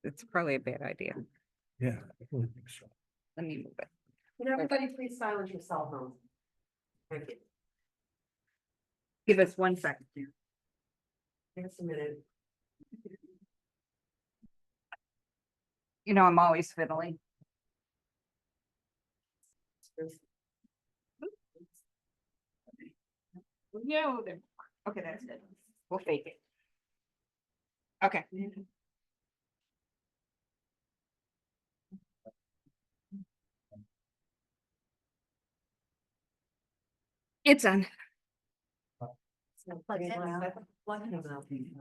It's probably a bad idea. Yeah, I really think so. Let me move it. Can everybody please silence your cell phones? Thank you. Give us 1 second. Just a minute. You know, I'm always fiddling. Yeah, okay, that's good. We'll fake it. Okay. It's on.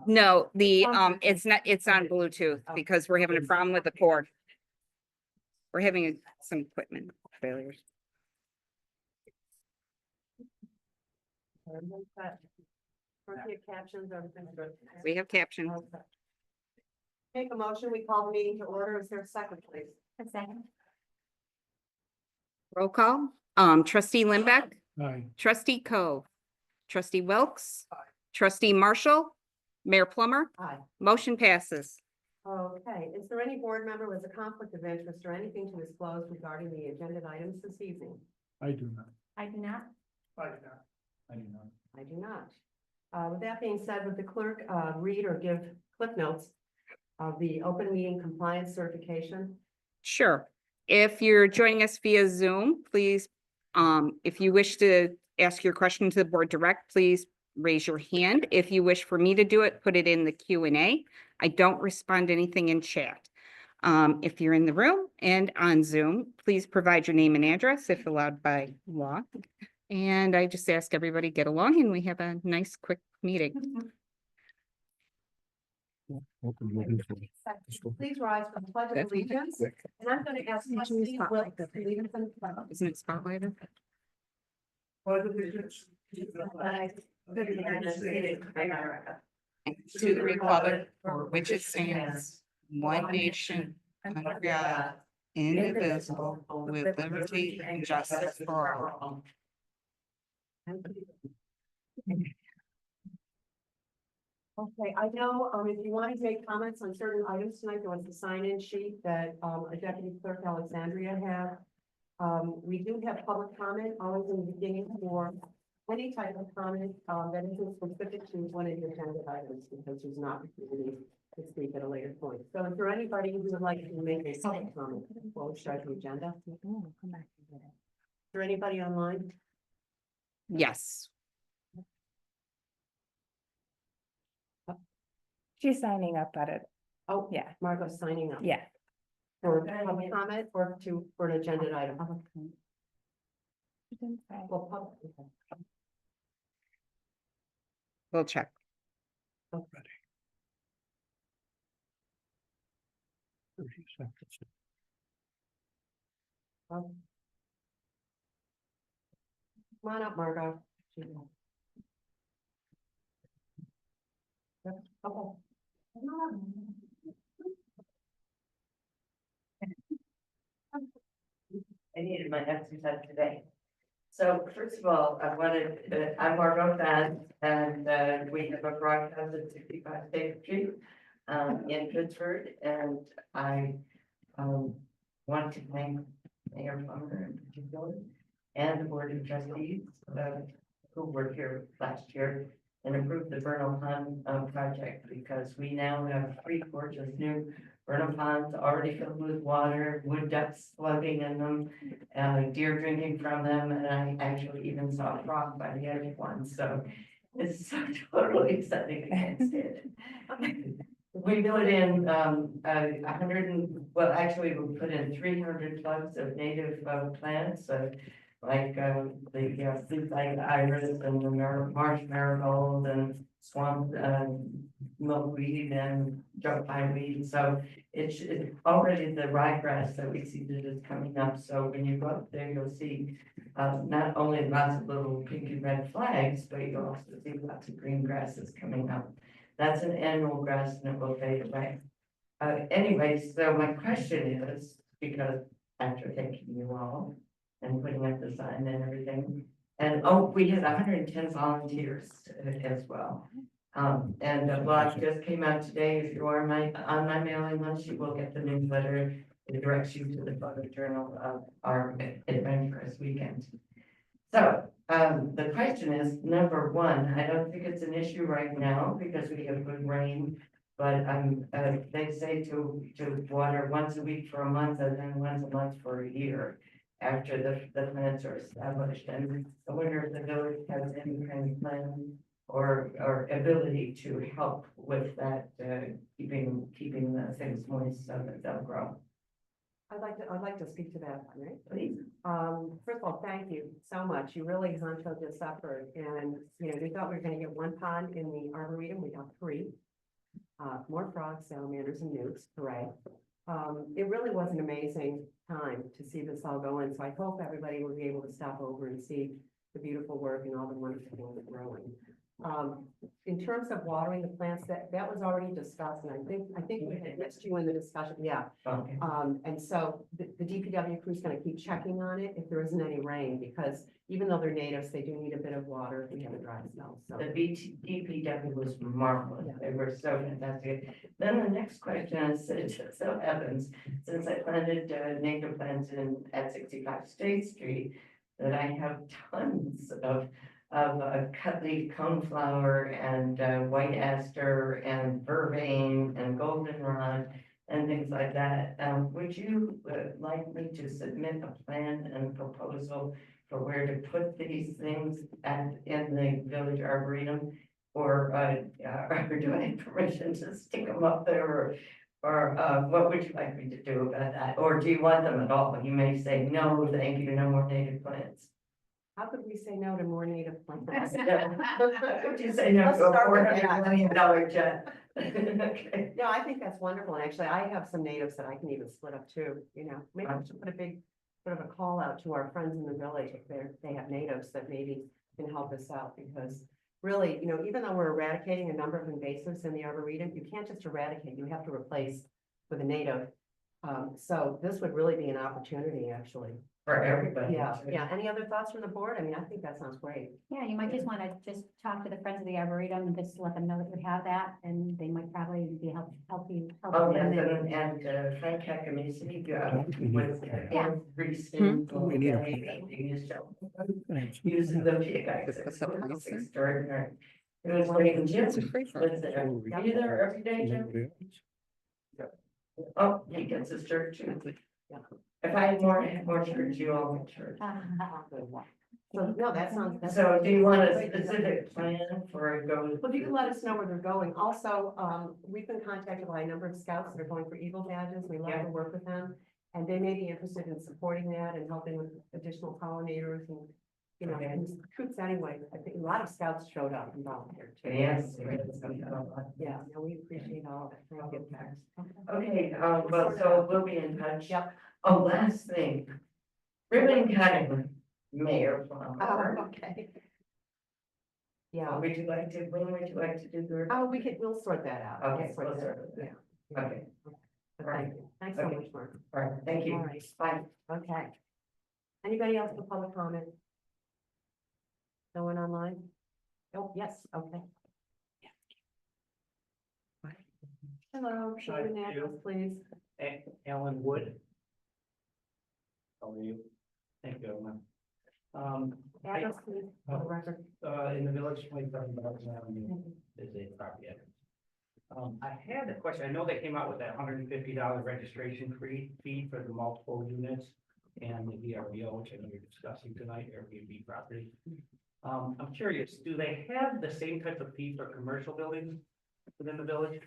No, it's not, it's on Bluetooth because we're having a problem with the cord. We're having some equipment failures. Captions, everything's good. We have captions. Make a motion, we call the meeting to order. Is there a second, please? A second. Roll call. Trustee Limbeck, Aye. trustee Cove, trustee Wilkes, trustee Marshall, Mayor Plummer, Aye. motion passes. Okay, is there any board member with a conflict of interest or anything to disclose regarding the agenda items this evening? I do not. I do not. I do not. I do not. I do not. With that being said, would the clerk read or give clip notes of the open meeting compliance certification? Sure. If you're joining us via Zoom, please, if you wish to ask your question to the board direct, please raise your hand. If you wish for me to do it, put it in the Q&A. I don't respond to anything in chat. If you're in the room and on Zoom, please provide your name and address if allowed by law. And I just ask everybody get along and we have a nice, quick meeting. Please rise for the pledge of That's allegiance. And I'm going to ask trustee Wilkes to lead us in the pledge. Isn't it spotlighted? To the United States of America. And to the republic for which it stands, one nation, under God, indivisible, with liberty and justice for all. Okay, I know, if you wanted to make comments on certain items tonight, there was the sign-in sheet that, a deputy clerk Alexandria had. We do have public comment always in the beginning for any type of comment, that isn't specific to one of the agenda items, because there's an opportunity to speak at a later point. So is there anybody who would like to make a public comment before we start the agenda? Is there anybody online? Yes. She's signing up at it. Oh, Yeah. Margot's signing up. Yeah. For public comment or for an agenda item? She didn't say. Well, public. We'll check. Ready. 30 seconds. Come on up, Margot. Yep, okay. I needed my exercise today. So first of all, I wanted, I'm Margot Fan, and we have a broadcast at 65 State Street in Pittsburgh, and I want to thank Mayor Plummer in particular and the Board of Trustees who were here last year and approved the Vernal Pond project, because we now have 3 gorgeous new vernal ponds already filled with water, wood ducks floating in them, deer drinking from them, and I actually even saw a frog by the edge of one, so it's so totally exciting, I can't say it. We put in 100 and, well, actually we put in 300 plugs of native plants, like the flute-like iris and the marsh marigold and swamp milkweed and junk pine. So it's already the ryegrass that we see that is coming up. So when you go up there, you'll see not only lots of little pink and red flags, but you'll also see lots of green grasses coming up. That's an annual grass and it will fade away. Anyway, so my question is, because after thanking you all and putting up the sign and everything, and oh, we had 110 volunteers as well. And the blog just came out today. If you are on my mailing list, you will get the newsletter. It directs you to the photo journal of our adventurous weekend. So, the question is, number one, I don't think it's an issue right now because we have good rain. But they say to water once a week for a month and then once a month for a year after the plants are established. And I wonder if the village has any kind of plan or ability to help with that, keeping the things moist so that they'll grow. I'd like to speak to that, right? Please. First of all, thank you so much. You really honchoed this effort and, we thought we were gonna get one pond in the Arboretum. We got 3. More frogs, salamanders and newts, hooray. It really was an amazing time to see this all go in. So I hope everybody will be able to stop over and see the beautiful work and all the wonderful things growing. In terms of watering the plants, that was already discussed, and I think we had missed you in the discussion, yeah. Okay. And so the DPW crew is gonna keep checking on it if there isn't any rain, because even though they're natives, they do need a bit of water if we have a dry spell, so. The DPW was marvelous. Yeah. They were so fantastic. Then the next question is, it just so happens, since I planted native plants at 65 State Street, that I have tons of cut leaf coneflower and white aster and vervain and goldenrod and things like that. Would you like me to submit a plan and proposal for where to put these things in the village arboretum? Or do I have permission to stick them up there, or what would you like me to do about that? Or do you want them at all? You may say, no, thank you, no more native plants. How could we say no to more native plants? Would you say no Let's to a start with that. $400 million jet? Okay. No, I think that's wonderful, and actually, I have some natives that I can even split up too, maybe I should put a big, sort of a call out to our friends in the village, if they have natives that maybe can help us out, because really, even though we're eradicating a number of invasives in the Arboretum, you can't just eradicate, you have to replace with a native. So this would really be an opportunity, actually. For everybody. Yeah, yeah. Any other thoughts from the board? I mean, I think that sounds great. Yeah, you might just want to just talk to the Friends of the Arboretum and just let them know that you have that, and they might probably be help you. Oh, yes, them. and Frank Cacamise, Yeah. every single We need a- day, using the pickaxe. What's that plan, sir? Extraordinary. It was like, Jim It's a free for was there. Are you there every day, Jim? Oh, he gets his shirt too. If I had more shirts, you all get shirts. So, no, that sounds. So do you want a great. specific plan for it goes? Well, if you can let us know where they're going. Also, we've been contacted by a number of scouts that are going for Eagle badges. We love Yeah. to work with them. And they may be interested in supporting that and helping with additional pollinators and, Okay. and troops anyway. I think a lot of scouts showed up and volunteered too. Yes. Yeah, no, we appreciate all of it. Thank you. Okay, well, so we'll be in touch. Yep. Oh, last thing. Ribbon cutting, Mayor Plummer. Okay. Yeah, Would you like to, when would you like to do the? we'll sort that out. Okay, We'll we'll sort sort that it out. out. Yeah. Okay, But thank you. Thanks so Okay. much, Mark. all right, thank you. All right. Bye. Okay. Anybody else for public comment? No one online? Oh, yes, okay. Hello, show your Hi, address, please. Alan Wood. How are you? Thank you, Ellen. Address, please, for the record. In the village, 27,000 Avenue is a property address. I had a question. I know they came out with that $150 registration fee for the multiple units and the VRBO, which I know you're discussing tonight, Airbnb property. I'm curious, do they have the same type of fee for commercial buildings within the village?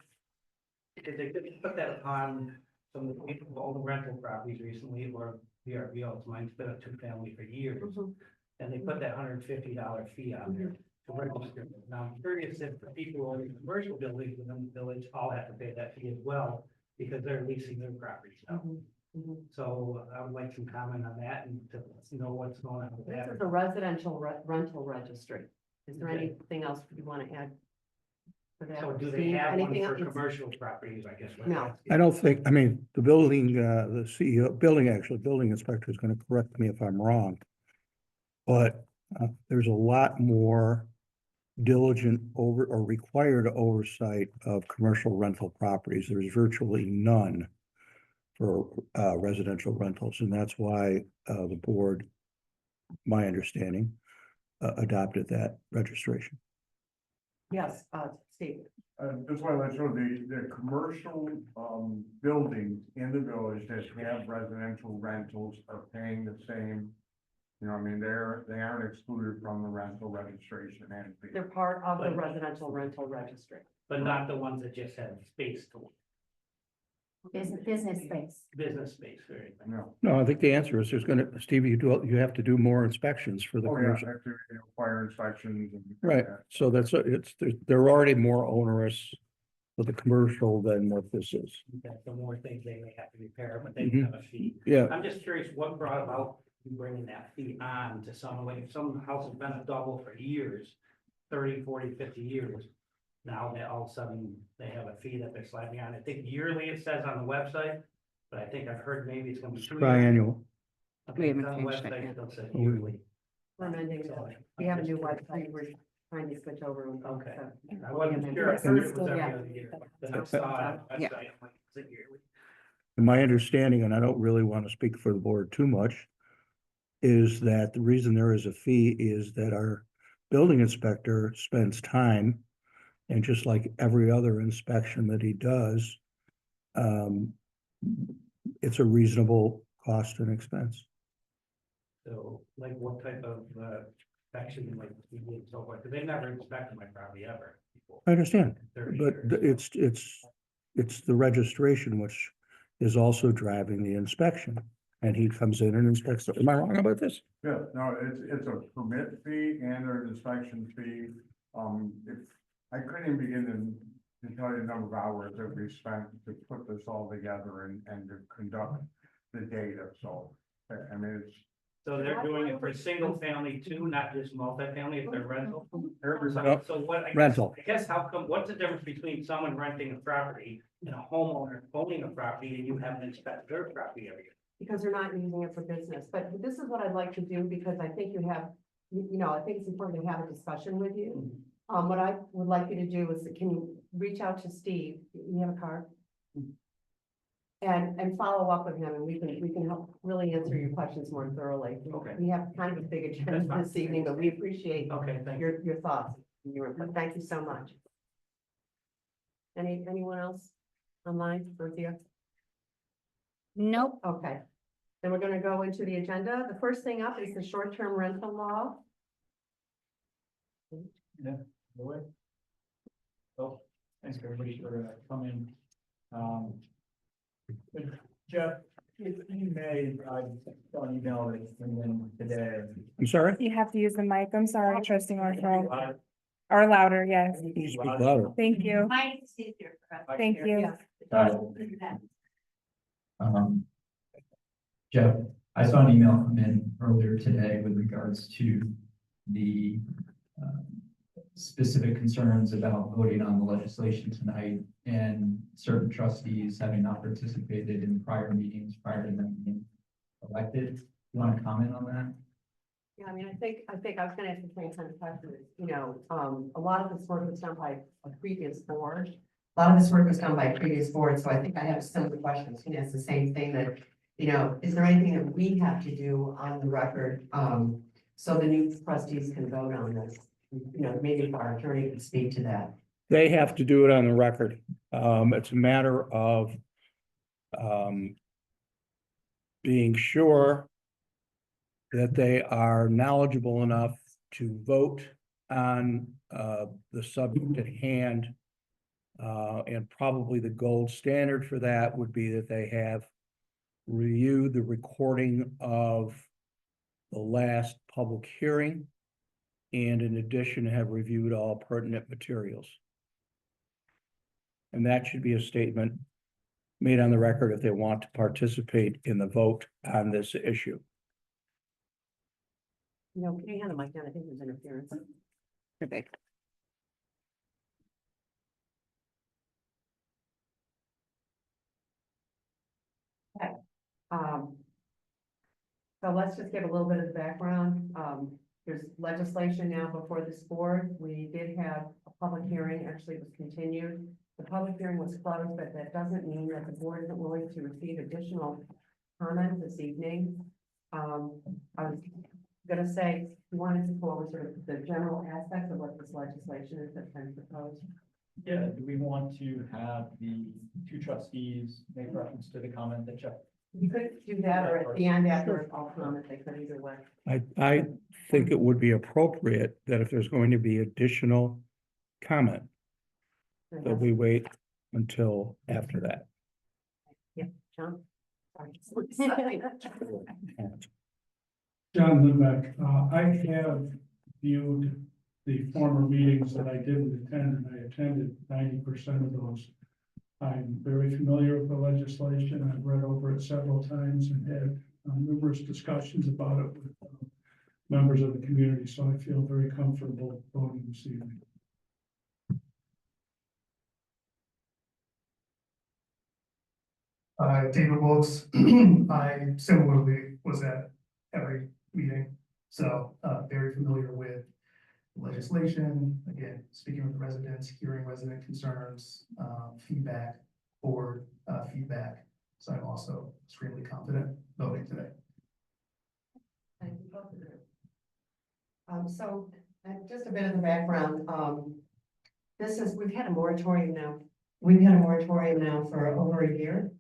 Did they put that upon some of the people who own rental properties recently, or VRBOs? Mine's been a 2-family for years, and they put that $150 fee on there to register. Now, I'm curious if the people who own the commercial buildings within the village all have to pay that fee as well, because they're leasing their properties out. So I would like some comment on that and to know what's going on with This that. is a residential rental registry. Is there Okay. anything else you want to add? For that? So do they Steve, have one anything for else? commercial properties, I guess? what No. I'm asking. I don't think, I mean, the building, the CEO, building inspector is gonna correct me if I'm wrong. But there's a lot more diligent over or required oversight of commercial rental properties. There's virtually none for residential rentals, and that's why the board, my understanding, adopted that registration. Yes, Steve. Just want to let you know, the commercial, buildings in the village that have residential rentals are paying the same. You know, I mean, they aren't excluded from the rental registration and fee. They're part of the residential rental registry. But not the ones that just have space to, Business space. business space or anything. No. No, I think the answer is Stevie, you have to do more inspections for the Oh, yeah, commercial. have to, fire inspections and. Right, so they're already more onerous for the commercial than what this is. Okay, so more things they may have to repair, but they Mhm. have a fee. Yeah, I'm just curious, what brought about you bringing that fee on to someone, like, if some house has been a double for years, 30, 40, 50 years. Now they all of a sudden, they have a fee that they're slapping on. I think yearly it says on the website, but I think I've heard maybe it's gonna be 2 years. triannual. Okay, We haven't it's on the changed that website, yet. it'll say Oh, yearly. We're amending that. We have a new website, we're trying to switch over. Okay. So, I wasn't sure, I heard it was every other year, but then I saw it on the Yeah. website, I'm like, is it yearly? And my understanding, and I don't really want to speak for the board too much, is that the reason there is a fee is that our building inspector spends time, and just like every other inspection that he does, it's a reasonable cost and expense. So, like, what type of, inspection, like, you did and so forth, because they've never inspected my property ever before. I understand, 30 but years. it's the registration which is also driving the inspection. And he comes in and inspects. Am I wrong about this? Yeah, no, it's a permit fee and an inspection fee. If, I couldn't even begin to tell you the number of hours that we spent to put this all together and to conduct the data, so, I mean, it's. So they're doing it for single family too, not just multifamily, if they're rental? No, So what, I guess, rental. I guess how come, what's the difference between someone renting a property and a homeowner owning a property and you haven't inspected their property every year? because they're not using it for business, but this is what I'd like to do, because I think you have, you know, I think it's important to have a discussion with you. What I would like you to do is, can you reach out to Steve, you have a card? And follow up with him, and we can help really answer your questions more thoroughly. Okay. We have kind of a big That's agenda fine. this evening, but we appreciate Okay, thank you. your thoughts, and your input. Thank you so much. Anyone else online, Cynthia? Nope. Okay, then we're gonna go into the agenda. The first thing up is the short-term rental law. So, thanks everybody for coming. But Jeff, if you may, I saw an email that came in today. I'm sorry? You have to use the mic. I'm sorry, trusting our phone. Uh, Or louder, yes. Can you speak louder? Thank you. Mine is easier for us. Thank you. Jeff, I saw an email come in earlier today with regards to the specific concerns about voting on the legislation tonight and certain trustees having not participated in prior meetings prior to them being elected. You want to comment on that? Yeah, I mean, I think I was gonna ask the same kind of question, you know, a lot of this work was done by a previous board. A lot of this work was done by previous boards, so I think I have similar questions, and it's the same thing that, you know, is there anything that we have to do on the record? So the new trustees can vote on this, you know, maybe if our attorney could speak to that. They have to do it on the record. It's a matter of being sure that they are knowledgeable enough to vote on the subject at hand. And probably the gold standard for that would be that they have reviewed the recording of the last public hearing, and in addition, have reviewed all pertinent materials. And that should be a statement made on the record if they want to participate in the vote on this issue. You know, can you hand the mic down? I think there's interference. Perfect. So let's just give a little bit of the background. there's legislation now before this board. We did have a public hearing, actually it was continued. The public hearing was closed, but that doesn't mean that the board isn't willing to receive additional comment this evening. I was gonna say, we wanted to go over sort of the general aspects of what this legislation is that's been proposed. Yeah, do we want to have the two trustees make reference to the comment that Jeff? You could do that, or at the end after all comments, they could either way. I think it would be appropriate that if there's going to be additional comment, that we wait until after that. John? Sorry. John Lindbeck, I have viewed the former meetings that I didn't attend, and I attended 90% of those. I'm very familiar with the legislation. I've read over it several times and had numerous discussions about it with members of the community, so I feel very comfortable voting this evening. David Wilkes, I similarly was at every meeting, so very familiar with legislation, again, speaking with the residents, hearing resident concerns, feedback, board feedback. So I'm also extremely confident voting today. Thank you both of you. So just a bit of the background, we've had a moratorium now. We've had a moratorium now for over a year.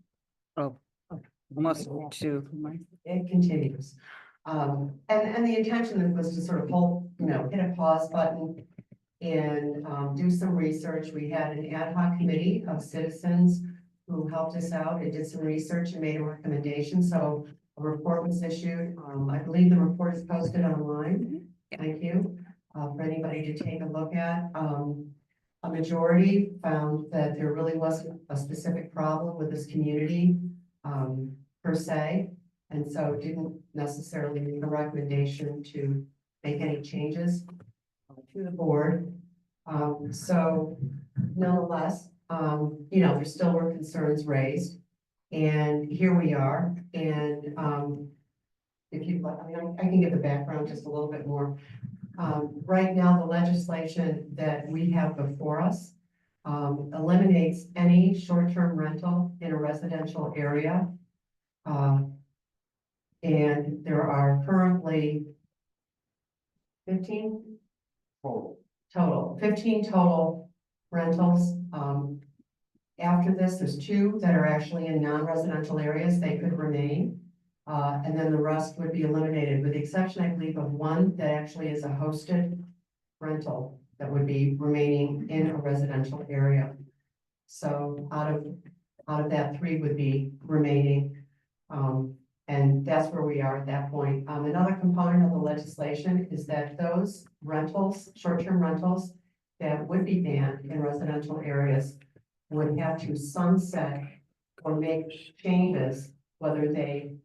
Almost two. It continues. And the intention was to sort of hit a pause button and do some research. We had an ad hoc committee of citizens who helped us out. It did some research and made a recommendation. So a report was issued. I believe the report is posted online. Thank you. For anybody to take a look at. A majority found that there really wasn't a specific problem with this community per se. And so didn't necessarily make a recommendation to make any changes to the board. So nonetheless, there still were concerns raised. And here we are. And if you'd like, I can give the background just a little bit more. Right now, the legislation that we have before us eliminates any short-term rental in a residential area. And there are currently 15 total, 15 total rentals. After this, there's 2 that are actually in non-residential areas. They could remain. And then the rest would be eliminated, with the exception, I believe, of 1 that actually is a hosted rental that would be remaining in a residential area. So out of that, 3 would be remaining. And that's where we are at that point. Another component of the legislation is that those rentals, short-term rentals that would be banned in residential areas would have to sunset or make changes, whether they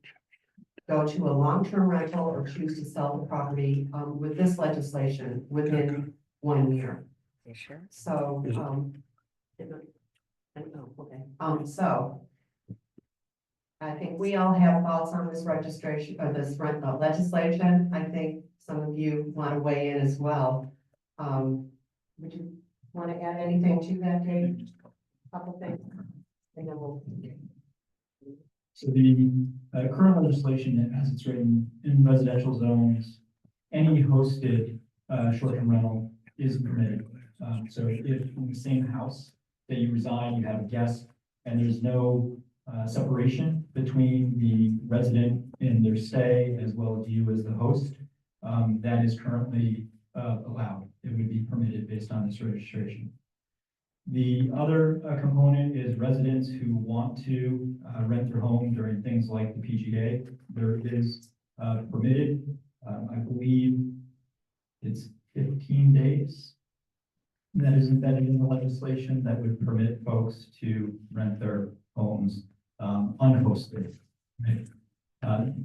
go to a long-term rental or choose to sell the property with this legislation within 1 year. Sure. So, so I think we all have thoughts on this registration or this legislation. I think some of you want to weigh in as well. Would you want to add anything to that, Dave? Couple things, and then we'll. So the current legislation, as it's written in residential zones, any hosted short-term rental is permitted. So if in the same house that you reside, you have a guest, and there's no separation between the resident and their stay as well as you as the host, that is currently allowed. It would be permitted based on this registration. The other component is residents who want to rent their home during things like the PGA. There is permitted, I believe it's 15 days that is embedded in the legislation that would permit folks to rent their homes unhosted. Right?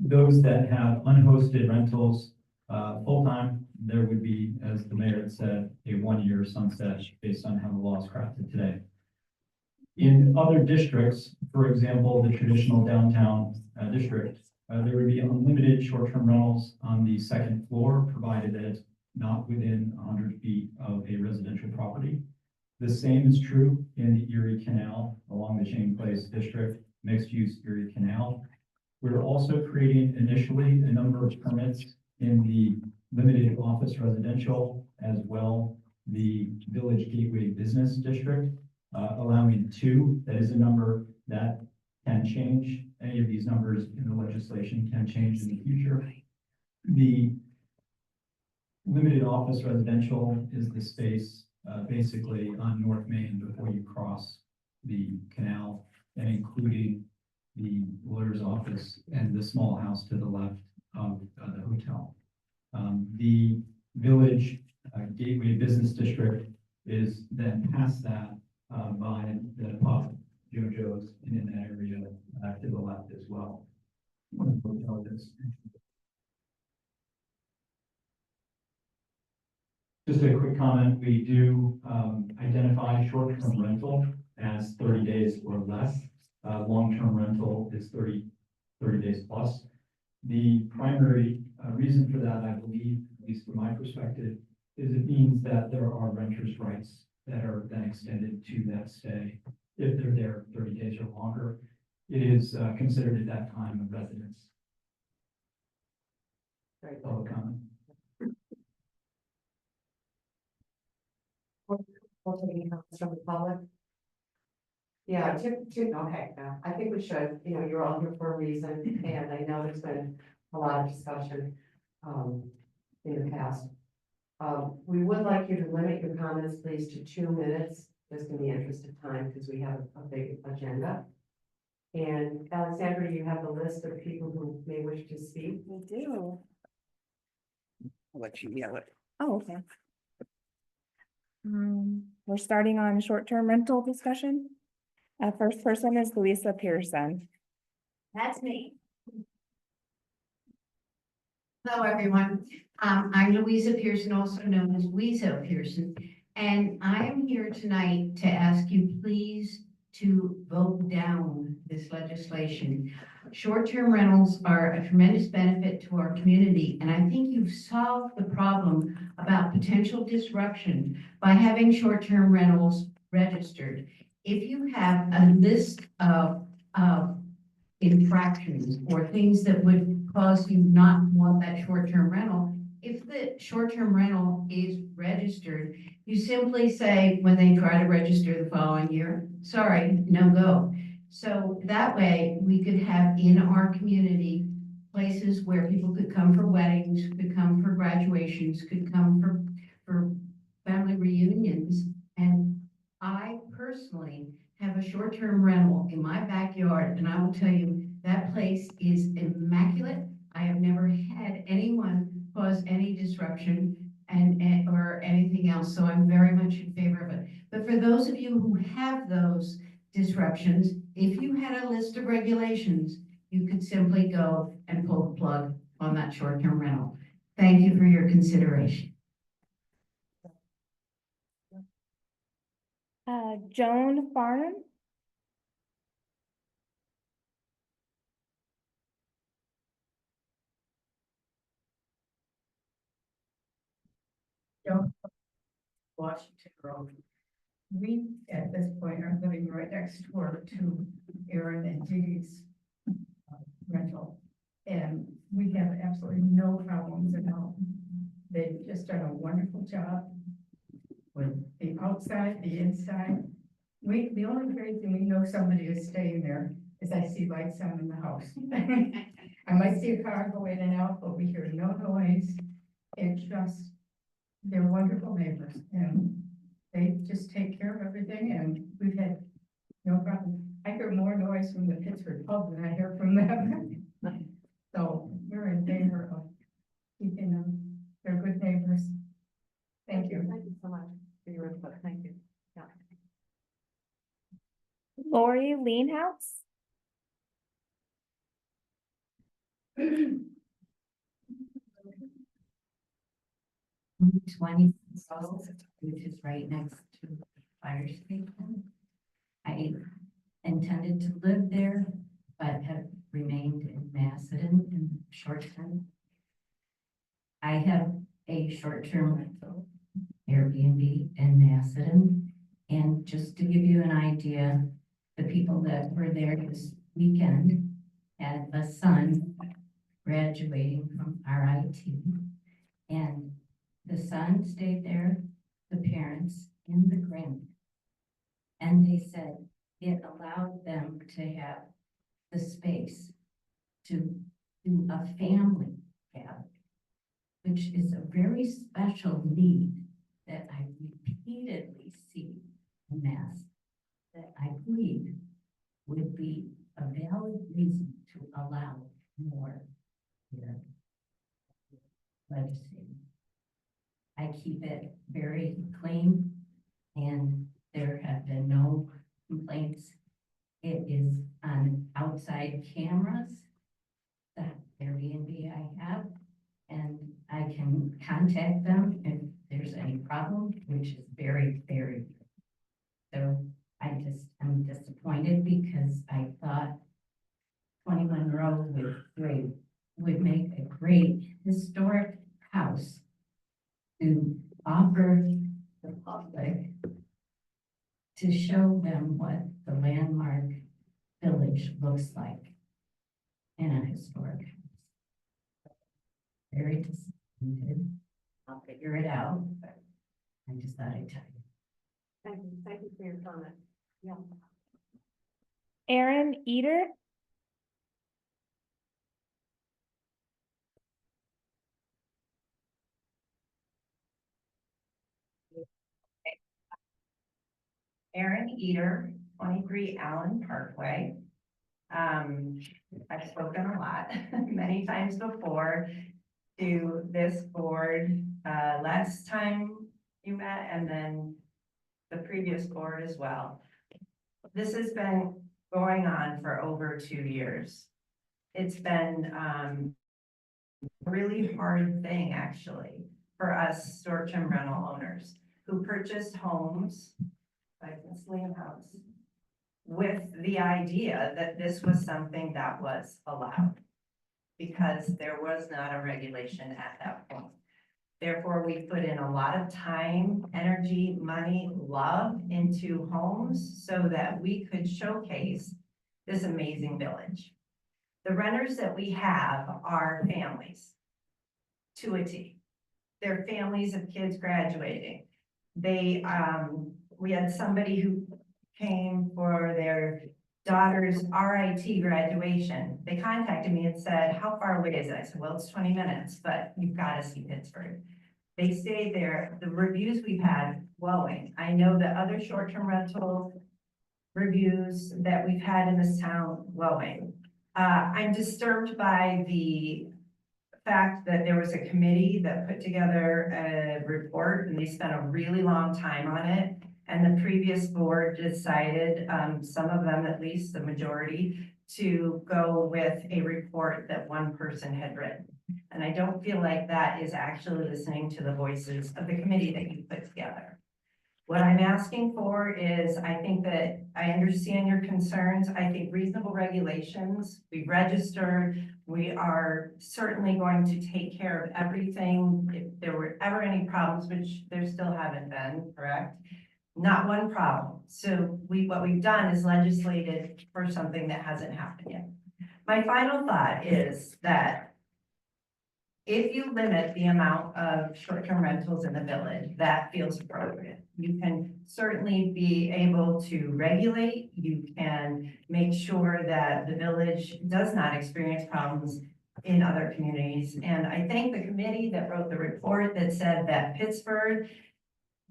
Those that have unhosted rentals full-time, there would be, as the mayor had said, a 1-year sunset based on how the law is crafted today. In other districts, for example, the traditional downtown district, There would be unlimited short-term rentals on the second floor, provided that it's not within 100 feet of a residential property. The same is true in the Erie Canal along the Shane Place District, mixed-use Erie Canal. We're also creating initially a number of permits in the limited office residential as well the Village Gateway Business District, allowing 2. That is a number that can change. Any of these numbers in the legislation can change in the future. The limited office residential is the space basically on North Main before you cross the canal, and including the lawyer's office and the small house to the left of the hotel. The Village Gateway Business District is then past that by the pub, JoJo's, and in that area to the left as well. Hotel is. Just a quick comment, we do identify short-term rental as 30 days or less. Long-term rental is 30 days plus. The primary reason for that, I believe, at least from my perspective, is it means that there are renters' rights that are then extended to that stay. If they're there 30 days or longer, it is considered at that time of residence. Very good. Public comment. We'll take any comments from the public. Yeah, okay, no, I think we should, you're all here for a reason, and I know there's been a lot of discussion, in the past. We would like you to limit your comments, please, to 2 minutes, just in the interest of time, because we have a big agenda. And Alexandra, you have the list of people who may wish to speak. We do. I'll let you yell it. Oh, okay. We're starting on short-term rental discussion. First person is Louisa Pearson. That's me. Hello, everyone. I'm Louisa Pearson, also known as Weezo Pearson, and I am here tonight to ask you please to vote down this legislation. Short-term rentals are a tremendous benefit to our community, and I think you've solved the problem about potential disruption by having short-term rentals registered. If you have a list of infractions or things that would cause you not to want that short-term rental, if the short-term rental is registered, you simply say when they try to register the following year, sorry, no go. So that way we could have in our community places where people could come for weddings, could come for graduations, could come for family reunions. And I personally have a short-term rental in my backyard, and I will tell you that place is immaculate. I have never had anyone cause any disruption or anything else, so I'm very much in favor of it. But for those of you who have those disruptions, if you had a list of regulations, you could simply go and pull the plug on that short-term rental. Thank you for your consideration. Joan Farnham. Washington Road. We, at this point, are living right next door to Aaron and Dee's rental. And we have absolutely no problems at all. They've just done a wonderful job with the outside, the inside. The only reason we know somebody is staying there is I see lights on in the house. I might see a car go in and out, but we hear no noise. It's just, they're wonderful neighbors, and they just take care of everything, and we've had no problem. I hear more noise from the Pittsburgh pub than I hear from them. So we're in favor of keeping them. They're good neighbors. Thank you. Thank you so much for your input. Thank you. Yeah. Lori Leanhouse. 20, which is right next to the fire station. I intended to live there, but have remained in Macedon in the short term. I have a short-term rental Airbnb in Macedon. And just to give you an idea, the people that were there this weekend had a son graduating from RIT. And the son stayed there, the parents and the grandparents. And they said it allowed them to have the space to do a family gathering, which is a very special need that I repeatedly see in Mass, that I believe would be a valid reason to allow more here. Legislating. I keep it very clean and there have been no complaints. It is on outside cameras, the Airbnb I have, and I can contact them if there's any problem, which is very, very. So I'm disappointed because I thought 21 Road would make a great historic house to offer the public to show them what the landmark village looks like in a historic house. Very disappointed. I'll figure it out, but I just thought I'd tell you. Thank you for your comment. Yeah. Aaron Eater. Erin Eater, 23 Allen Parkway. I've spoken a lot, many times before, to this board, last time you met, and then the previous board as well. This has been going on for over 2 years. It's been a really hard thing, actually, for us short-term rental owners who purchased homes like this Liam House with the idea that this was something that was allowed because there was not a regulation at that point. Therefore, we put in a lot of time, energy, money, love into homes so that we could showcase this amazing village. The renters that we have are families to a T. They're families of kids graduating. We had somebody who came for their daughter's RIT graduation. They contacted me and said, how far away is it? I said, well, it's 20 minutes, but you've got to see Pittsburgh. They stayed there. The reviews we've had glowing. I know the other short-term rental reviews that we've had in this town glowing. I'm disturbed by the fact that there was a committee that put together a report and they spent a really long time on it. And the previous board decided, some of them, at least the majority, to go with a report that one person had written. And I don't feel like that is actually listening to the voices of the committee that you put together. What I'm asking for is, I think that I understand your concerns. I think reasonable regulations, we registered, we are certainly going to take care of everything. If there were ever any problems, which there still haven't been, correct? Not one problem. So what we've done is legislated for something that hasn't happened yet. My final thought is that if you limit the amount of short-term rentals in the village, that feels appropriate. You can certainly be able to regulate, you can make sure that the village does not experience problems in other communities. And I thank the committee that wrote the report that said that Pittsburgh,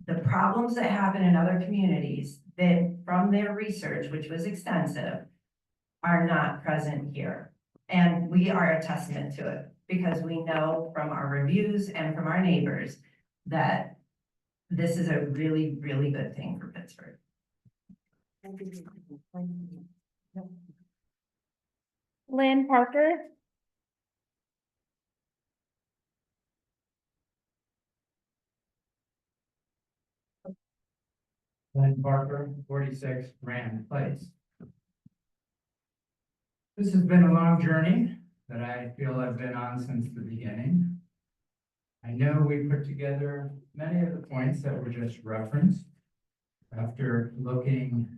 the problems that happen in other communities, that from their research, which was extensive, are not present here. And we are a testament to it because we know from our reviews and from our neighbors that this is a really, really good thing for Pittsburgh. Lynn Parker. Glenn Parker, 46 Rand Place. This has been a long journey that I feel I've been on since the beginning. I know we put together many of the points that were just referenced after looking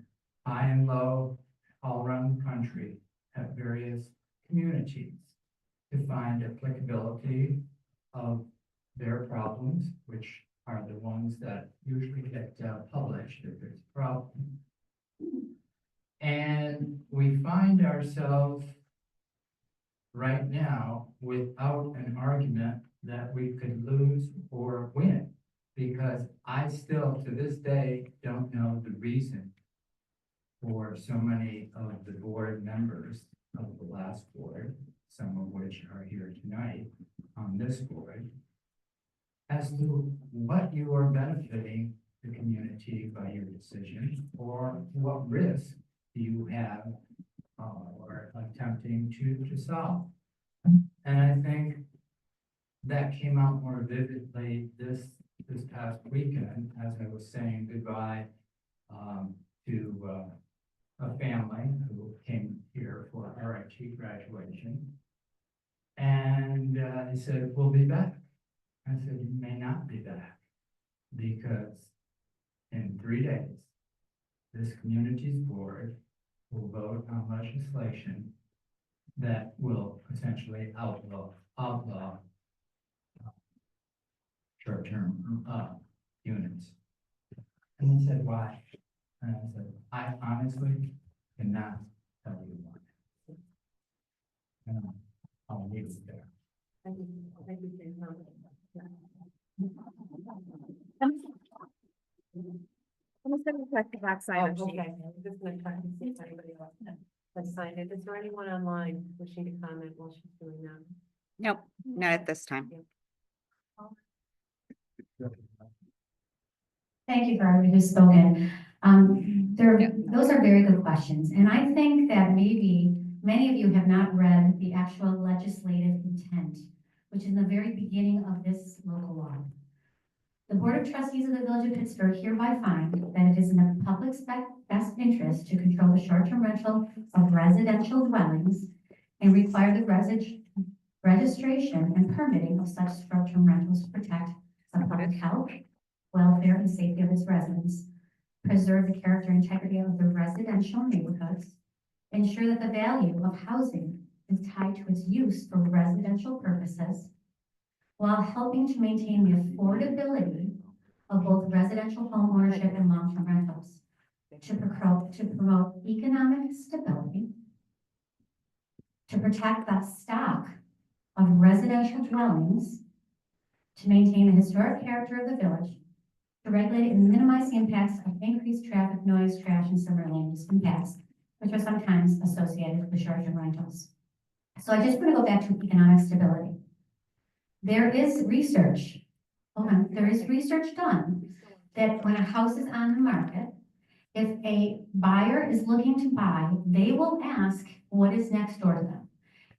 high and low all around the country at various communities to find applicability of their problems, which are the ones that usually get published if there's a problem. And we find ourselves right now without an argument that we could lose or win, because I still, to this day, don't know the reason for so many of the board members of the last board, some of which are here tonight on this board, as to what you are benefiting the community by your decision, or what risk do you have or attempting to solve. And I think that came out more vividly this past weekend, as I was saying goodbye to a family who came here for RIT graduation. And he said, "We'll be back." I said, "You may not be back, because in 3 days, this community's board will vote on legislation that will essentially outlaw short-term units." And he said, "Why?" And I said, "I honestly cannot tell you why." And I'll leave it there. Thank you. Thank you for your comment. I'm just gonna check the back side of the sheet. Okay, I'm just gonna check and see if anybody else has signed it. Is there anyone online wishing to comment while she's doing that? Nope, not at this time. Thank you for everybody who's spoken. Those are very good questions, and I think that maybe many of you have not read the actual legislative intent, which is in the very beginning of this local law. The Board of Trustees of the Village of Pittsburgh hereby find that it is in the public's best interest to control the short-term rental of residential dwellings and require the registration and permitting of such short-term rentals to protect the public health, welfare, and safety of its residents, preserve the character and integrity of the residential neighborhoods, ensure that the value of housing is tied to its use for residential purposes, while helping to maintain the affordability of both residential home ownership and long-term rentals, to promote economic stability, to protect the stock of residential dwellings, to maintain the historic character of the village, to regulate and minimize the impacts of increased traffic, noise, trash, and similar land use impacts, which are sometimes associated with short-term rentals. So I just want to go back to economic stability. There is research, there is research done that when a house is on the market, if a buyer is looking to buy, they will ask what is next door to them.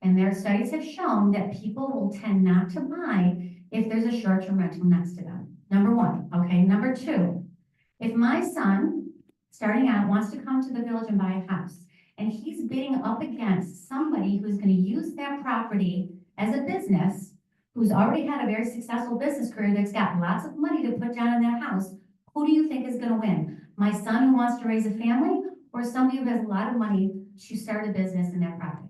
And their studies have shown that people will tend not to buy if there's a short-term rental next to them. Number one, okay? Number two, if my son, starting out, wants to come to the village and buy a house, and he's bidding up against somebody who's going to use that property as a business, who's already had a very successful business career, that's got lots of money to put down in that house, who do you think is going to win? My son who wants to raise a family, or somebody who has a lot of money to start a business in that property?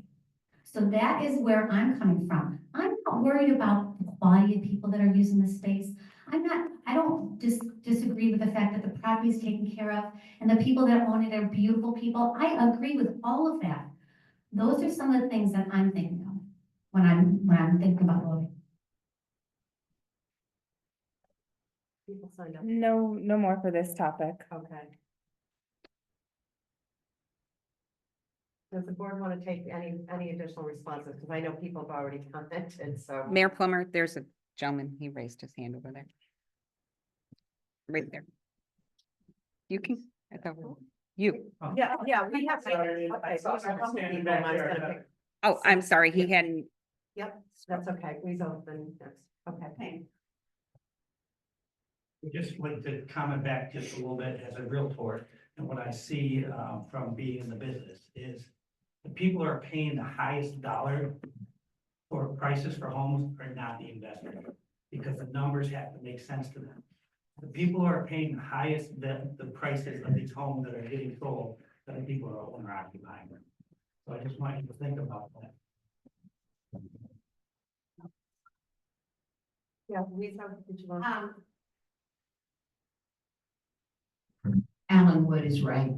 So that is where I'm coming from. I'm not worried about the quality of people that are using the space. I don't disagree with the fact that the property is taken care of and the people that own it are beautiful people. I agree with all of that. Those are some of the things that I'm thinking of when I'm thinking about voting. People signed up. No more for this topic. Okay. Does the board want to take any additional responses? Because I know people have already commented, so. Mayor Plummer, there's a gentleman, he raised his hand over there. Right there. You can, I thought, you. Yeah, we have. Sorry, Okay, I saw so a couple someone standing people, back I was there. gonna pick- Oh, I'm sorry, he hadn't. Yep, that's okay. Please open next. Okay. I just like to comment back just a little bit as a realtor, and what I see from being in the business is the people who are paying the highest dollar for prices for homes are not the investors, because the numbers have to make sense to them. The people who are paying the highest, the prices of these homes that are getting sold, are the people who are owner occupying them. So I just want you to think about that. Yeah, Lisa, did you want? Alan Wood is right.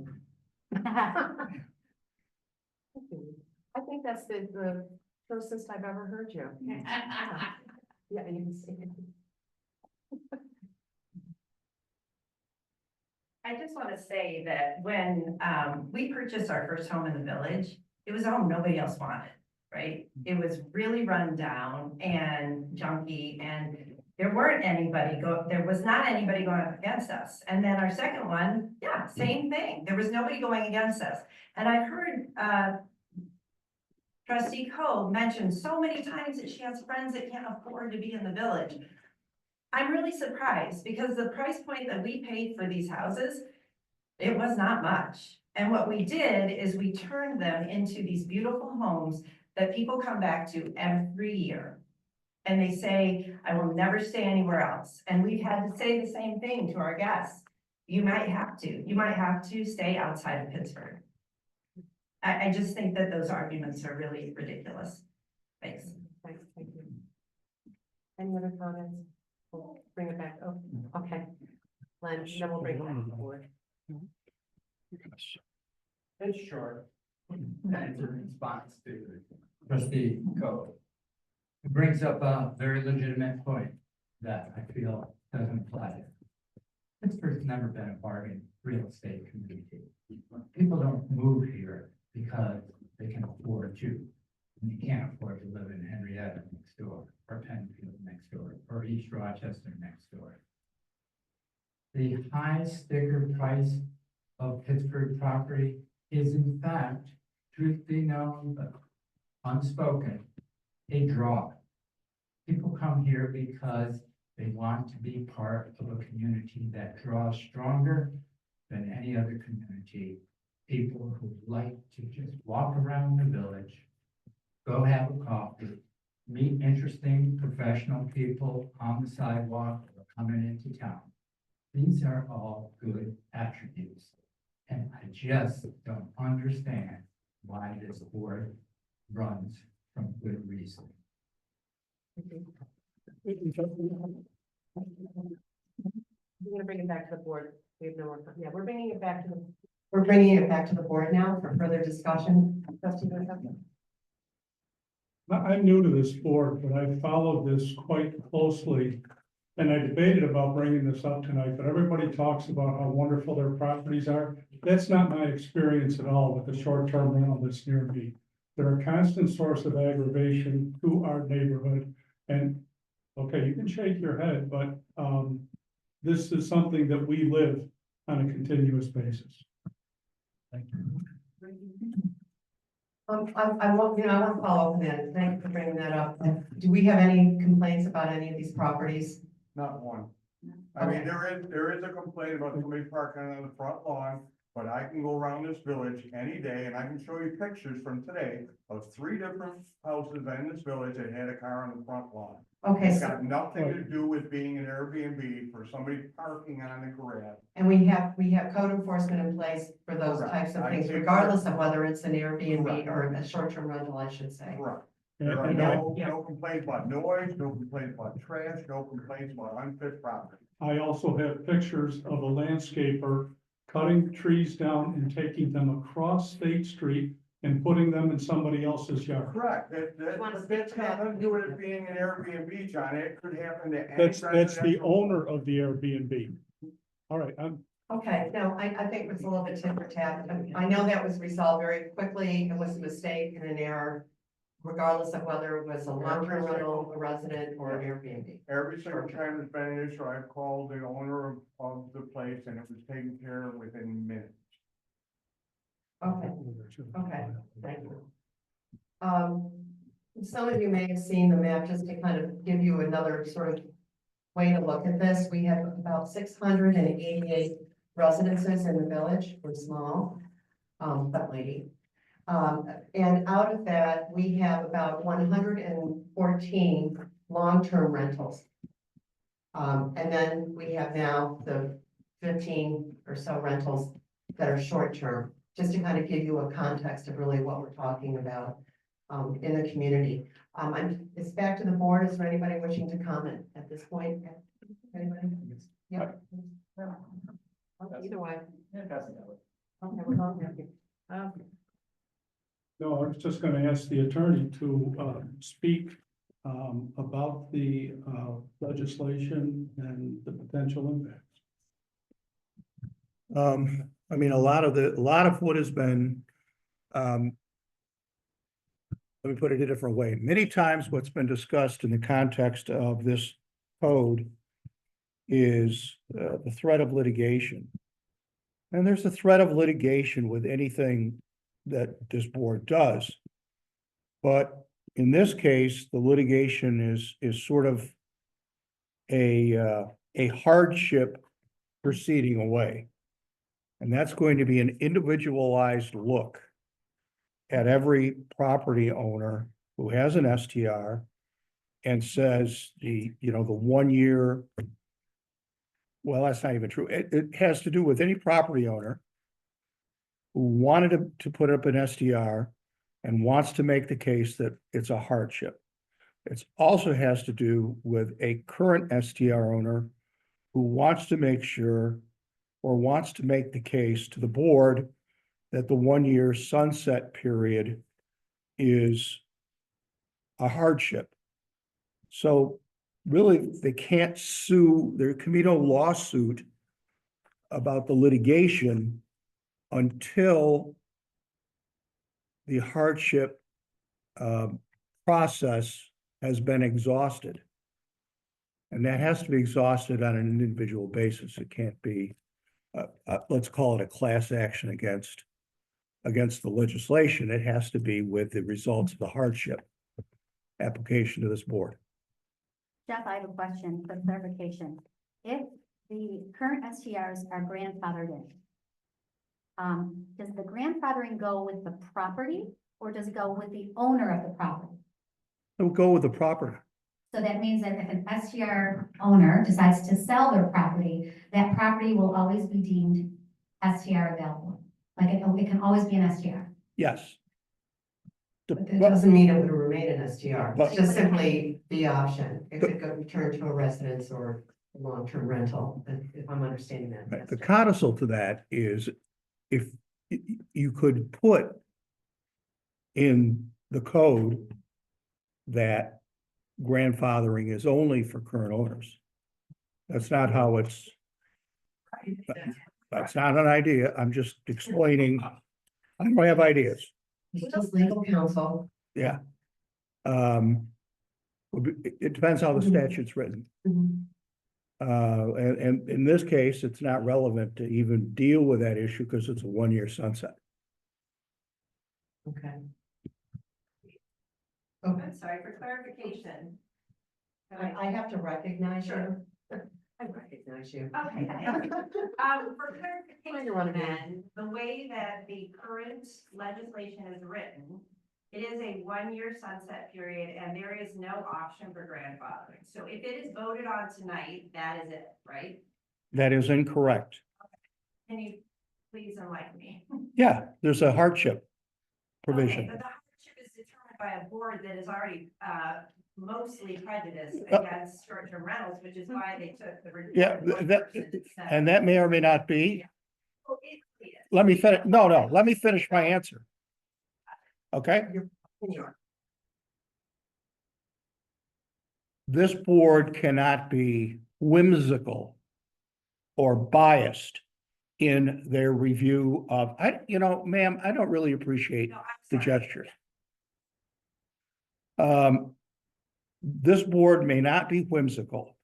I think that's the closest I've ever heard you. Yeah, you can see it. I just want to say that when we purchased our first home in the village, it was a home nobody else wanted, right? It was really run down and junky, and there was not anybody going up against us. And then our second one, yeah, same thing. There was nobody going against us. And I've heard Trustee Coe mention so many times that she has friends that can't afford to be in the village. I'm really surprised because the price point that we paid for these houses, it was not much. And what we did is we turned them into these beautiful homes that people come back to every year. And they say, I will never stay anywhere else. And we've had to say the same thing to our guests. You might have to stay outside of Pittsburgh. I just think that those arguments are really ridiculous. Thanks. Thanks, thank you. Any other comments? We'll bring it back. Oh, okay. Len, then we'll bring it back to the board. It's short. And it's a response to Trustee Coe. It brings up a very legitimate point that I feel doesn't apply. Pittsburgh's never been a bargain real estate community. People don't move here because they can afford to. And you can't afford to live in Henrietta next door, or Penfield next door, or East Rochester next door. The high sticker price of Pittsburgh property is in fact, truth be known, but unspoken, a draw. People come here because they want to be part of a community that draws stronger than any other community. People who like to just walk around the village, go have a coffee, meet interesting professional people on the sidewalk or coming into town. These are all good attributes. And I just don't understand why this board runs from good reason. We're gonna bring it back to the board. We have no more, yeah, we're bringing it back to the board now for further discussion. Trustee Griswold? I'm new to this board, but I followed this quite closely. And I debated about bringing this up tonight, but everybody talks about how wonderful their properties are. That's not my experience at all with the short-term rental that's near me. They're a constant source of aggravation to our neighborhood. And, okay, you can shake your head, but, this is something that we live on a continuous basis. Thank you. I want to follow up on that. Thank you for bringing that up. Do we have any complaints about any of these properties? Not one. I mean, there is a complaint about somebody parking on the front lawn, but I can go around this village any day and I can show you pictures from today of 3 different houses in this village that had a car on the front lawn. Okay, It's so, got nothing to do with being an Airbnb for somebody parking on the garage. and we have code enforcement in place for those Correct. types of I things, take regardless of whether it's an Airbnb Correct. or a short-term rental, I should say. Correct. And- There are and I- no complaints about noise, no complaints about trash, no complaints about unfit property. I also have pictures of a landscaper cutting trees down and taking them across State Street and putting them in somebody else's yard. Correct, wanna that's speak to that? got nothing to do with it being an Airbnb, John, it could happen to any. That's the residential- owner of the Airbnb. All right, Okay, no, I think it's a little bit tit for tat. I know that was resolved very quickly. It was a mistake and an error, regardless of whether it was a long-term rental, a resident, or an Airbnb. Every single time there's been an issue, I've called the owner of the place and it was taken care of within minutes. Okay, thank you. Some of you may have seen the map, just to kind of give you another sort of way to look at this. We have about 688 residences in the village. We're small, but mighty. And out of that, we have about 114 long-term rentals. And then we have now the 15 or so rentals that are short-term, just to kind of give you a context of really what we're talking about in the community. It's back to the board. Is there anybody wishing to comment at this point? Anybody? Yep. Either way. Okay, we're going here. No, I was just gonna ask the attorney to speak about the legislation and the potential impacts. I mean, a lot of what has been, let me put it a different way. Many times what's been discussed in the context of this code is the threat of litigation. And there's a threat of litigation with anything that this board does. But in this case, the litigation is sort of a hardship proceeding away. And that's going to be an individualized look at every property owner who has an STR and says the 1 year, well, that's not even true. It has to do with any property owner who wanted to put up an STR and wants to make the case that it's a hardship. It also has to do with a current STR owner who wants to make sure or wants to make the case to the board that the 1 year sunset period is a hardship. So really, they can't sue, there can be no lawsuit about the litigation until the hardship process has been exhausted. And that has to be exhausted on an individual basis. It can't be, let's call it a class action against the legislation. It has to be with the results of the hardship application to this board. Jeff, I have a question for clarification. If the current STRs are grandfathered in, does the grandfathering go with the property or does it go with the owner of the property? It will go with the property. So that means that if an STR owner decides to sell their property, that property will always be deemed STR available. Like it can always be an STR. Yes. But that doesn't mean it would remain an STR. But- It's just simply the option. It could go return to a residence or a long-term rental, if I'm understanding that. Right. The codicil to that is if you could put in the code that grandfathering is only for current owners. That's not how it's, that's not an idea. I'm just explaining. I don't have ideas. It's just legal counsel. Yeah. It depends how the statute's written. And in this case, it's not relevant to even deal with that issue because it's a 1 year sunset. Okay. I'm sorry, for clarification. I have to recognize you. Sure. I recognize you. Okay. For You're one clarification of me. then, the way that the current legislation is written, it is a 1 year sunset period and there is no option for grandfathering. So if it is voted on tonight, that is it, right? That is incorrect. Can you please enlighten me? Yeah, there's a hardship Okay, provision. but the hardship is determined by a board that is already mostly prejudiced Uh, against short-term rentals, which is why they took the. Yeah, and that may or may not be. Oh, it is. Let me finish. No, let me finish my answer. Okay? This board cannot be whimsical or biased in their review of, ma'am, I don't really appreciate No, I'm the sorry. gestures. This board may not be whimsical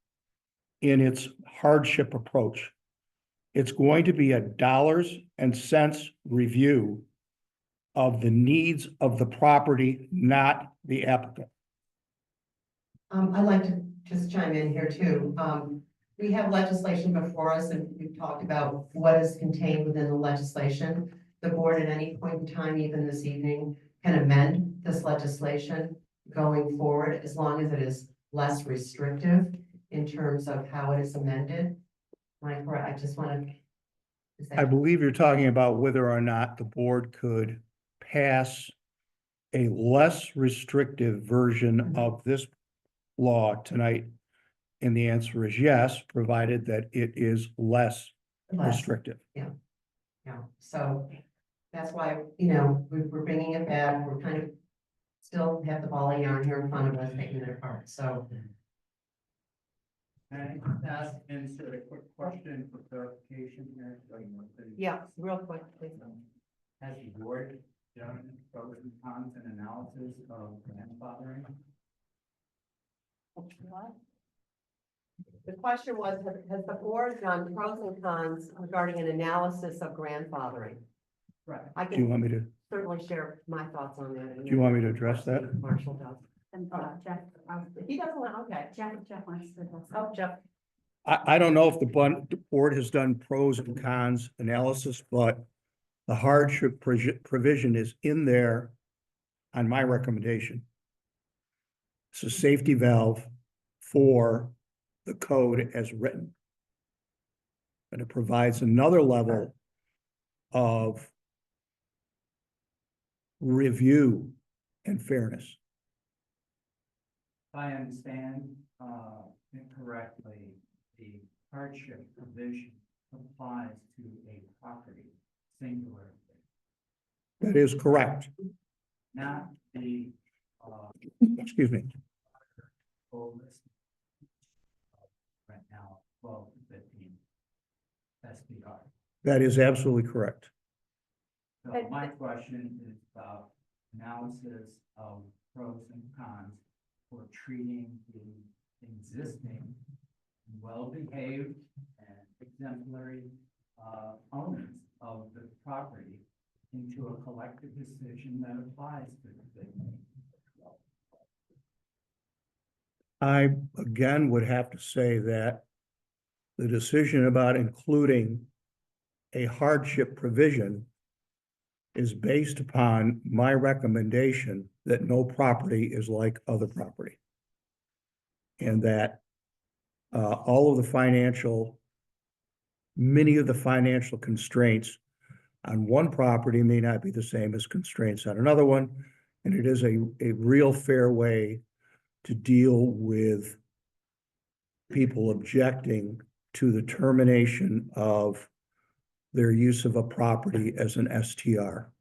in its hardship approach. It's going to be a dollars and cents review of the needs of the property, not the applicant. I'd like to just chime in here too. We have legislation before us and we've talked about what is contained within the legislation. the board at any point in time, even this evening, can amend this legislation going forward, as long as it is less restrictive in terms of how it is amended. Am I correct? I just want to. I believe you're talking about whether or not the board could pass a less restrictive version of this law tonight. And the answer is yes, provided that it is less restrictive. Yeah, so that's why, we're bringing it back, we're kind of still have the ball of yarn here in front of us, taking it apart, so. Can I ask, insert a quick question for clarification here? Yeah, real quick, please. Has the board done pros and cons and analysis of grandfathering? What? The question was, has the board done pros and cons regarding an analysis of grandfathering? Right. I Do you want can me to, certainly share my thoughts on that. do you want me to address that? Marshall does. And Jeff, If he doesn't want, okay. Jeff wants to. Oh, Jeff, I don't know if the board has done pros and cons analysis, but the hardship provision is in there on my recommendation. It's a safety valve for the code as written. And it provides another level of review and fairness. If I understand incorrectly, the hardship provision applies to a property singular, That is correct. not the Excuse me. full list. Right now, 12 to 15 SPR. That is absolutely correct. So my question is about analysis of pros and cons for treating the existing well-behaved and exemplary owners of the property into a collective decision that applies to the big. I again would have to say that the decision about including a hardship provision is based upon my recommendation that no property is like other property. And that all of the many of the financial constraints on one property may not be the same as constraints on another one. And it is a real fair way to deal with people objecting to the termination of their use of a property as an STR.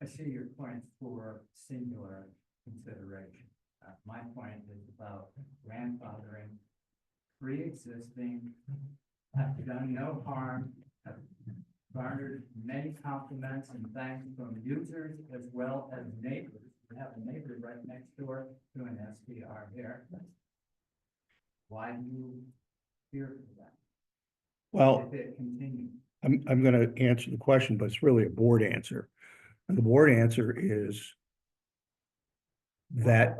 I see your point for singular consideration. My point is about grandfathering, pre-existing, have done no harm, have garnered many compliments and thanks from users as well as neighbors. We have a neighbor right next door to an STR here. Why do you fear for that? Well, If it continues. I'm gonna answer the question, but it's really a board answer. And the board answer is that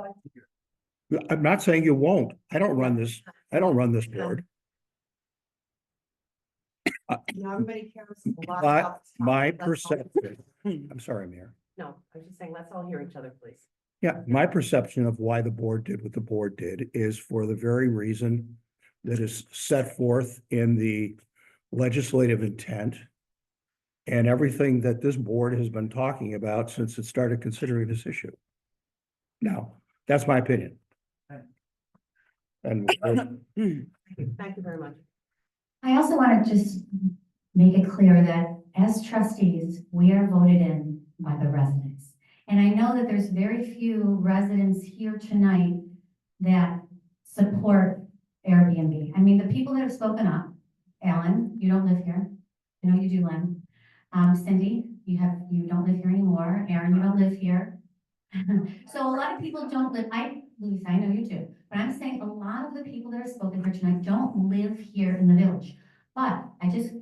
I'm not saying you won't. I don't run this board. everybody cares a lot But about this my topic. Let's all- perception, I'm sorry, Mayor. No, I was just saying, let's all hear each other, please. Yeah, my perception of why the board did what the board did is for the very reason that is set forth in the legislative intent and everything that this board has been talking about since it started considering this issue. Now, that's my opinion. And Thank you very much. I also want to just make it clear that as trustees, we are voted in by the residents. And I know that there's very few residents here tonight that support Airbnb. I mean, the people that have spoken up, Alan, you don't live here. I know you do, Lynn. Cindy, you don't live here anymore. Aaron, you don't live here. So a lot of people don't live, Louise, I know you do, but I'm saying a lot of the people that are spoken here tonight don't live here in the village. But I just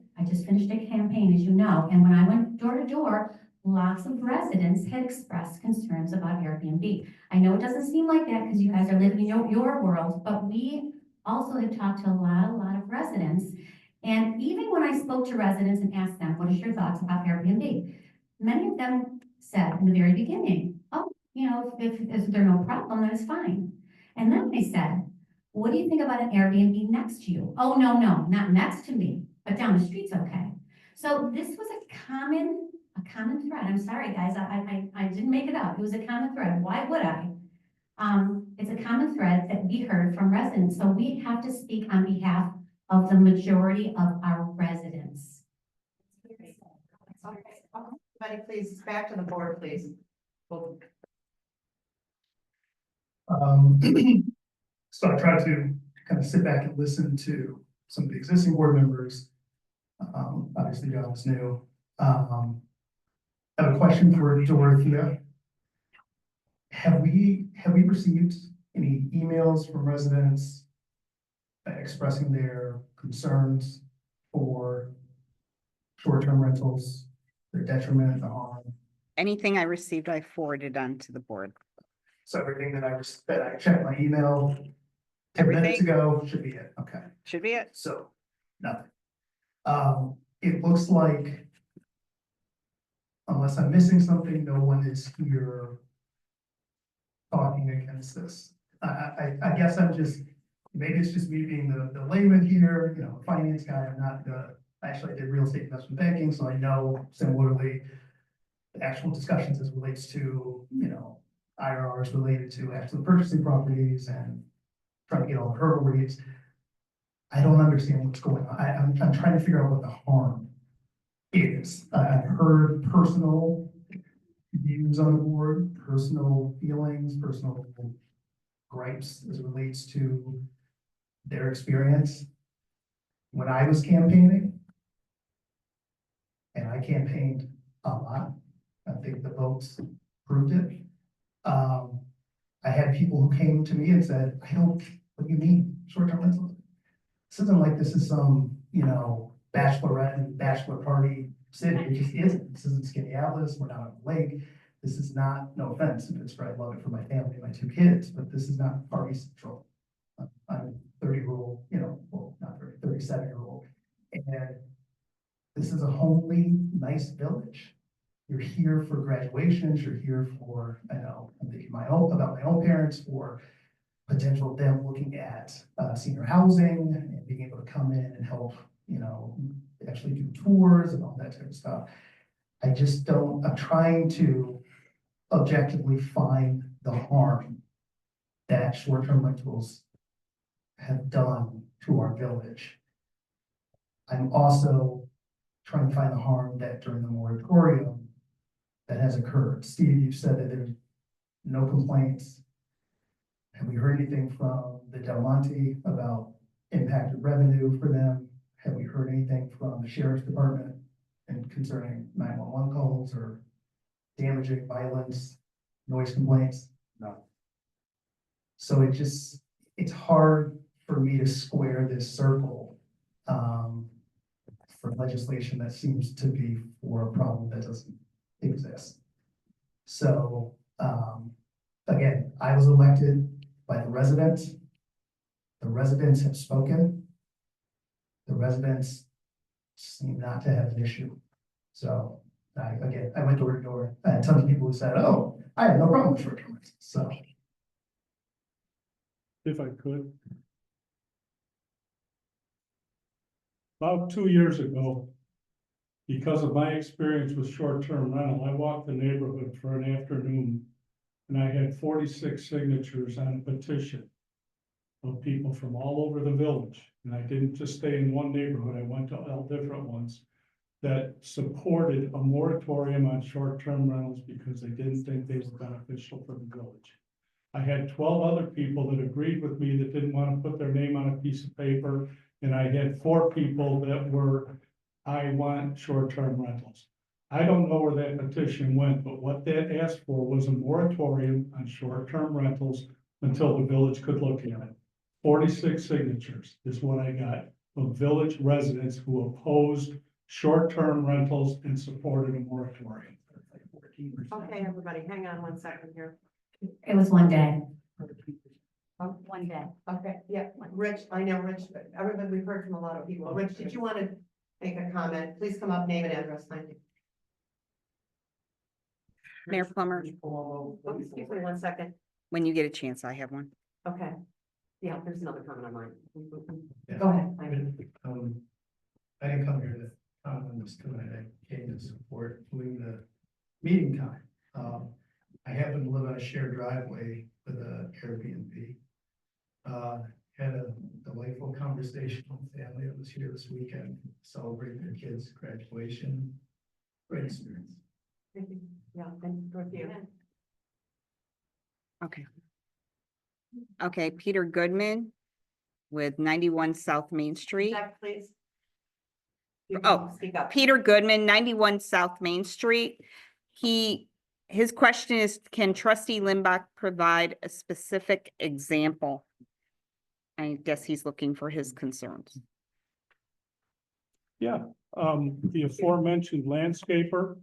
finished a campaign, as you know, and when I went door to door, lots of residents had expressed concerns about Airbnb. I know it doesn't seem like that because you guys are living in your world, but we also have talked to a lot of residents. And even when I spoke to residents and asked them, what is your thoughts about Airbnb? Many of them said in the very beginning, oh, you know, if there's no problem, then it's fine. And then they said, what do you think about an Airbnb next to you? Oh, no, not next to me, but down the street's okay. So this was a common thread. I'm sorry, guys, I didn't make it up. It was a common thread. Why would I? It's a common thread that we heard from residents. So we have to speak on behalf of the majority of our residents. Everybody, please, back to the board, please. So I tried to kind of sit back and listen to some of the existing board members. Obviously, John is new. I have a question for Dorothea. Have we received any emails from residents expressing their concerns for short-term rentals, their detriment, the harm? Anything I received, I forwarded on to the board. So everything that I checked my email 10 minutes Everything? ago should be it, okay. Should be it. So, nothing. It looks like, unless I'm missing something, no one is here talking against this. I guess I'm just, maybe it's just me being the layman here, you know, finance guy. I'm not actually I did real estate investment banking, so I know similarly the actual discussions as relates to, you know, IRRs related to actually purchasing properties and trying to get all the hurdle rates. I don't understand what's going on. I'm trying to figure out what the harm is. I've heard personal views on the board, personal feelings, personal gripes as it relates to their experience. When I was campaigning, and I campaigned a lot, I think the votes proved it. I had people who came to me and said, what do you mean, short-term rental? This isn't like this is some, you know, bachelorette and bachelor party city. It just isn't. This isn't Skinny Atlas. We're not on a lake. This is not, no offense, in Pittsburgh, I love it for my family and my 2 kids, but this is not party central. I'm 30-year-old, you know, well, not 30, 37-year-old. And this is a homely, nice village. You're here for graduations, you're here for, I know, I'm thinking about my own parents, for potential of them looking at senior housing and being able to come in and help, you know, actually do tours and all that type of stuff. I just don't, I'm trying to objectively find the harm that short-term rentals have done to our village. I'm also trying to find the harm that during the moratorium that has occurred. Steve, you said that there's no complaints. Have we heard anything from the Del Monte about impacted revenue for them? Have we heard anything from the sheriff's department and concerning 911 calls or damaging violence, noise complaints? No. So it's hard for me to square this circle for legislation that seems to be for a problem that doesn't exist. So, again, I was elected by the residents. The residents have spoken. The residents seem not to have an issue. So, I went door to door. I had tons of people who said, oh, I have no problem with short-term rentals. So, If I could. About 2 years ago, because of my experience with short-term rental, I walked the neighborhood for an afternoon and I had 46 signatures on a petition of people from all over the village. And I didn't just stay in one neighborhood, I went to all different ones that supported a moratorium on short-term rentals because they didn't think they were beneficial for the village. I had 12 other people that agreed with me that didn't want to put their name on a piece of paper. And I had 4 people that were, I want short-term rentals. I don't know where that petition went, but what that asked for was a moratorium on short-term rentals until the village could look at it. 46 signatures is what I got of village residents who opposed short-term rentals and supported a moratorium. Okay, everybody, hang on one second here. It was one day. One day. Okay, yeah, Rich, I know Rich, but everybody, we've heard from a lot of people. Rich, did you want to make a comment? Please come up, name and address, thank you. Mayor Plummer, Oh, excuse me 1 second. when you get a chance, I have one. Okay. Yeah, there's another comment on mine. Yeah. Go ahead. I- I didn't come here to comment on this tonight, I came to support doing the meeting time. I happen to live on a shared driveway with a Airbnb. Had a delightful conversation with the family that was here this weekend, celebrating their kids' graduation. Great experience. Thank you. Yeah, and Dorothea. Okay. Okay, Peter Goodman with 91 South Main Street. Zach, please. You Oh, can speak up. Peter Goodman, 91 South Main Street. His question is, can trustee Limbach provide a specific example? I guess he's looking for his concerns. Yeah, the aforementioned landscaper.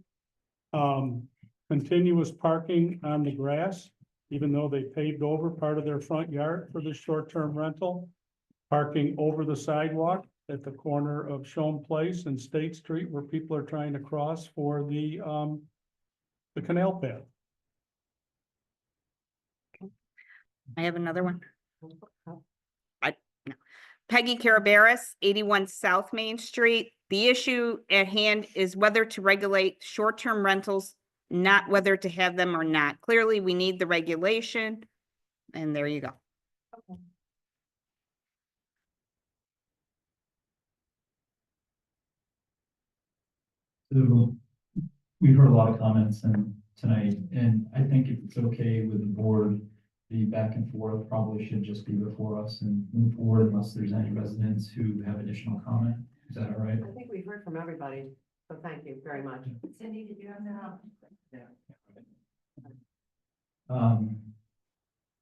Continuous parking on the grass, even though they paved over part of their front yard for the short-term rental. Parking over the sidewalk at the corner of Shome Place and State Street where people are trying to cross for the canal path. I have another one. No. Peggy Carabaris, 81 South Main Street. The issue at hand is whether to regulate short-term rentals, not whether to have them or not. Clearly, we need the regulation, and there you go. So we've heard a lot of comments tonight, and I think if it's okay with the board, the back and forth probably should just be before us and move forward unless there's any residents who have additional comment. Is that all right? I think we've heard from everybody, so thank you very much. Cindy, did you have that?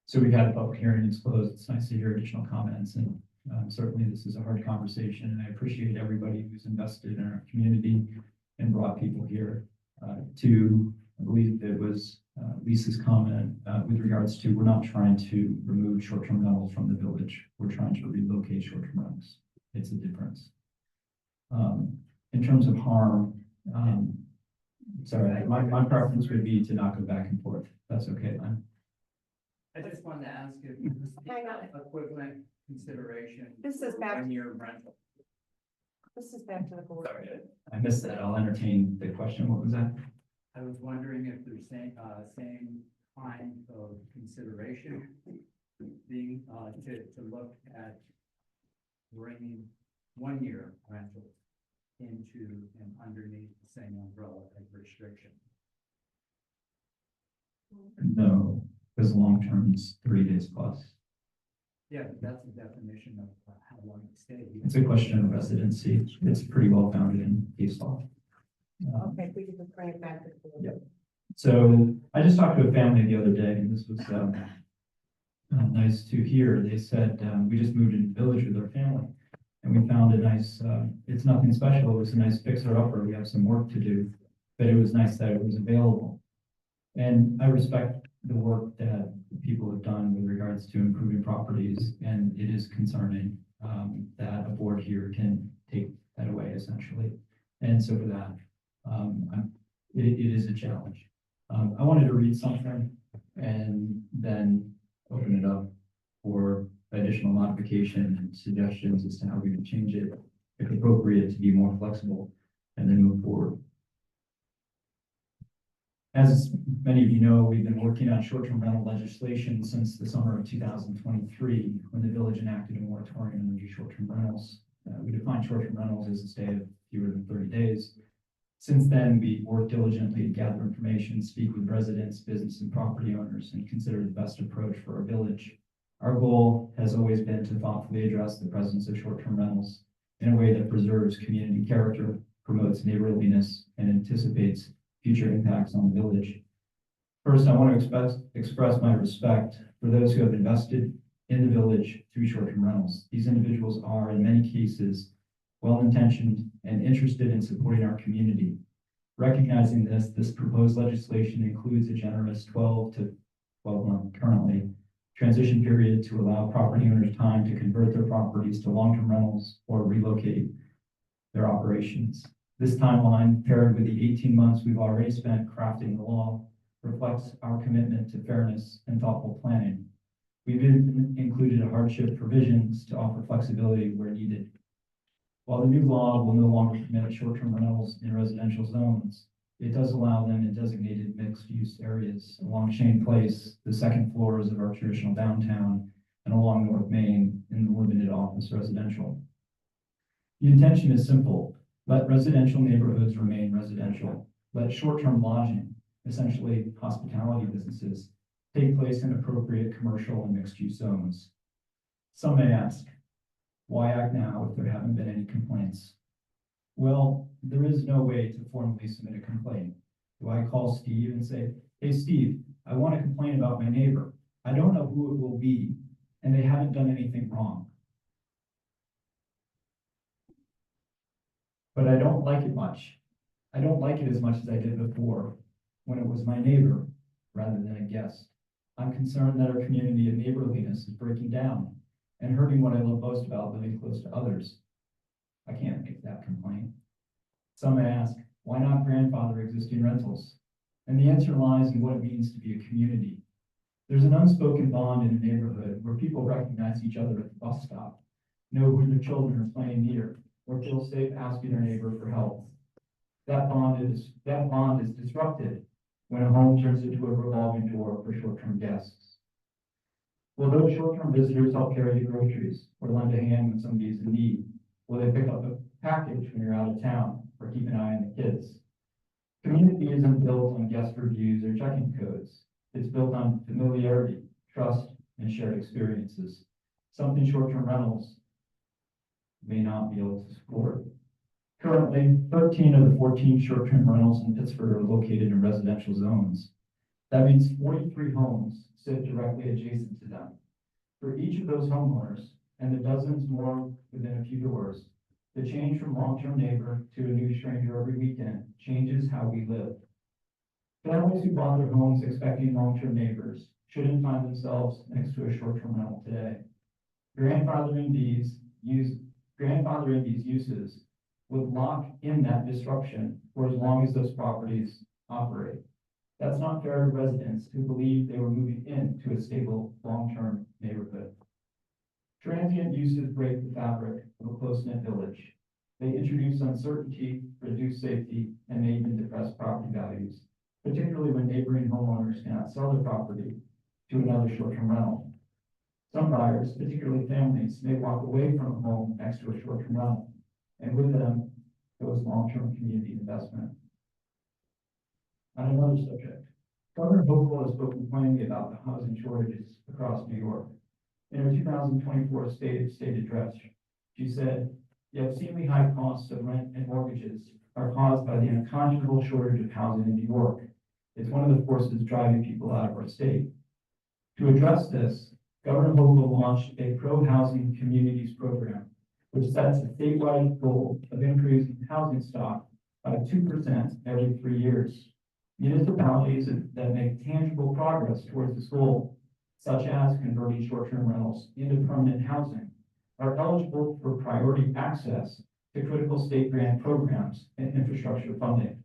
So we've had a public hearing, it's closed. It's nice to hear additional comments, and certainly this is a hard conversation, and I appreciate everybody who's invested in our community and brought people here. I believe it was Lisa's comment with regards to, we're not trying to remove short-term rentals from the village. We're trying to relocate short-term rentals. It's a difference. In terms of harm, sorry, my preference would be to not go back and forth. That's okay, then. I just wanted to ask if this is Hang on. equivalent consideration. This is back, One-year rental. this is back to the board. Sorry, I missed that. I'll entertain the question. What was that? I was wondering if there's same kind of consideration being, to look at bringing one-year rentals into and underneath the same umbrella as restriction. No, because long-term is 30 days plus. Yeah, but that's the definition of how long it stays. It's a question of residency. It's pretty well founded in case law. Okay, if we could just bring it back to the board. Yep. So I just talked to a family the other day, and this was nice to hear. They said, we just moved into the village with our family, and we found a nice, it's nothing special. It was a nice fixer-upper. We have some work to do, but it was nice that it was available. And I respect the work that people have done with regards to improving properties, and it is concerning that a board here can take that away essentially. And so for that, it is a challenge. I wanted to read something and then open it up for additional modification and suggestions as to how we can change it, if appropriate, to be more flexible, and then move forward. As many of you know, we've been working on short-term rental legislation since the summer of 2023, when the village enacted a moratorium on short-term rentals. We define short-term rentals as a stay of fewer than 30 days. Since then, we worked diligently to gather information, speak with residents, business, and property owners, and consider the best approach for our village. Our goal has always been to thoughtfully address the presence of short-term rentals in a way that preserves community character, promotes neighborliness, and anticipates future impacts on the village. First, I want to express my respect for those who have invested in the village through short-term rentals. These individuals are, in many cases, well-intentioned and interested in supporting our community. Recognizing this proposed legislation includes a generous 12 to 12-month currently transition period to allow property owners time to convert their properties to long-term rentals or relocate their operations. This timeline, paired with the 18 months we've already spent crafting the law, reflects our commitment to fairness and thoughtful planning. We've included hardship provisions to offer flexibility where needed. While the new law will no longer permit short-term rentals in residential zones, it does allow them in designated mixed-use areas along Shane Place, the second floors of our traditional downtown, and along North Main in the limited office residential. The intention is simple. Let residential neighborhoods remain residential. Let short-term lodging, essentially hospitality businesses, take place in appropriate commercial and mixed-use zones. Some may ask, why act now if there haven't been any complaints? Well, there is no way to formally submit a complaint. Do I call Steve and say, hey, Steve, I want to complain about my neighbor. I don't know who it will be, and they haven't done anything wrong. But I don't like it much. I don't like it as much as I did before, when it was my neighbor rather than a guest. I'm concerned that our community of neighborliness is breaking down and hurting what I love most about living close to others. I can't make that complaint. Some may ask, why not grandfather existing rentals? And the answer lies in what it means to be a community. There's an unspoken bond in a neighborhood where people recognize each other at the bus stop, know who their children are playing near, or feel safe asking their neighbor for help. That bond is disrupted when a home turns into a revolving door for short-term guests. Will those short-term visitors help carry the groceries or lend a hand when somebody's in need? Will they pick up a package when you're out of town or keep an eye on the kids? Community isn't built on guest reviews or checking codes. It's built on familiarity, trust, and shared experiences. Something short-term rentals may not be able to support. Currently, 13 of the 14 short-term rentals in Pittsburgh are located in residential zones. That means 43 homes sit directly adjacent to them. For each of those homeowners, and the dozens more within a few doors, the change from long-term neighbor to a new stranger every weekend changes how we live. Families who bought their homes expecting long-term neighbors shouldn't find themselves next to a short-term rental today. Grandfathering these uses would lock in that disruption for as long as those properties operate. That's not fair to residents who believe they were moving into a stable, long-term neighborhood. Transient uses break the fabric of a close-knit village. They introduce uncertainty, reduce safety, and may even depress property values, particularly when neighboring homeowners cannot sell their property to another short-term rental. Some buyers, particularly families, may walk away from a home next to a short-term rental, and with them goes long-term community investment. On another subject, Governor Hochul has spoken plainly about the housing shortages across New York. In her 2024 state address, she said, the obscenely high costs of rent and mortgages are caused by the unconscionable shortage of housing in New York. It's one of the forces driving people out of our state. To address this, Governor Hochul launched a pro-housing communities program, which sets a statewide goal of increasing housing stock by 2% every 3 years. Municipalities that make tangible progress towards this goal, such as converting short-term rentals into permanent housing, are eligible for priority access to critical state grant programs and infrastructure funding.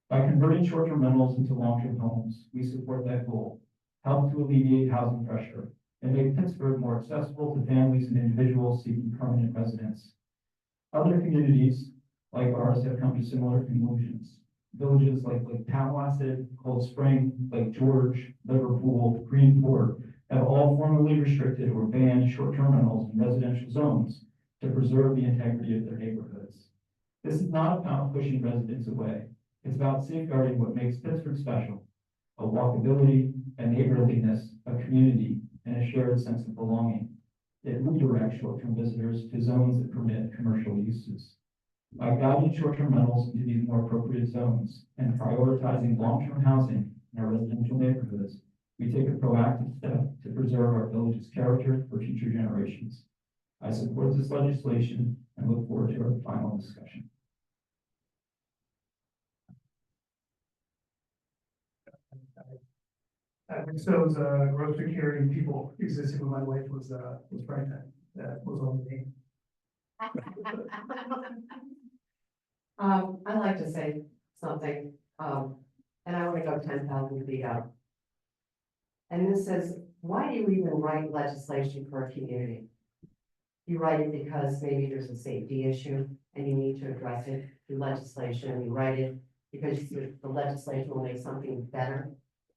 By converting short-term rentals into long-term homes, we support that goal, help to alleviate housing pressure, and make Pittsburgh more accessible to families and individuals seeking permanent residence. Other communities like ours have come to similar conclusions. Villages like Lake Powasset, Cold Spring, Lake George, Liverpool, Greenport have all formally restricted or banned short-term rentals in residential zones to preserve the integrity of their neighborhoods. This is not about pushing residents away. It's about safeguarding what makes Pittsburgh special: a walkability, a neighborliness, a community, and a shared sense of belonging. It redirects short-term visitors to zones that permit commercial uses. By guiding short-term rentals into these more appropriate zones and prioritizing long-term housing in our residential neighborhoods, we take a proactive step to preserve our village's character for future generations. I support this legislation and look forward to our final discussion. Those grocery carrying people existing when my wife was pregnant, that was on me. I'd like to say something, and I want to go 10,000 feet up. And this is, why do you even write legislation for a community? You write it because maybe there's a safety issue and you need to address it through legislation. You write it because the legislation will make something better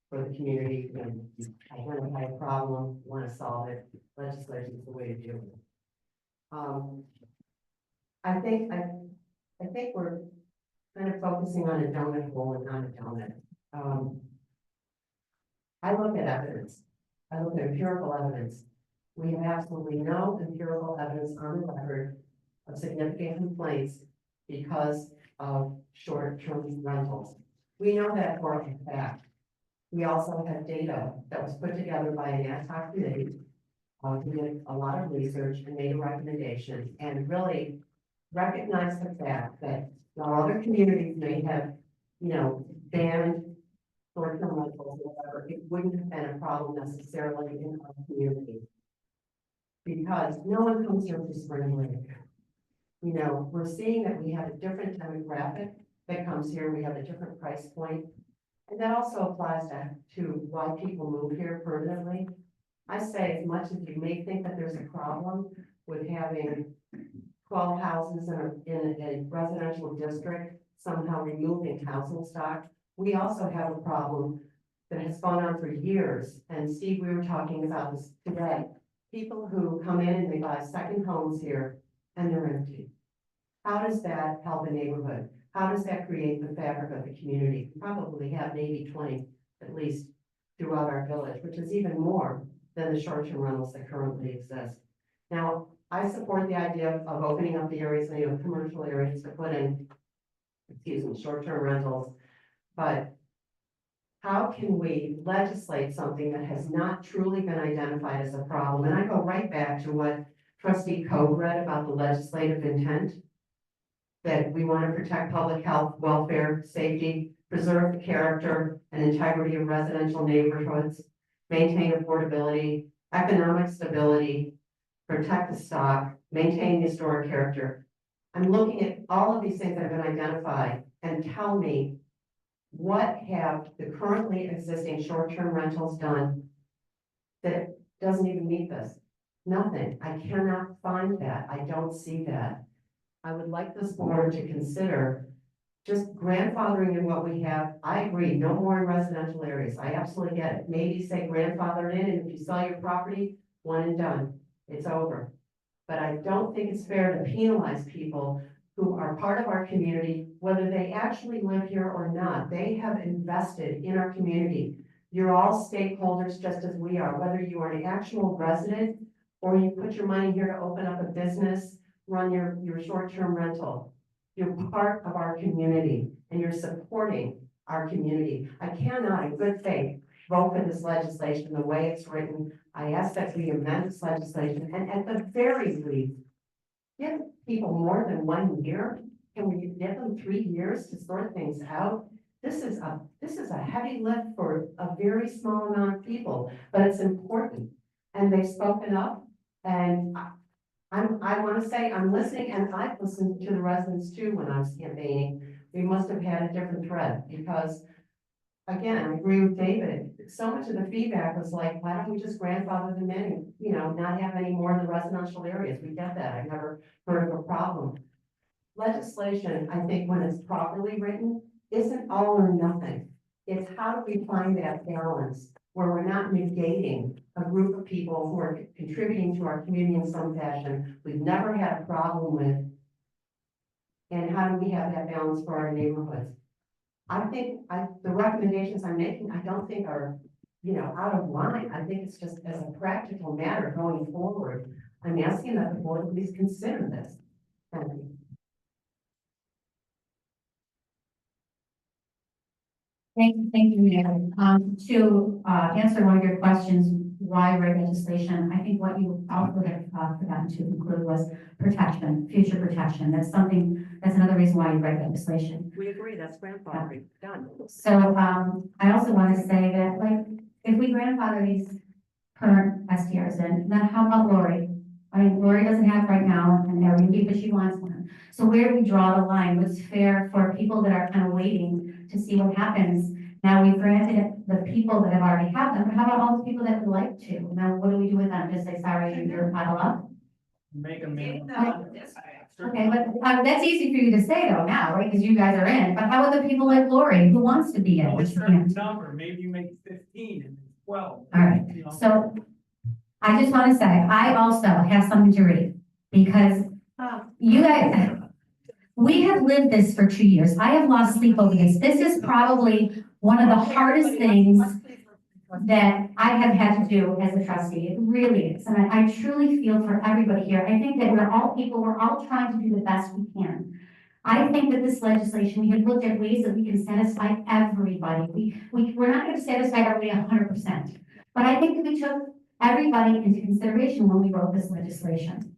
for the community. When you identify a problem, want to solve it, legislation is the way to do it. I think we're kind of focusing on a donut hole and not a donut. I look at evidence. I look at empirical evidence. We have absolutely no empirical evidence on the record of significant complaints because of short-term rentals. We know that for a fact. We also have data that was put together by an ad hoc committee. We did a lot of research and made a recommendation and really recognized the fact that while other communities may have, banned short-term rentals or whatever, it wouldn't have been a problem necessarily in our community. Because no one comes here for spring break. We're seeing that we have a different demographic that comes here. We have a different price point. And that also applies to why people move here permanently. I say, as much as you may think that there's a problem with having 12 houses in a residential district, somehow removing housing stock, we also have a problem that has gone on for years. And Steve, we were talking about this today. People who come in and they buy second homes here and they're empty. How does that help a neighborhood? How does that create the fabric of the community? We probably have maybe 20 at least throughout our village, which is even more than the short-term rentals that currently exist. Now, I support the idea of opening up the areas, commercial areas to put in, short-term rentals. But how can we legislate something that has not truly been identified as a problem? And I go right back to what Trustee Cove read about the legislative intent, that we want to protect public health, welfare, safety, preserve the character and integrity of residential neighborhoods, maintain affordability, economic stability, protect the stock, maintain historic character. I'm looking at all of these things that have been identified and tell me, what have the currently existing short-term rentals done that doesn't even meet this? Nothing. I cannot find that. I don't see that. I would like this board to consider just grandfathering in what we have. I agree, no more in residential areas. I absolutely get it. Maybe say grandfather in, and if you sell your property, one and done. It's over. But I don't think it's fair to penalize people who are part of our community, whether they actually live here or not. They have invested in our community. You're all stakeholders just as we are, whether you are an actual resident or you put your money here to open up a business, run your short-term rental. You're part of our community and you're supporting our community. I cannot, in good faith, vote for this legislation the way it's written. I ask that we amend this legislation and at the very least, give people more than 1 year. Can we give them 3 years to sort things out? This is a heavy lift for a very small amount of people, but it's important. And they've spoken up, and I want to say I'm listening, and I've listened to the residents too when I was campaigning. We must have had a different thread because, again, I agree with David. So much of the feedback was like, why don't we just grandfather them in, not have any more in the residential areas? We get that. I've never heard of a problem. Legislation, I think, when it's properly written, isn't all or nothing. It's how do we find that balance where we're not negating a group of people who are contributing to our community in some fashion we've never had a problem with, and how do we have that balance for our neighborhoods? I think the recommendations I'm making, I don't think are, out of line. I think it's just as a practical matter going forward. I'm asking that the board please consider this. Thank you. Thank you, Mayor. To answer one of your questions, why write legislation? I think what you also have forgotten to include was protection, future protection. That's another reason why you write legislation. We agree, that's grandfathering, done. So I also want to say that, if we grandfather these current STRs in, then how about Lori? I mean, Lori doesn't have right now an Airbnb, but she wants one. So where do we draw the line? What's fair for people that are kind of waiting to see what happens? Now, we've granted the people that have already had them, but how about all the people that would like to? Now, what do we do with them? Just say, sorry, you're out of luck? Make a minimum. Okay, but that's easy for you to say though now, right? Because you guys are in, but how about the people like Lori who wants to be in? Oh, a Just certain can't? number, maybe you make 15 and 12. All right, you know. so I just want to say, I also have something to read because you guys, we have lived this for 2 years. I have lost sleep over this. This is probably one of the hardest things that I have had to do as a trustee. It really is. And I truly feel for everybody here. I think that we're all people, we're all trying to do the best we can. I think that this legislation, we have looked at ways that we can satisfy everybody. We're not going to satisfy everybody 100%. But I think that we took everybody into consideration when we wrote this legislation.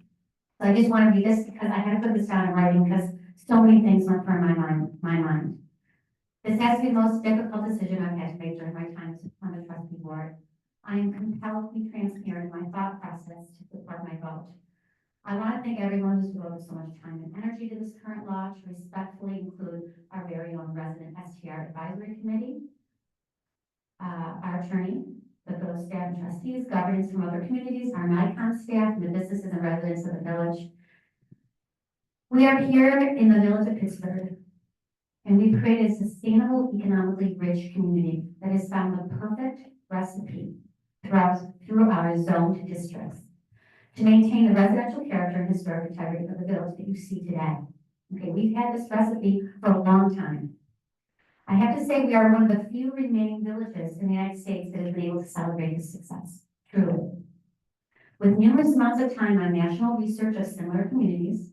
So I just want to read this because I had to put this down in writing because so many things went through my mind. This has to be the most difficult decision I've had to make during my time on the trustee board. I am compelled to be transparent in my thought process to support my vote. I want to thank everyone who's devoted so much time and energy to this current law, to respectfully include our very own resident STR advisory committee, our attorney, the village staff and trustees, governance from other communities, our NICOM staff, and the businesses and residents of the village. We are here in the village of Pittsburgh, and we've created a sustainable, economically rich community that has found the perfect recipe through our zoned districts to maintain the residential character and historic integrity of the village that you see today. Okay, we've had this recipe for a long time. I have to say we are one of the few remaining villages in the United States that have been able to celebrate this success, truly. With numerous amounts of time on national research of similar communities,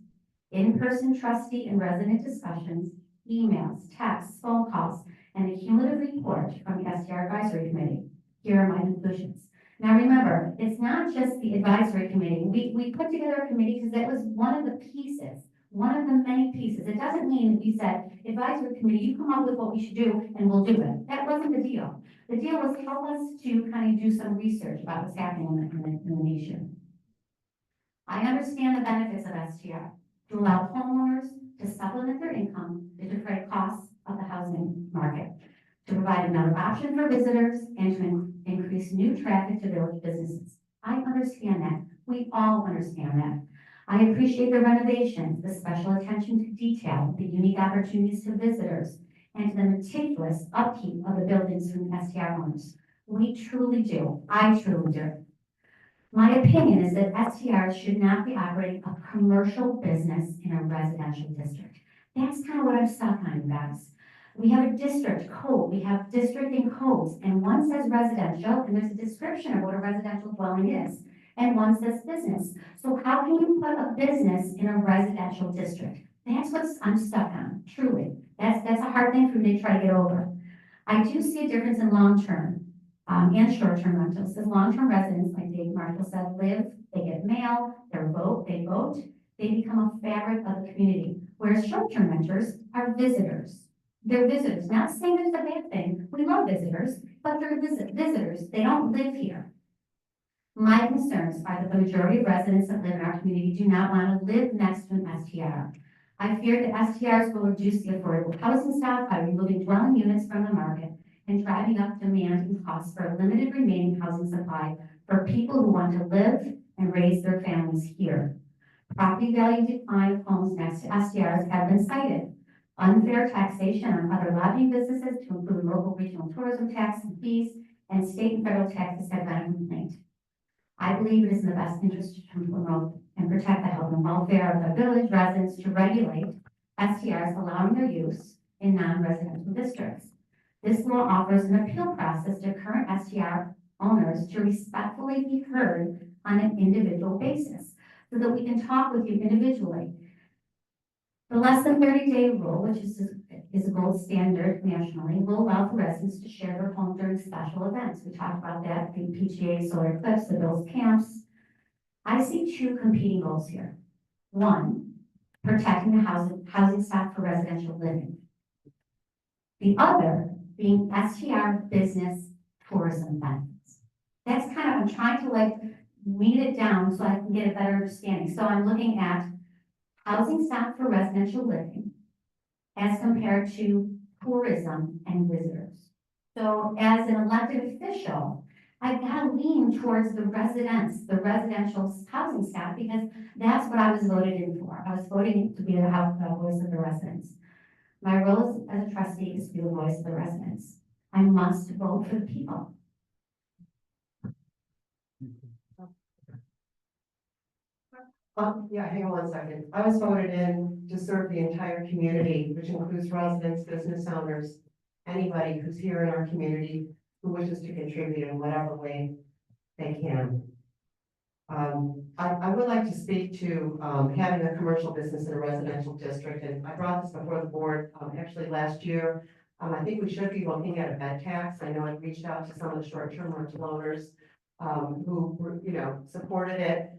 in-person trustee and resident discussions, emails, texts, phone calls, and a cumulative report from the STR Advisory Committee. Here are my conclusions. Now remember, it's not just the advisory committee. We put together a committee because that was one of the pieces, one of the many pieces. It doesn't mean that we said, advisory committee, you come up with what we should do and we'll do it. That wasn't the deal. The deal was help us to kind of do some research about what's happening in the nation. I understand the benefits of STR to allow homeowners to supplement their income to defray costs of the housing market, to provide another option for visitors, and to increase new traffic to village businesses. I understand that. We all understand that. I appreciate the renovations, the special attention to detail, the unique opportunities to visitors, and to the meticulous upkeep of the buildings from the STR owners. We truly do. I truly do. My opinion is that STRs should not be operating a commercial business in a residential district. That's kind of what I'm stuck on, guys. We have a district code, we have district and codes, and one says residential, and there's a description of what a residential dwelling is, and one says business. So how can you put a business in a residential district? That's what I'm stuck on, truly. That's a hard thing for me to try to get over. I do see a difference in long-term and short-term rentals. As long-term residents, like Dave Marshall said, live, they get mail, they vote, they become a fabric of the community. Whereas short-term renters are visitors. They're visitors, not saying it's a bad thing. We love visitors, but they're visitors. They don't live here. My concerns are that the majority of residents that live in our community do not want to live next to an STR. I fear that STRs will reduce the affordable housing stock by removing dwelling units from the market and driving up demand and costs for a limited remaining housing supply for people who want to live and raise their families here. Property value decline of homes next to STRs have been cited. Unfair taxation on other lodging businesses to include local regional tourism tax and fees, and state and federal taxes have been a complaint. I believe it is in the best interest to promote and protect the health and welfare of the village residents to regulate STRs allowing their use in non-residential districts. This law offers an appeal process to current STR owners to respectfully be heard on an individual basis so that we can talk with you individually. The less than 30-day rule, which is a gold standard nationally, will allow for residents to share their home during special events. We talked about that, the PGA solar eclipse, the Bills camps. I see two competing goals here. One, protecting the housing stock for residential living. The other being STR business tourism benefits. That's kind of, I'm trying to like weed it down so I can get a better understanding. So I'm looking at housing stock for residential living as compared to tourism and visitors. So as an elected official, I've got to lean towards the residents, the residential housing staff, because that's what I was voted in for. I was voting to be the voice of the residents. My role as a trustee is to be the voice of the residents. I must vote for the people. Yeah, hang on one second. I was voted in to serve the entire community, which includes residents, business owners, anybody who's here in our community who wishes to contribute in whatever way they can. I would like to speak to, having a commercial business in a residential district, and I brought this before the board, actually last year. I think we should be looking at a bed tax. I know I reached out to some of the short-term rental owners, who were, supported it.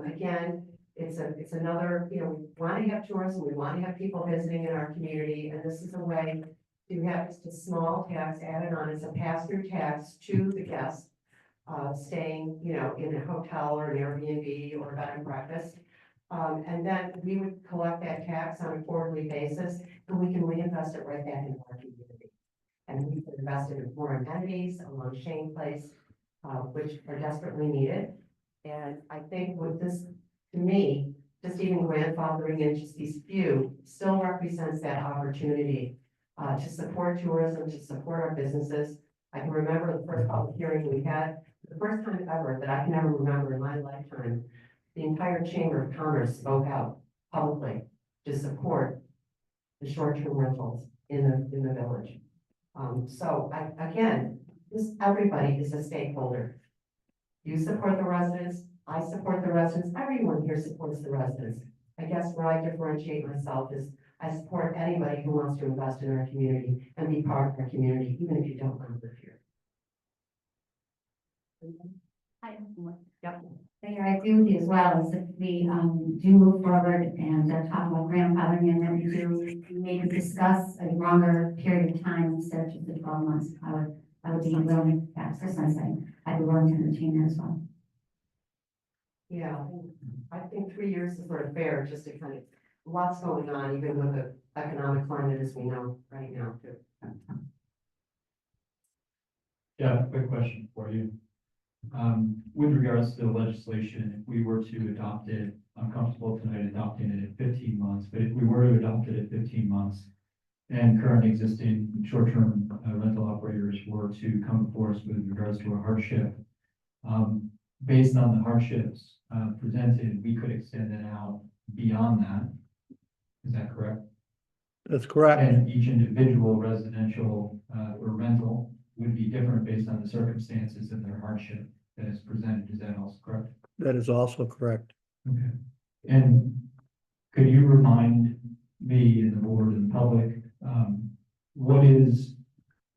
Again, it's another, we want to have tourism, we want to have people visiting in our community, and this is a way to have just a small tax added on as a pass-through tax to the guests, staying, in a hotel or an Airbnb or a bed and breakfast. And then we would collect that tax on a quarterly basis, and we can reinvest it right back into our community. And we can invest it in more amenities along Shane Place, which are desperately needed. And I think with this, to me, just even grandfathering in just these few still represents that opportunity to support tourism, to support our businesses. I can remember the first public hearing we had, the first time ever that I can ever remember in my lifetime, the entire Chamber of Commerce spoke out publicly to support the short-term rentals in the village. So again, everybody is a stakeholder. You support the residents, I support the residents, everyone here supports the residents. I guess where I differentiate myself is I support anybody who wants to invest in our community and be part of our community, even if you don't want to live here. Yep. Mayor, I agree with you as well, is if we do move forward and talk about grandfathering in, then we do maybe discuss a longer period of time instead of just the 12 months. I would be willing, that's what I'm saying, I'd be willing to entertain that as well. Yeah, I think 3 years is sort of fair, just to kind of, lots going on, even with the economic climate as we know right now too. Yeah, quick question for you. With regards to the legislation, if we were to adopt it, I'm comfortable tonight adopting it at 15 months, but if we were to adopt it at 15 months and current existing short-term rental operators were to come before us with regards to a hardship, based on the hardships presented, we could extend it out beyond that. Is that correct? That's correct. And each individual residential or rental would be different based on the circumstances and their hardship that is presented. Is that also correct? That is also correct. Okay. And could you remind me and the board and the public, what is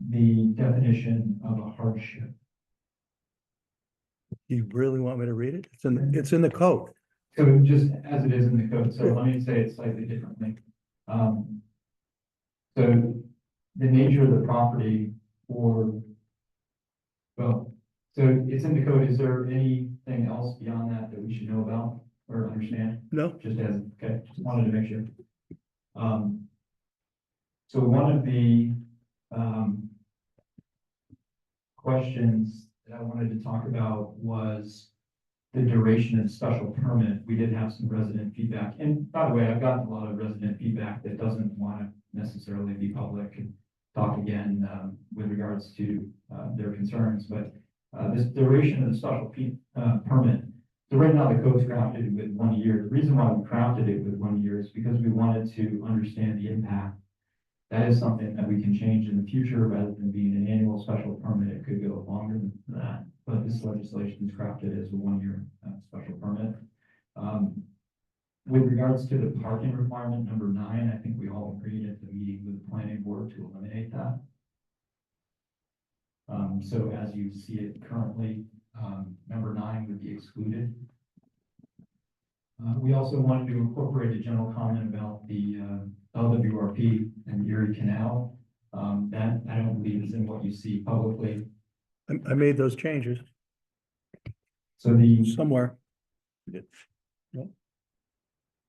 the definition of a hardship? You really want me to read it? It's in the code. So just as it is in the code, so let me say it slightly differently. So the nature of the property so it's in the code. Is there anything else beyond that that we should know about or understand? No. Just wanted to make sure. So one of the questions that I wanted to talk about was the duration of the special permit. We did have some resident feedback, and by the way, I've gotten a lot of resident feedback that doesn't want to necessarily be public and talk again with regards to their concerns, but this duration of the special permit. So right now the code's crafted with 1 year. The reason why we crafted it with 1 year is because we wanted to understand the impact. That is something that we can change in the future rather than being an annual special permit. It could go longer than that, but this legislation is crafted as a 1 year special permit. With regards to the parking requirement, number 9, I think we all agreed at the meeting with the planning board to eliminate that. So as you see it currently, number 9 would be excluded. We also wanted to incorporate a general comment about the LWRP and the Erie Canal. That I don't believe is in what you see publicly. I made those changes So the, somewhere. No,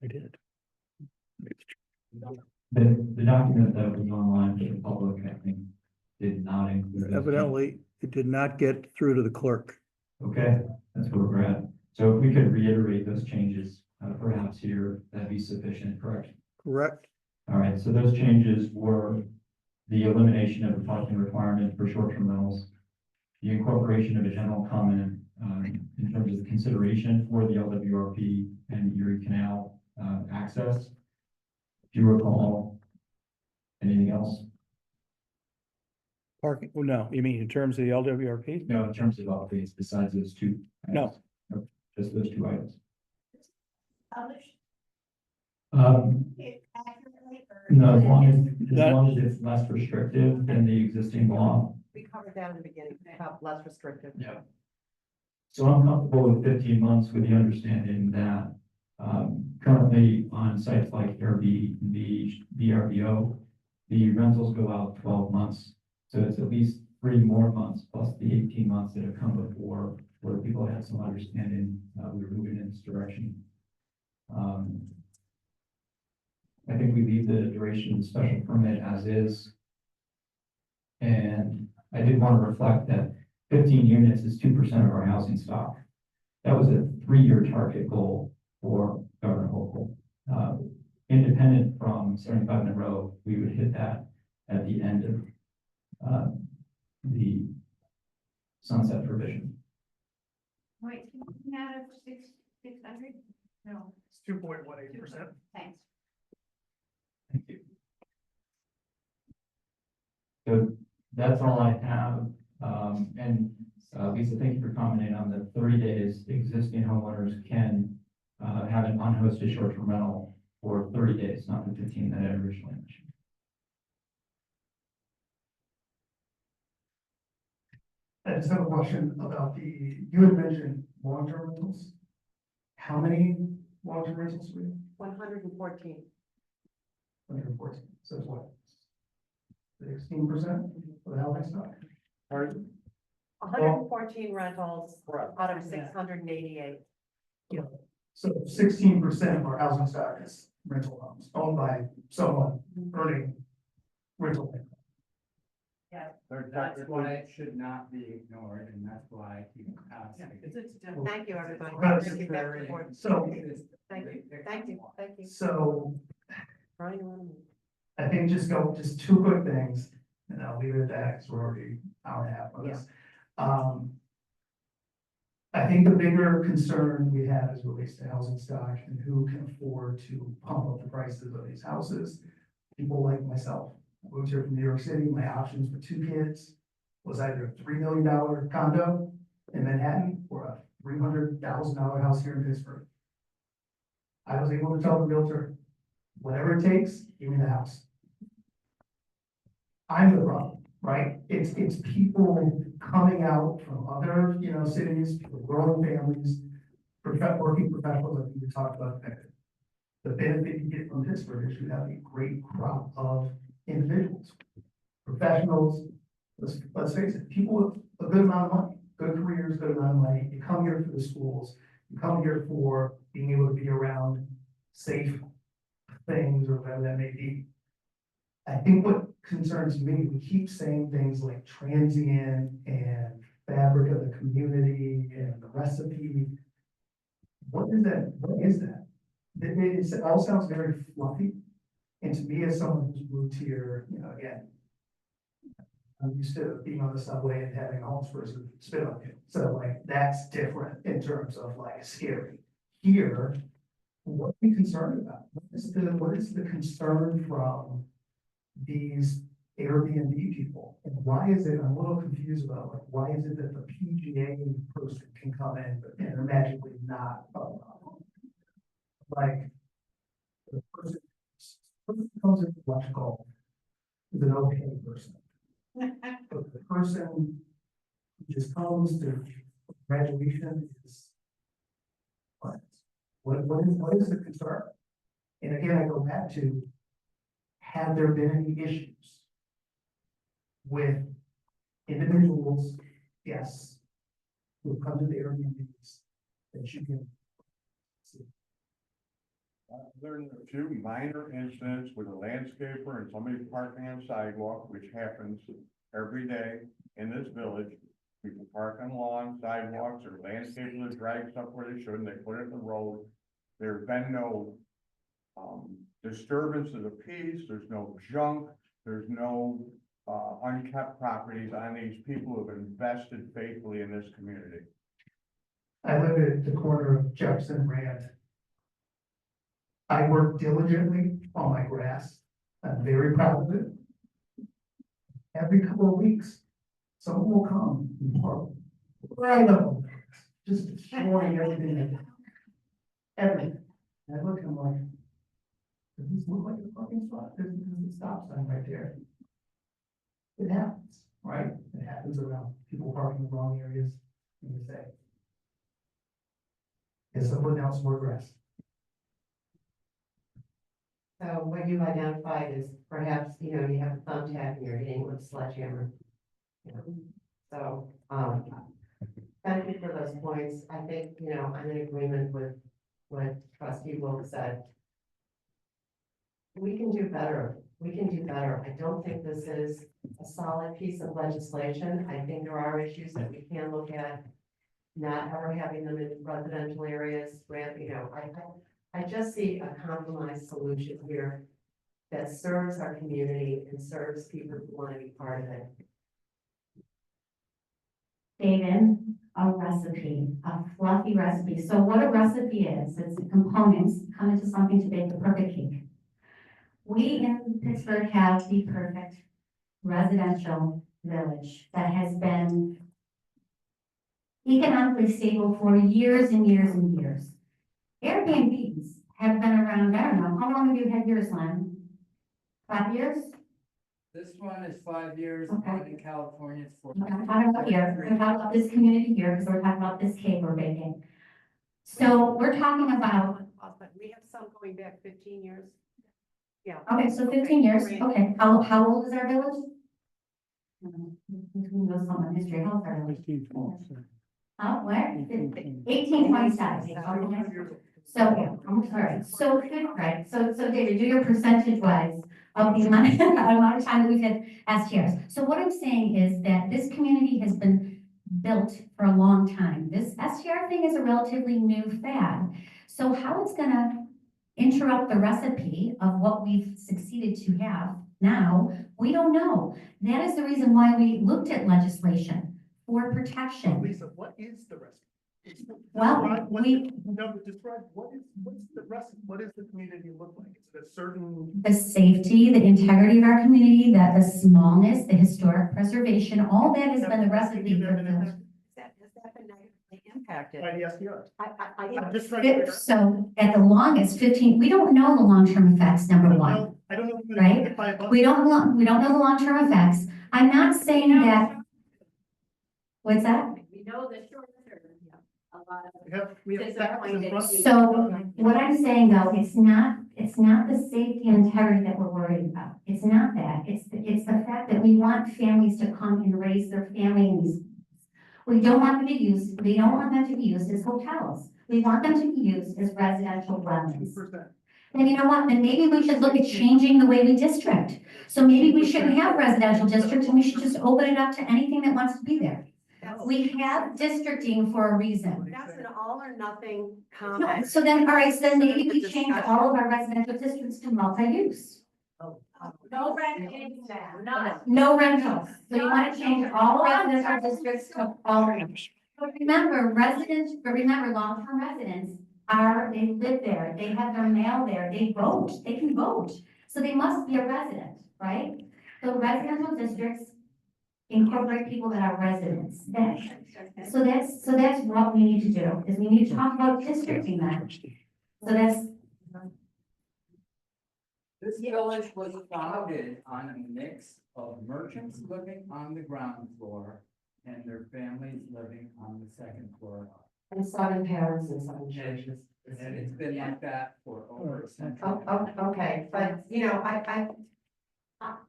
I did. the document that was online for the public, I think, did not include. those Evidently, it did not get through to the clerk. changes. Okay, that's where we're at. So if we could reiterate those changes, perhaps here, that'd be sufficient, correct? Correct? All right, so those changes were the elimination of the parking requirement for short-term rentals, the incorporation of a general comment, in terms of the consideration for the LWRP and Erie Canal, access. If you recall, anything else? Parking, oh, no, you mean in terms of the LWRP? No, in terms of updates besides those two? No. items? Just those two items. Published It accurately or? no, as long as it's less restrictive than the existing law. We covered that in the beginning, about less restrictive. Yeah. So I'm comfortable with 15 months with the understanding that, currently on sites like Airbnb, VRBO, the rentals go out 12 months. So it's at least 3 more months plus the 18 months that have come before, where people had some understanding, we were moving in this direction. I think we leave the duration of the special permit as is. And I did want to reflect that 15 units is 2% of our housing stock. That was a 3-year target goal for Governor Hochul. Independent from 75 Monroe, we would hit that at the end of the sunset provision. Wait, can you come out of 600? No. It's 2.18%. Thanks. Thank you. So that's all I have. Lisa, thank you for commenting on the 30 days existing homeowners can have an unhosted short-term rental for 30 days, not the 15 that I originally mentioned. I just have a question about you had mentioned long-term rentals. How many long-term rentals do we have? 114. 114, so it's what? 16% of the housing stock? Pardon? 114 rentals out of 688. So 16% of our housing stock is rental homes owned by someone earning rental income. That's why it should not be ignored, and that's why I keep asking. Thank you, everybody. Right. Thank you, Dr. Ford. So, Thank you, thank you, thank you. so Brian, you want to- I think just 2 quick things, and I'll leave it at that, because we're already an hour and a half on this. I think the bigger concern we have as relates to housing stock and who can afford to pump up the prices of these houses. People like myself, I moved here from New York City, my options for 2 kids was either a $3 million condo in Manhattan or a $300,000 house here in Pittsburgh. I was able to tell the realtor, whatever it takes, give me the house. I'm the problem, right? It's people coming out from other, cities, people growing families, working professionals, like we talked about. The benefit you get from Pittsburgh is you have a great crop of individuals, professionals. Let's face it, people with a good amount of money, good careers, good amount of money. You come here for the schools, you come here for being able to be around safe things or whatever that may be. I think what concerns me, we keep saying things like transient and fabric of the community and the recipe. What is that? What is that? It all sounds very fluffy. And to me, as someone who's moved here, again, I'm used to being on the subway and having a homeless spit on you. So like, that's different in terms of like scary. Here, what are we concerned about? What is the concern from these Airbnb people? And why is it, I'm a little confused about like, why is it that the PGA person can come in, but they're magically not a problem? Like, the person who comes in to watch golf is an okay person. But the person who just comes to graduation is what is the concern? And again, I go back to, have there been any issues with individuals guests who come to the Airbnbs that you can see. There are a few minor incidents with a landscaper and somebody parking on sidewalk, which happens every day in this village. People park on lawns, sidewalks, or landscapers drag stuff where they shouldn't, they put it in the road. There've been no disturbance of the peace, there's no junk, there's no unkept properties on these people who have invested faithfully in this community. I live at the corner of Jefferson and Rand. I work diligently on my grass. I'm very proud of it. Every couple of weeks, someone will come and park right up on the grass, just destroying everything. Everything. And I look and I'm like, does this look like a parking spot? There's a stop sign right there. It happens, right? It happens around people parking in the wrong areas, and you say, is someone else more grass? So what you've identified is perhaps, you know, you have a thumbtack and you're hitting with a sledgehammer. You know, so, thank you for those points. I think, you know, I'm in agreement with what trustee Wilk said. We can do better. We can do better. I don't think this is a solid piece of legislation. I think there are issues that we can look at. Not ever having them in residential areas, you know, I just see a compromise solution here that serves our community and serves people who want to be part of it. David, a recipe, a fluffy recipe. So what a recipe is, it's the components come into something to make the perfect cake. We in Pittsburgh have the perfect residential village that has been economically stable for years and years and years. Airbnbs have been around, I don't know, how long have you had yours, Len? 5 years? This one is 5 years, Okay. one in California, it's 4. I'm talking about here, we're gonna talk about this community here, because we're talking about this cake we're baking. So we're talking about, But we have some going back 15 years. Yeah. okay, so 15 years, okay, how old is our village? Who knows some of the history, how old is our village? Oh, where? 1827. So, I'm sorry, so, right, so David, do your percentage wise of the amount of time that we've had STRs. So what I'm saying is that this community has been built for a long time. This STR thing is a relatively new fad. So how it's gonna interrupt the recipe of what we've succeeded to have now, we don't know. That is the reason why we looked at legislation for protection. Lisa, what is the recipe? Well, Describe what we- describe what's the recipe, what does the community look like? Is it a certain? The safety, the integrity of our community, the smallness, the historic preservation, all that has been the recipe for the village. Has that been negatively impacted? By the SDR. I I'm just trying to figure out. So at the longest, 15, we don't know the long-term effects, number one. I don't know. if I'm Right? gonna get by above- We don't know the long-term effects. I'm not saying that. What's that? We know the short term, a lot of. We have facts in front of us. So what I'm saying though, it's not the safety and integrity that we're worried about. It's not that. It's the fact that we want families to come and raise their family in these. We don't want them to be used, we don't want them to be used as hotels. We want them to be used as residential dwellings. 2%. And you know what? Then maybe we should look at changing the way we district. So maybe we shouldn't have residential districts and we should just open it up to anything that wants to be there. We have districting for a reason. That's an all or nothing No, comment. so then, all right, so then maybe we change all of our residential districts to multi-use. No renting, none. No rentals. So you want to change all residential districts to all rentals. But remember, long-term residents they live there, they have their mail there, they vote, they can vote. So they must be a resident, right? So residential districts incorporate people that are residents. So that's what we need to do, is we need to talk about districting that. So that's, This village was founded on a mix of merchants living on the ground floor and their families living on the second floor. And Southern parents and Southern churches. And it's been like that for over a century. Okay, but you know,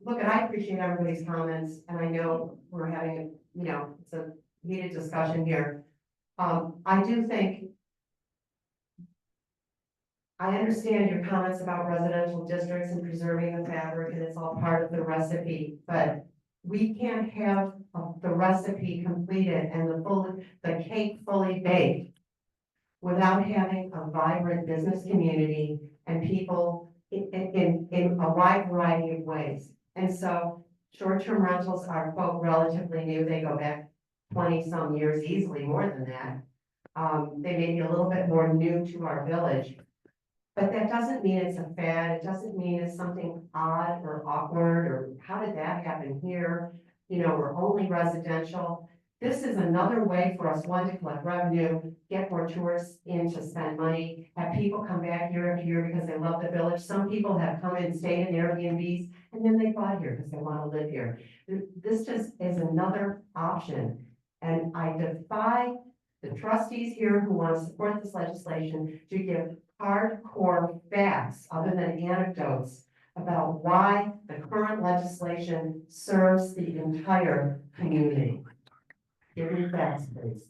look, I appreciate everybody's comments and I know we're having, you know, it's a heated discussion here. I do think I understand your comments about residential districts and preserving the fabric, and it's all part of the recipe, but we can't have the recipe completed and the cake fully baked without having a vibrant business community and people in a wide variety of ways. And so short-term rentals are, quote, relatively new. They go back 20-some years, easily more than that. They may be a little bit more new to our village. But that doesn't mean it's a fad. It doesn't mean it's something odd or awkward or how did that happen here? You know, we're only residential. This is another way for us, one, to collect revenue, get more tourists in to spend money, have people come back year after year because they love the village. Some people have come and stayed in Airbnbs and then they bought here because they want to live here. This just is another option. And I defy the trustees here who want to support this legislation to give hardcore facts other than anecdotes about why the current legislation serves the entire community. Give me facts, please.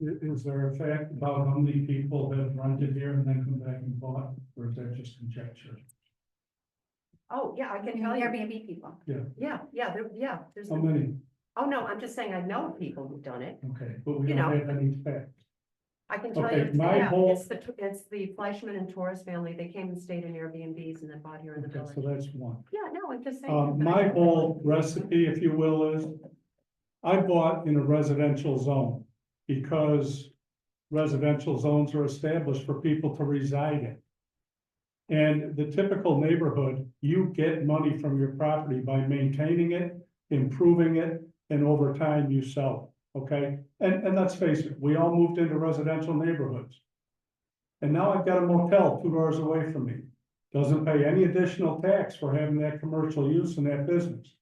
Is there a fact about how many people have rented here and then come back and bought, or is that just conjecture? Oh, yeah, I can tell you. Airbnb people. There's, How many? oh, no, I'm just saying I know people who've done it. Okay, but we You don't know. have any facts. I can tell Okay, you, my whole- it's the Fleischman and Torres family. They came and stayed in Airbnbs and then bought here in the Okay, village. so that's one. Yeah, no, I'm just saying. My whole recipe, if you will, is I bought in a residential zone because residential zones are established for people to reside in. And the typical neighborhood, you get money from your property by maintaining it, improving it, and over time you sell it. Okay, and let's face it, we all moved into residential neighborhoods. And now I've got a motel 2 doors away from me. Doesn't pay any additional tax for having that commercial use in that business.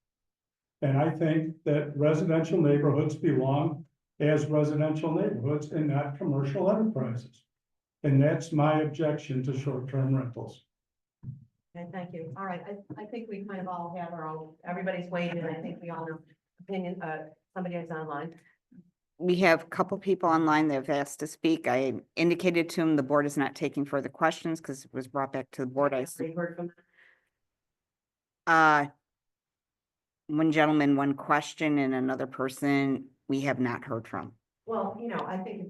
And I think that residential neighborhoods belong as residential neighborhoods and not commercial enterprises. And that's my objection to short-term rentals. Okay, thank you. All right, I think we kind of all have our own, everybody's weighed in. I think we all know opinion, somebody is online. We have a couple people online that have asked to speak. I indicated to them the board is not taking further questions because it was brought back to the board. We heard from One gentleman, one question, and another person we have not heard from. Well, you know, I think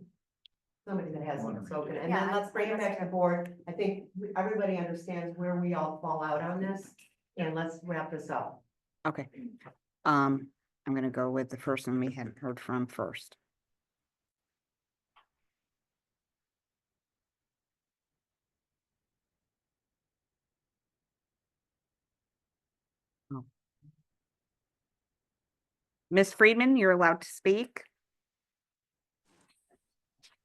somebody that hasn't spoken, and Yeah, then let's bring it back to the board. I think everybody understands where we all fall out on this, and let's wrap this up. Okay. I'm gonna go with the person we hadn't heard from first. Oh. Ms. Friedman, you're allowed to speak.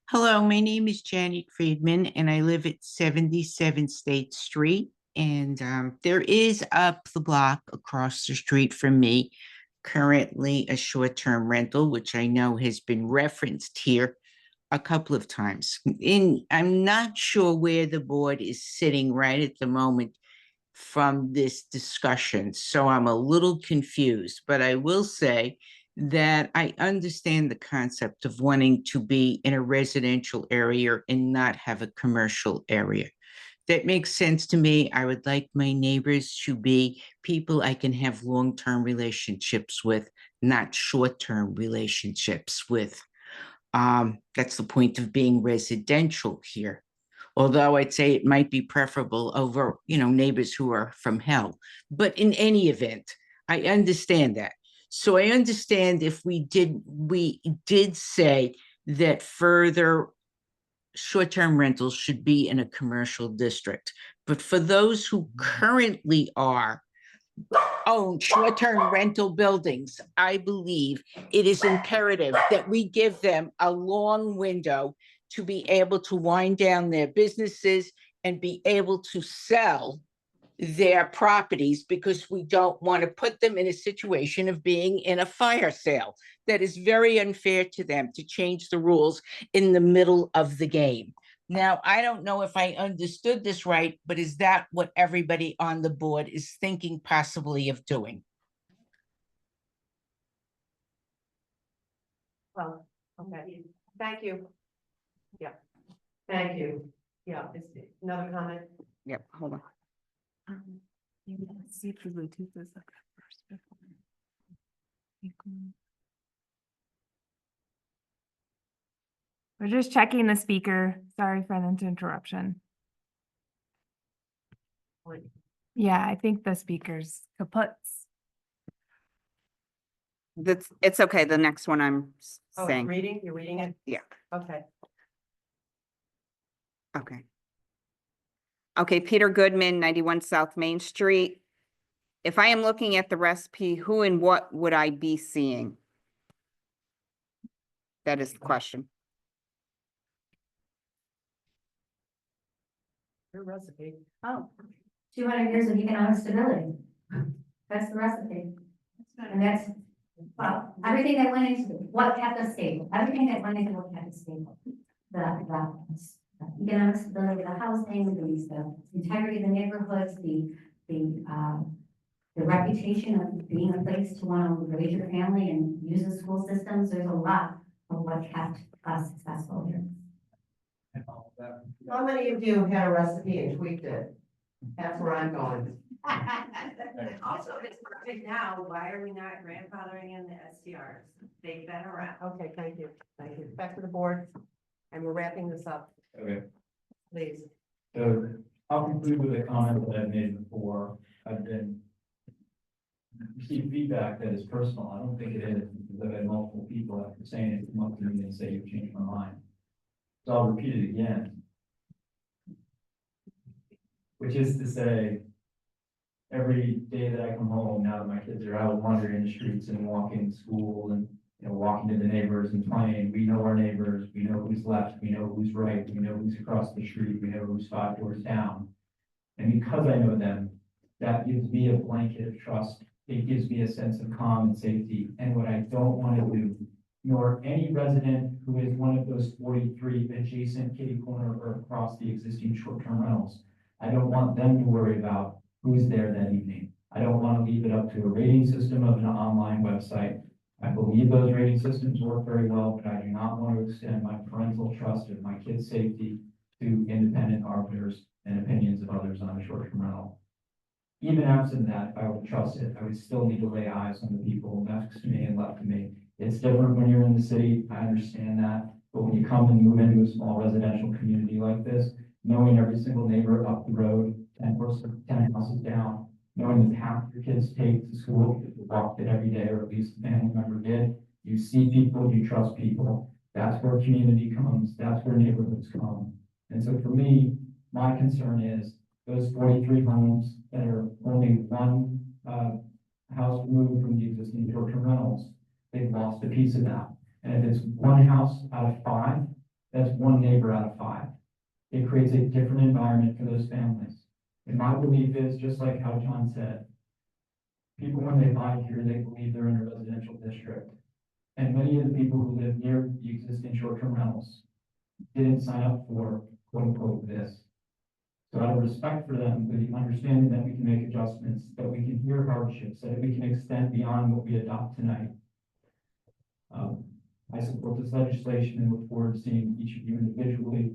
Hello, my name is Janet Friedman and I live at 77 State Street. And there is up the block across the street from me currently a short-term rental, which I know has been referenced here a couple of times. I'm not sure where the board is sitting right at the moment from this discussion, so I'm a little confused, but I will say that I understand the concept of wanting to be in a residential area and not have a commercial area. That makes sense to me. I would like my neighbors to be people I can have long-term relationships with, not short-term relationships with. That's the point of being residential here. Although I'd say it might be preferable over, neighbors who are from hell. But in any event, I understand that. So I understand if we did say that further short-term rentals should be in a commercial district. But for those who currently own short-term rental buildings, I believe it is imperative that we give them a long window to be able to wind down their businesses and be able to sell their properties, because we don't want to put them in a situation of being in a fire sale. That is very unfair to them to change the rules in the middle of the game. Now, I don't know if I understood this right, but is that what everybody on the board is thinking possibly of doing? Well, okay, thank you. Yeah, Thank you. yeah, is another comment? Yep, hold on. See if the Bluetooth is up first. before you go. We're just checking the speaker. Sorry for the interruption. Yeah, I think the speaker's kaputs. It's okay, the next one I'm Oh, it's saying, reading, you're reading it? yeah, Okay. okay. Okay, Peter Goodman, 91 South Main Street. If I am looking at the recipe, who and what would I be seeing? That is the question. Your recipe. Oh, 200 years of economic stability. That's the recipe. And that's, well, everything that went into what kept us stable, everything that went into what kept us stable. The economic stability of the housing, the integrity of the neighborhoods, the reputation of being a place to want to raise your family and use the school systems. There's a lot of what kept us successful here. How many of you had a recipe and tweaked it? That's where I'm going. Also, it's perfect now, why are we not grandfathering in the STRs? They've been around. Okay, thank you, thank you. Back to the board, and we're wrapping this up, Okay, please. so I'll conclude with a comment that I've made before. I've been received feedback that is personal. I don't think it is, because I've had multiple people after saying it come up to me and say, you've changed my mind. So I'll repeat it again. Which is to say, every day that I come home, now that my kids are out wandering the streets and walking to school and, you know, walking to the neighbors and playing, we know our neighbors, we know who's left, we know who's right, we know who's across the street, we know who's 5 doors down. And because I know them, that gives me a blanket of trust. It gives me a sense of calm and safety. And what I don't want to do, nor any resident who is one of those 43 adjacent kitty corner or across the existing short-term rentals, I don't want them to worry about who's there that evening. I don't want to leave it up to a rating system of an online website. I believe those rating systems work very well, but I do not want to extend my parental trust of my kids' safety to independent arbiters and opinions of others on a short-term rental. Even absent that, if I would trust it, I would still need to lay eyes on the people next to me and left to me. It's different when you're in the city, I understand that, but when you come and move into a small residential community like this, knowing every single neighbor up the road, 10 houses down, knowing that half your kids take to school, because you walked it every day, or at least a family member did, you see people, you trust people. That's where community comes, that's where neighborhoods come. And so for me, my concern is those 43 homes that are only one house removed from the existing short-term rentals, they've lost a piece of that. And if it's one house out of 5, that's one neighbor out of 5. It creates a different environment for those families. And my belief is, just like how John said, people, when they buy here, they believe they're in a residential district. And many of the people who live near the existing short-term rentals didn't sign up for quote unquote this. So out of respect for them, with the understanding that we can make adjustments, that we can hear hardships, that we can extend beyond what we adopt tonight. I support this legislation and look forward to seeing each of you individually,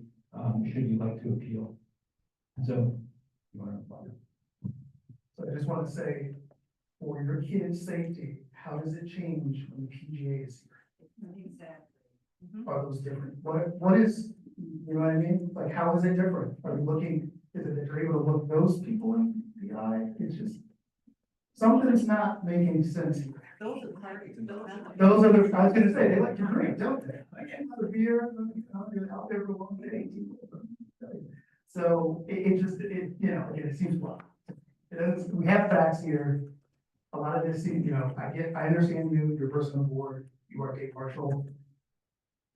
should you like to appeal. So, you want to? So I just want to say, for your kids' safety, how does it change when the PGA is here? Exactly. Are those different? What is, you know what I mean? Like, how is it different? Are we looking, is it that you're able to look those people in the eye? It's just, something's not making sense here. Those are parties, Those are the, I was gonna say, they like to drink, don't they? I can't have a beer, they're out there for a long day. So it just, you know, again, it seems wrong. It doesn't, we have facts here. A lot of this, you know, I understand you're a person on board, you are Dave Marshall.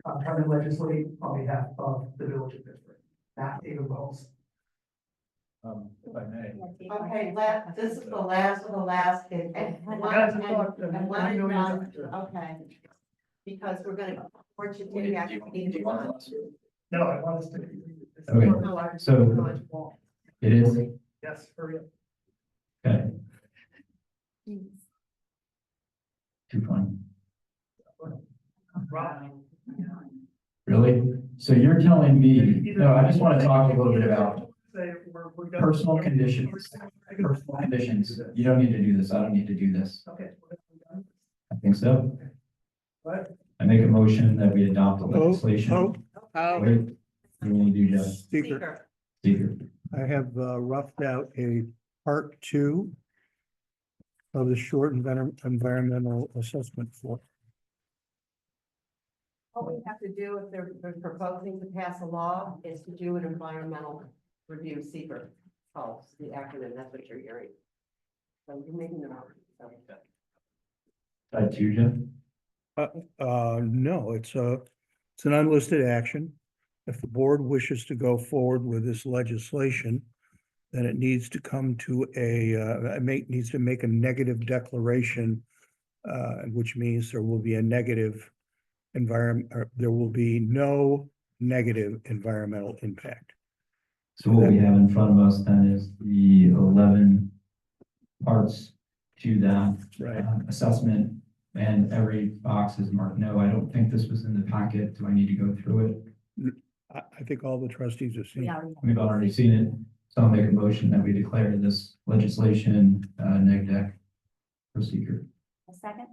I'm trying to legislate on behalf of the village of Pittsburgh, not David Wells. If I may. Okay, this is the last of the last, and Guys, I thought, one I is know you're done, done. okay. Because we're gonna, unfortunately, I need to run. No, I want us to. Okay, No, I- so- Village Wall. It is, Yes, hurry up. okay, too funny. Really? So you're telling me, no, I just want to talk a little bit about personal conditions. Personal conditions. You don't need to do this. I don't need to do this. Okay. I think so. What? I make a motion that we adopt the legislation. Oh, Wait, what do you do, Jeff? Speaker, Speaker. I have roughed out a part 2 of the short environmental assessment form. What we have to do if they're proposing to pass a law is to do an environmental review, seeker. Oh, the acronym, that's what you're hearing. So you're making them up. So. Type 2, Jeff? No, it's an unlisted action. If the board wishes to go forward with this legislation, then it needs to come to needs to make a negative declaration, which means there will be a negative there will be no negative environmental impact. So what we have in front of us then is the 11 parts to that Right. Assessment, and every box is marked no. I don't think this was in the packet. Do I need to go through it? I think all the trustees have seen. it. We've already seen it, so I'll make a motion that we declare this legislation neg deck procedure. A second?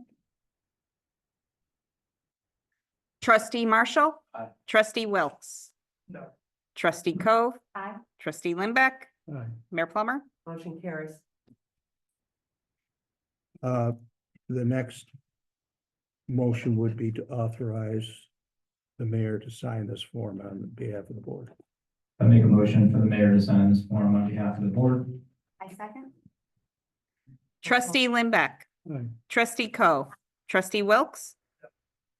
trustee Marshall. Aye. Trustee Wilkes. No. Trustee Cove. Aye. Trustee Limbeck. Aye. Mayor Plummer. Motion carries. The next motion would be to authorize the mayor to sign this form on behalf of the board. I make a motion for the mayor to sign this form on behalf of the board. I second? Trustee Limbeck. Aye. Trustee Cove. Trustee Wilkes.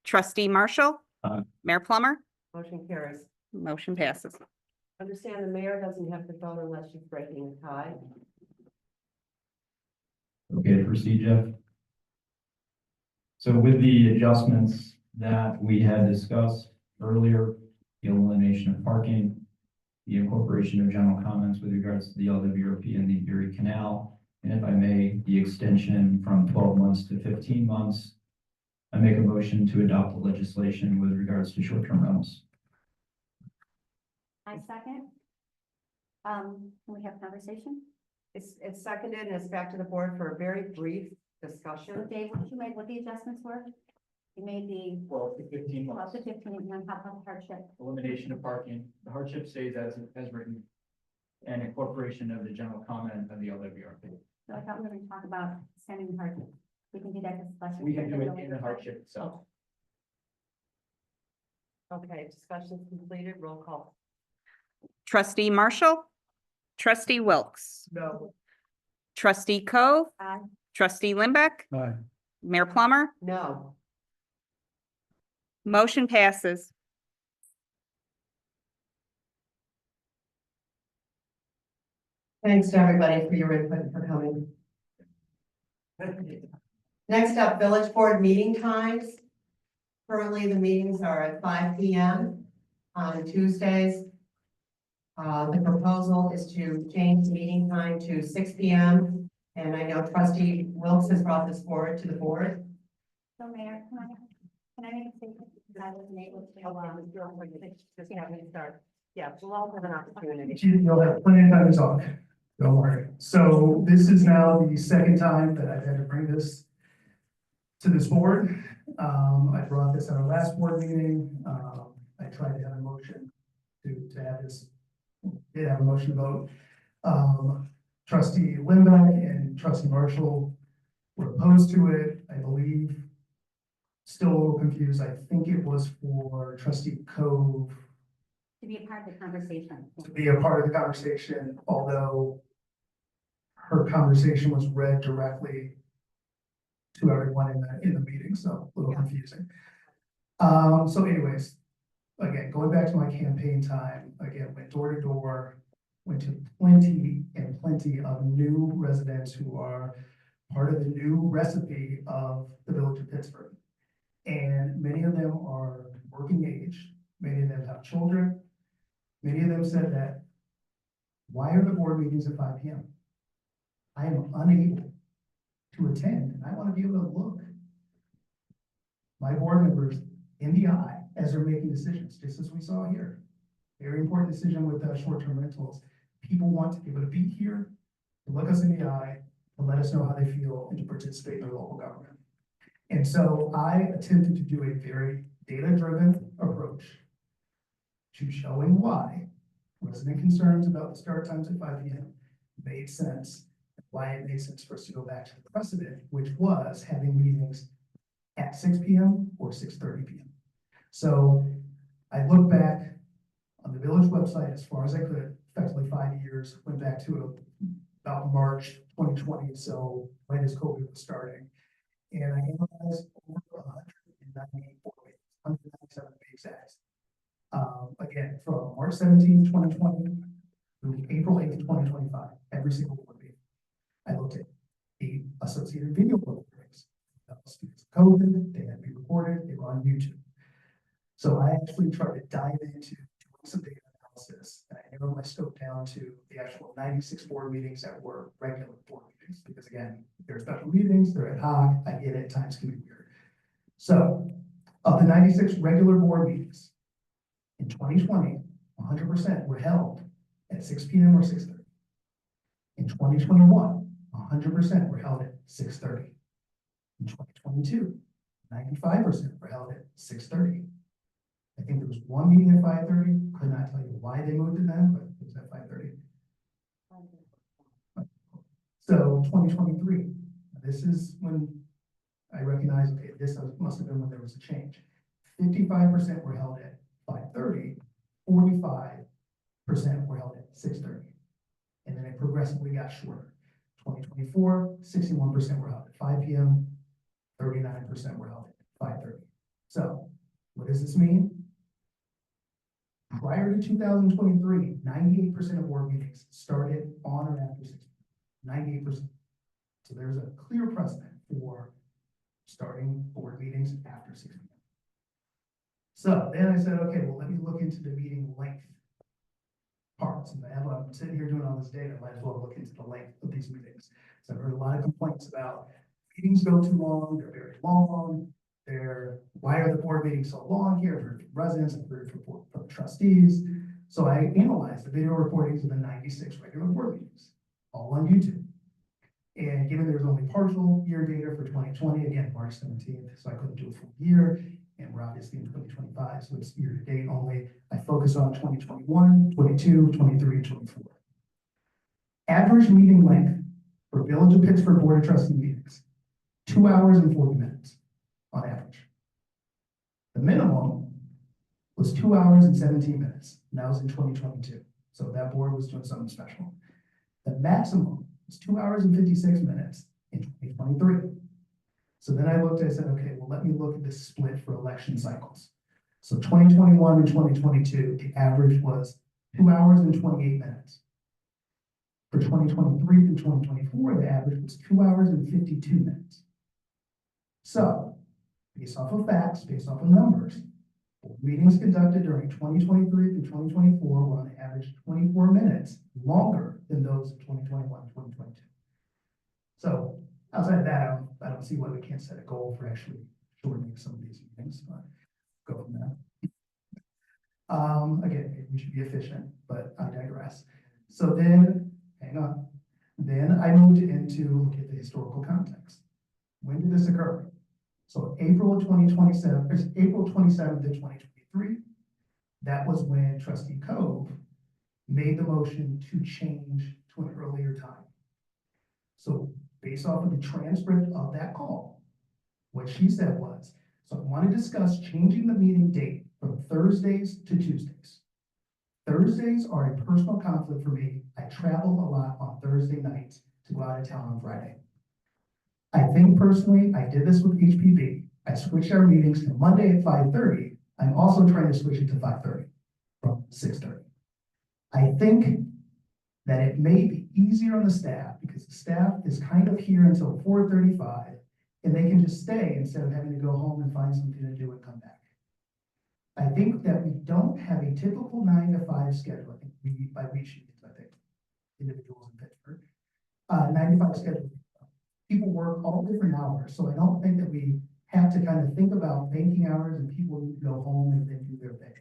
Trustee Marshall. Aye. Mayor Plummer. Motion carries. Motion passes. Understand the mayor doesn't have to vote unless she's breaking a tie. Okay to proceed, Jeff? So with the adjustments that we had discussed earlier, the elimination of parking, the incorporation of general comments with regards to the LWRP and the Erie Canal, and if I may, the extension from 12 months to 15 months, I make a motion to adopt the legislation with regards to short-term rentals. I second. Can we have conversation? It's seconded and it's back to the board for a very brief discussion. So Dave, what you made, what the adjustments were? You made the 12 to 15 12 to 15, and then how about hardship? Elimination of parking, the hardship stays as written, and incorporation of the general comment of the LWRP. So I thought we were going to talk about sending hardship. We can do that discussion. We can do it in the hardship itself. Okay, discussion's completed, roll call. Trustee Marshall. Trustee Wilkes. No. Trustee Cove. Aye. Trustee Limbeck. Aye. Mayor Plummer. No. Motion passes. Thanks to everybody for your input and for coming. Next up, village board meeting times. Currently, the meetings are at 5 p.m. on Tuesdays. The proposal is to change the meeting time to 6 p.m. And I know trustee Wilkes has brought this forward to the board. So Mayor, can I make a statement? I wasn't able to. Just have me start. Yeah, we'll all have an opportunity. You'll have plenty of time to talk. Don't worry. So this is now the second time that I've had to bring this to this board. I brought this at our last board meeting. I tried to have a motion to have this, did have a motion vote. Trustee Limbeck and trustee Marshall were opposed to it, I believe. Still a little confused. I think it was for trustee Cove To be a part of the conversation. to be a part of the conversation, although her conversation was read directly to everyone in the meeting, so a little confusing. So anyways, again, going back to my campaign time, again, went door to door, went to plenty and plenty of new residents who are part of the new recipe of the village of Pittsburgh. And many of them are working age, many of them have children. Many of them said that, why are the board meetings at 5 p.m.? I am unable to attend, and I want to be able to look. My board members in the eye as they're making decisions, just as we saw here. Very important decision with short-term rentals. People want to be able to be here, to look us in the eye, to let us know how they feel, and to participate in their local government. And so I attempted to do a very data-driven approach to showing why resident concerns about the start times at 5 p.m. made sense, and why it made sense for us to go back to the precedent, which was having meetings at 6 p.m. or 6:30 p.m. So I look back on the village website as far as I could, effectively 5 years, went back to about March 2020, so right as COVID was starting. And I analyzed over 198 board meetings, 197 to be exact. Again, from March 17, 2020 through April 8, 2025, every single board meeting. I looked at the associated video recordings. That was because of COVID, they had to be recorded, they were on YouTube. So I actually tried to dive into doing some data analysis, and I narrowed my scope down to the actual 96 board meetings that were regular board meetings, because again, they're special meetings, they're ad hoc, I get it, times can be weird. So, of the 96 regular board meetings, in 2020, 100% were held at 6 p.m. or 6:30. In 2021, 100% were held at 6:30. In 2022, 95% were held at 6:30. I think there was one meeting at 5:30. Could not tell you why they moved it then, but it was at 5:30. So 2023, this is when I recognize, okay, this must have been when there was a change. 55% were held at 5:30, 45% were held at 6:30. And then it progressively got shorter. 2024, 61% were held at 5 p.m., 39% were held at 5:30. So what does this mean? Prior to 2023, 98% of board meetings started on or after 6 p.m. 98%. So there's a clear precedent for starting board meetings after 6 p.m. So then I said, okay, well, let me look into the meeting length parts. And I'm sitting here doing all this data, I might as well look into the length of these meetings. So I've heard a lot of complaints about meetings go too long, they're very long. Why are the board meetings so long here? I've heard from residents, I've heard from trustees. So I analyzed the video recordings of the 96 regular board meetings, all on YouTube. And given there's only partial year data for 2020, again, March 17th, so I couldn't do a full year. And we're obviously in 2025, so it's year to date only. I focus on 2021, 22, 23, and 24. Average meeting length for Village of Pittsburgh Board of Trustee meetings, 2 hours and 40 minutes on average. The minimum was 2 hours and 17 minutes, and that was in 2022. So that board was doing something special. The maximum was 2 hours and 56 minutes in 2023. So then I looked, I said, okay, well, let me look at this split for election cycles. So 2021 and 2022, the average was 2 hours and 28 minutes. For 2023 and 2024, the average was 2 hours and 52 minutes. So, based off of facts, based off of numbers, meetings conducted during 2023 through 2024 were on average 24 minutes longer than those of 2021 and 2022. So, outside of that, I don't see why we can't set a goal for actually shortening some of these meetings, but go from there. Again, we should be efficient, but I digress. So then, hang on. Then I moved into look at the historical context. When did this occur? So April of 2027, April 27th of 2023, that was when Trustee Cove made the motion to change to an earlier time. So based off of the transcript of that call, what she said was, so I want to discuss changing the meeting date from Thursdays to Tuesdays. Thursdays are a personal conflict for me. I travel a lot on Thursday nights to go out of town on Friday. I think personally, I did this with HPB. I switched our meetings to Monday at 5:30. I'm also trying to switch it to 5:30 from 6:30. I think that it may be easier on the staff because the staff is kind of here until 4:35 and they can just stay instead of having to go home and find something to do and come back. I think that we don't have a typical 9 to 5 schedule. I think by we should, I think, individuals in Pittsburgh, 9 to 5 schedule. People work all different hours, so I don't think that we have to kind of think about banking hours and people need to go home and then do their thing.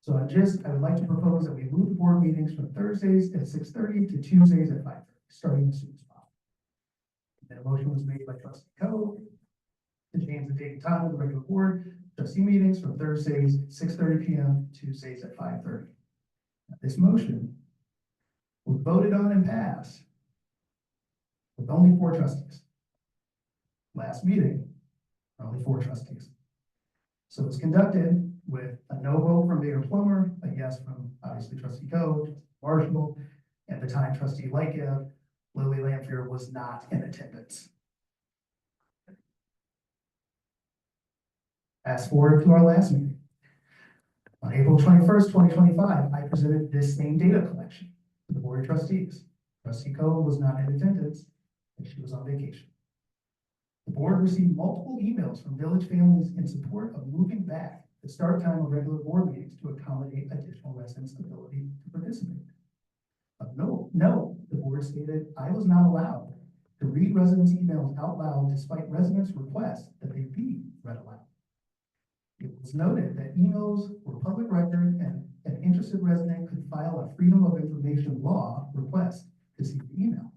So I would like to propose that we move the board meetings from Thursdays at 6:30 to Tuesdays at 5:30, starting as soon as possible. And a motion was made by trustee Coe to change the date and time of the regular board trustee meetings from Thursdays at 6:30 PM to Tuesdays at 5:30. This motion was voted on and passed with only 4 trustees. Last meeting, only 4 trustees. So it's conducted with a no vote from Mayor Plummer, a yes from obviously trustee Coe, Marshall, at the time trustee Lightgib. Lily Lampier was not in attendance. Fast forward to our last meeting. On April 21st, 2025, I presented this same data collection to the board of trustees. Trustee Coe was not in attendance and she was on vacation. The board received multiple emails from village families in support of moving back the start time of regular board meetings to accommodate additional residents' ability to participate. No, the board stated I was not allowed to read residents' emails out loud despite residents' requests that they be read aloud. It was noted that emails were public record and an interested resident could file a Freedom of Information Law request to see the email.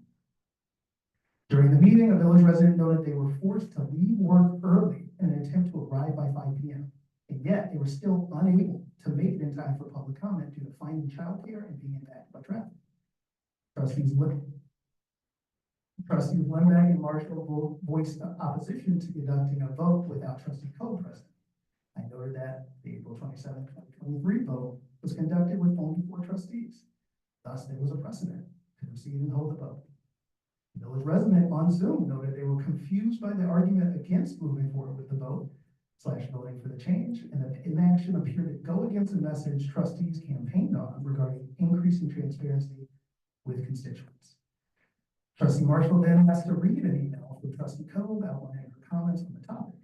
During the meeting, a village resident noted they were forced to leave work early in an attempt to arrive by 5 PM. And yet they were still unable to make it in time for public comment due to finding childcare and being impacted by traffic. Trustees Lembeck and Marshall voiced opposition to conducting a vote without trustee Coe present. I noted that the April 27, 2023 vote was conducted with only 4 trustees. Thus, there was a precedent to proceed and hold the vote. The village resident on Zoom noted they were confused by the argument against moving forward with the vote / voting for the change, and that the inaction appeared to go against the message trustees campaigned on regarding increasing transparency with constituents. Trustee Marshall then asked to read an email from trustee Coe outlining her comments on the topic.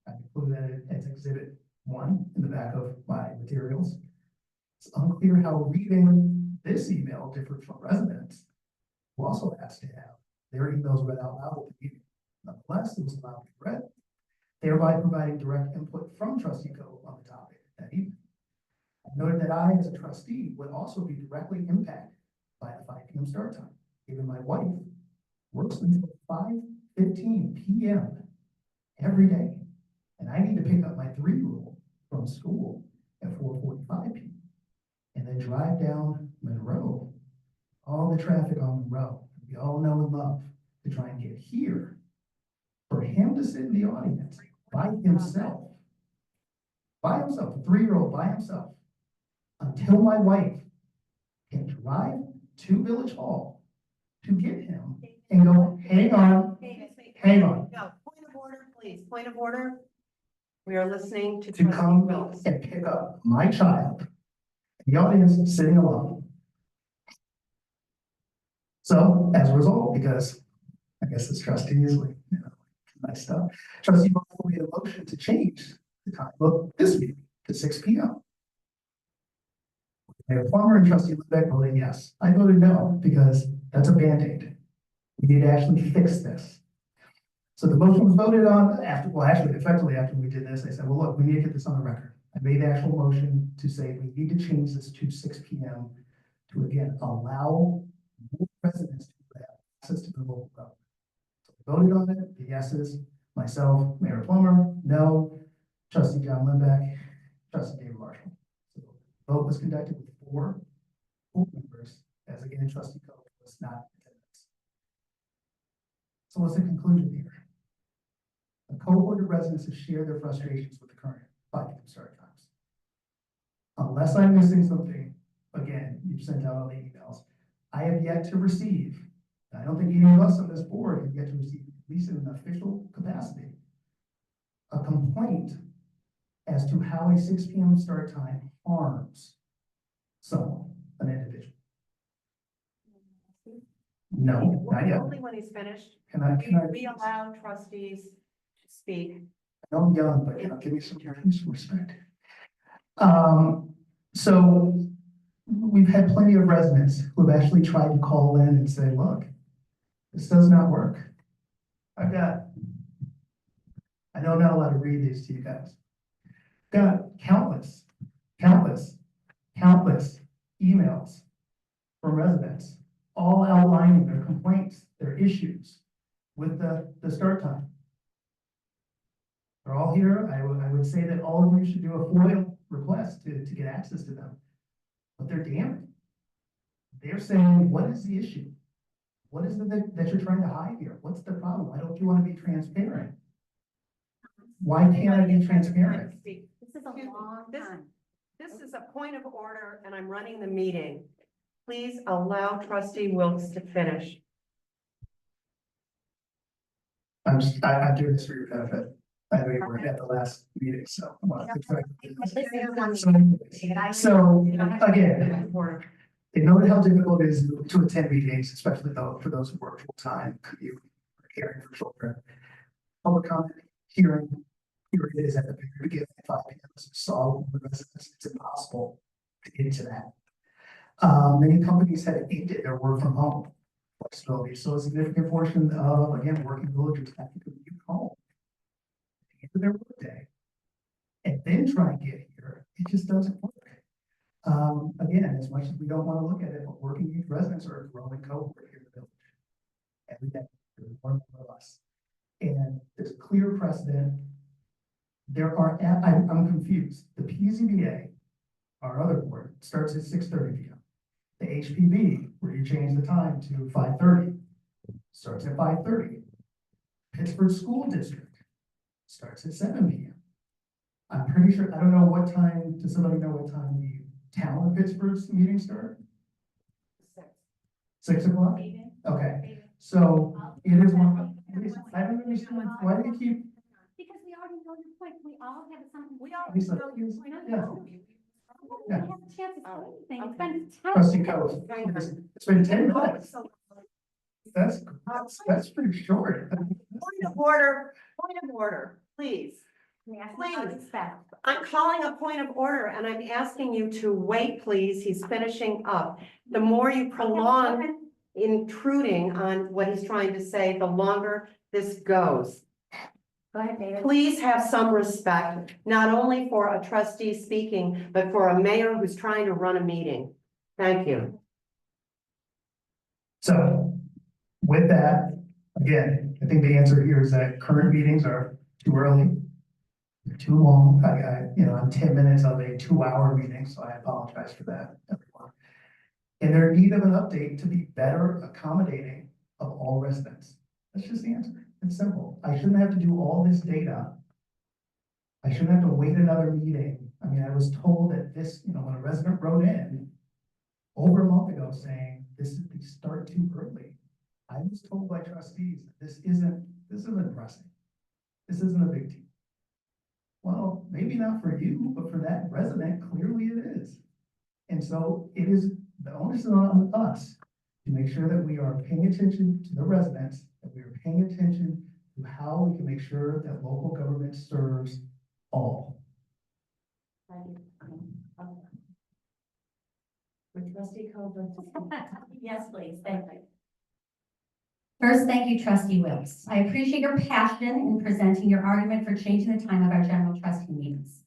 I included that as exhibit 1 in the back of my materials. It's unclear how reading this email differed from residents who also asked to have their emails read out loud at the meeting. Nonetheless, it was allowed to be read, thereby providing direct input from trustee Coe on the topic that evening. I noted that I, as a trustee, would also be directly impacted by the 5 PM start time, given my wife works until 5:15 PM every day, and I need to pick up my 3-year-old from school at 4:45 PM, and then drive down Monroe, all the traffic on Monroe, we all know and love, to try and get here, for him to sit in the audience by himself, the 3-year-old by himself, until my wife can drive to Village Hall to get him and go, hang on. No, point of order, please, point of order. We are listening to To trustee come Wills. and pick up my child, the audience sitting alone. So as a result, because I guess it's trustees, like, nice stuff, trustee Marshall made a motion to change the time of this meeting to 6 PM. Mayor Plummer and trustee Lembeck voted yes. I voted no, because that's a Band-Aid. We need to actually fix this. So the motion was voted on after, well, actually, effectively after we did this, I said, well, look, we need to get this on the record. I made the actual motion to say we need to change this to 6 PM to again allow more residents to have access to the local government. So we voted on it, the yeses, myself, Mayor Plummer, no, trustee John Lembeck, trustee David Marshall. So the vote was conducted with 4 full members, as again, trustee Coe was not in attendance. So what's the conclusion here? A cohort of residents have shared their frustrations with the current 5 PM start times. Unless I'm missing something, again, you've sent out all the emails. I have yet to receive, and I don't think any of us on this board have yet to receive, at least in an official capacity, a complaint as to how a 6 PM start time harms someone, an individual. No, not yet. Only when he's finished. Can I? We allow trustees to speak. I know I'm young, but give me some respect. So we've had plenty of residents who have actually tried to call in and say, look, this does not work. I've got I know I'm not allowed to read these to you guys. Got countless emails from residents, all outlining their complaints, their issues with the start time. They're all here. I would say that all of you should do a FOIL request to get access to them. But they're damning. They're saying, what is the issue? What is it that you're trying to hide here? What's the problem? Why don't you want to be transparent? Why can't I be transparent? This is a long time. This is a point of order and I'm running the meeting. Please allow trustee Wilkes to finish. I'm doing this for your benefit. I know you were at the last meeting, so. I want to So, again, they know how difficult it is to attend meetings, especially though for those who work full-time, commute, or caring for children. Public comment hearing, here it is at the very beginning at 5 p.m. So saw the residents, it's impossible to get into that. Many companies have ended their work from home flexibility, so a significant portion of, again, working villagers have to commute home into their workday, and then try and get here. It just doesn't work. Again, as much as we don't want to look at it, but working age residents are a growing cohort here in the village. Every day, there's more and more of us, and there's a clear precedent. There are, I'm confused. The PZBA, our other board, starts at 6:30 p.m. The HPB, where you change the time to 5:30, starts at 5:30. Pittsburgh School District starts at 7 p.m. I'm pretty sure, I don't know what time, does somebody know what time the town of Pittsburgh's meetings start? 6 o'clock? Okay, so it is one, I don't understand, why do you keep? Because we already know your point. We all have something. We all Lisa, know your point. yeah. We have a chance to say anything. It's been Trustee 10 Coe, it's been 10 minutes. That's pretty short. Point of order, please. Please. I'm calling a point of order and I'm asking you to wait, please. He's finishing up. The more you prolong intruding on what he's trying to say, the longer this goes. Go ahead, David. Please have some respect, not only for a trustee speaking, but for a mayor who's trying to run a meeting. Thank you. So with that, again, I think the answer here is that current meetings are too early. They're too long. I'm 10 minutes of a 2-hour meeting, so I apologize for that, everyone. And they're in need of an update to be better accommodating of all residents. That's just the answer. It's simple. I shouldn't have to do all this data. I shouldn't have to wait another meeting. I mean, I was told that this, when a resident wrote in over a month ago saying, they start too early. I was told by trustees, this isn't pressing. This isn't a big deal. Well, maybe not for you, but for that resident, clearly it is. And so it is, the onus is on us to make sure that we are paying attention to the residents, that we are paying attention to how we can make sure that local government serves all. With trustee Coe. Yes, please. Thank you. First, thank you, trustee Wilkes. I appreciate your passion in presenting your argument for changing the time of our general trustee meetings.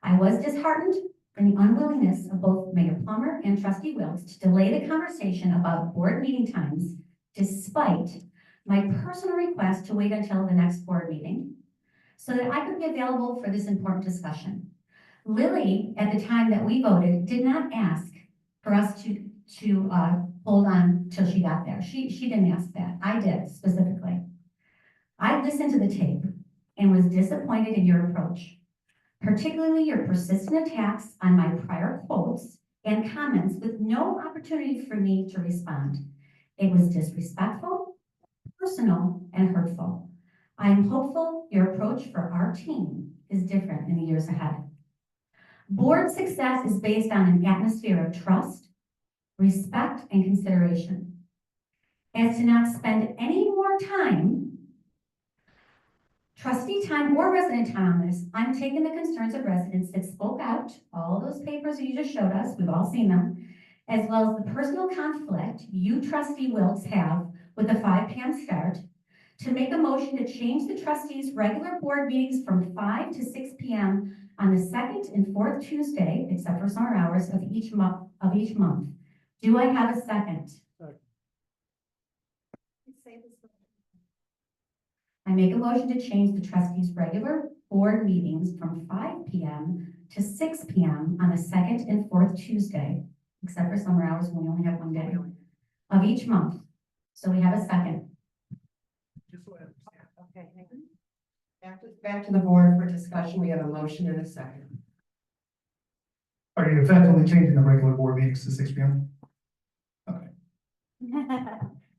I was disheartened in the unwillingness of both Mayor Plummer and trustee Wilkes to delay the conversation about board meeting times despite my personal request to wait until the next board meeting so that I could be available for this important discussion. Lily, at the time that we voted, did not ask for us to hold on till she got there. She didn't ask that. I did specifically. I listened to the tape and was disappointed in your approach, particularly your persistent attacks on my prior quotes and comments with no opportunity for me to respond. It was disrespectful, personal, and hurtful. I am hopeful your approach for our team is different in the years ahead. Board success is based on an atmosphere of trust, respect, and consideration. As to not spend any more time, trustee time or resident time on this, I'm taking the concerns of residents that spoke out, all those papers you just showed us, we've all seen them, as well as the personal conflict you, trustee Wilkes, have with the 5 p.m. start, to make a motion to change the trustees' regular board meetings from 5 to 6 p.m. on the second and fourth Tuesday, except for summer hours of each month. Do I have a second? I make a motion to change the trustees' regular board meetings from 5 p.m. to 6 p.m. on the second and fourth Tuesday, except for summer hours when we only have one day of each month. So we have a second. Okay, hang on. Back to the board for discussion. We have a motion and a second. Are you effectively changing the regular board meetings to 6 p.m.?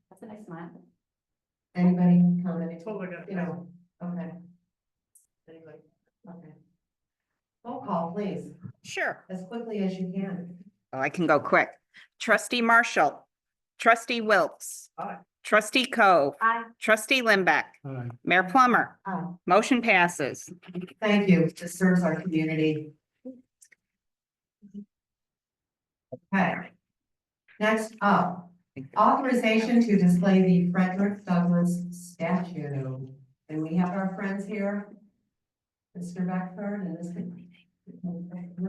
That's a nice smile. Anybody comment? Totally got it. You know, okay. Anybody? Okay. Roll call, please, Sure. as quickly as you can. Oh, I can go quick. Trustee Marshall, trustee Wilkes. Aye. Trustee Cove. Aye. Trustee Limbeck, Aye. Mayor Plummer, motion passes. Thank you. This serves our community. Okay. Next up, authorization to display the Frederick Douglass statue. And we have our friends here, Mr. Beckford and Mr.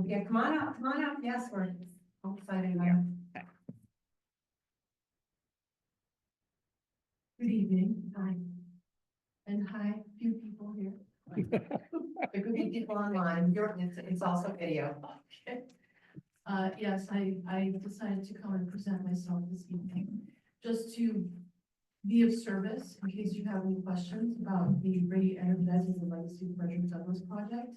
Yeah, come on up, Yes, we're all excited about it. Good evening. Hi. And hi, few people here. There could be people online. It's also video. Okay. Yes, I decided to come and present myself this evening, just to be of service in case you have any questions about the re-energizing the Legacy Frederick Douglass project.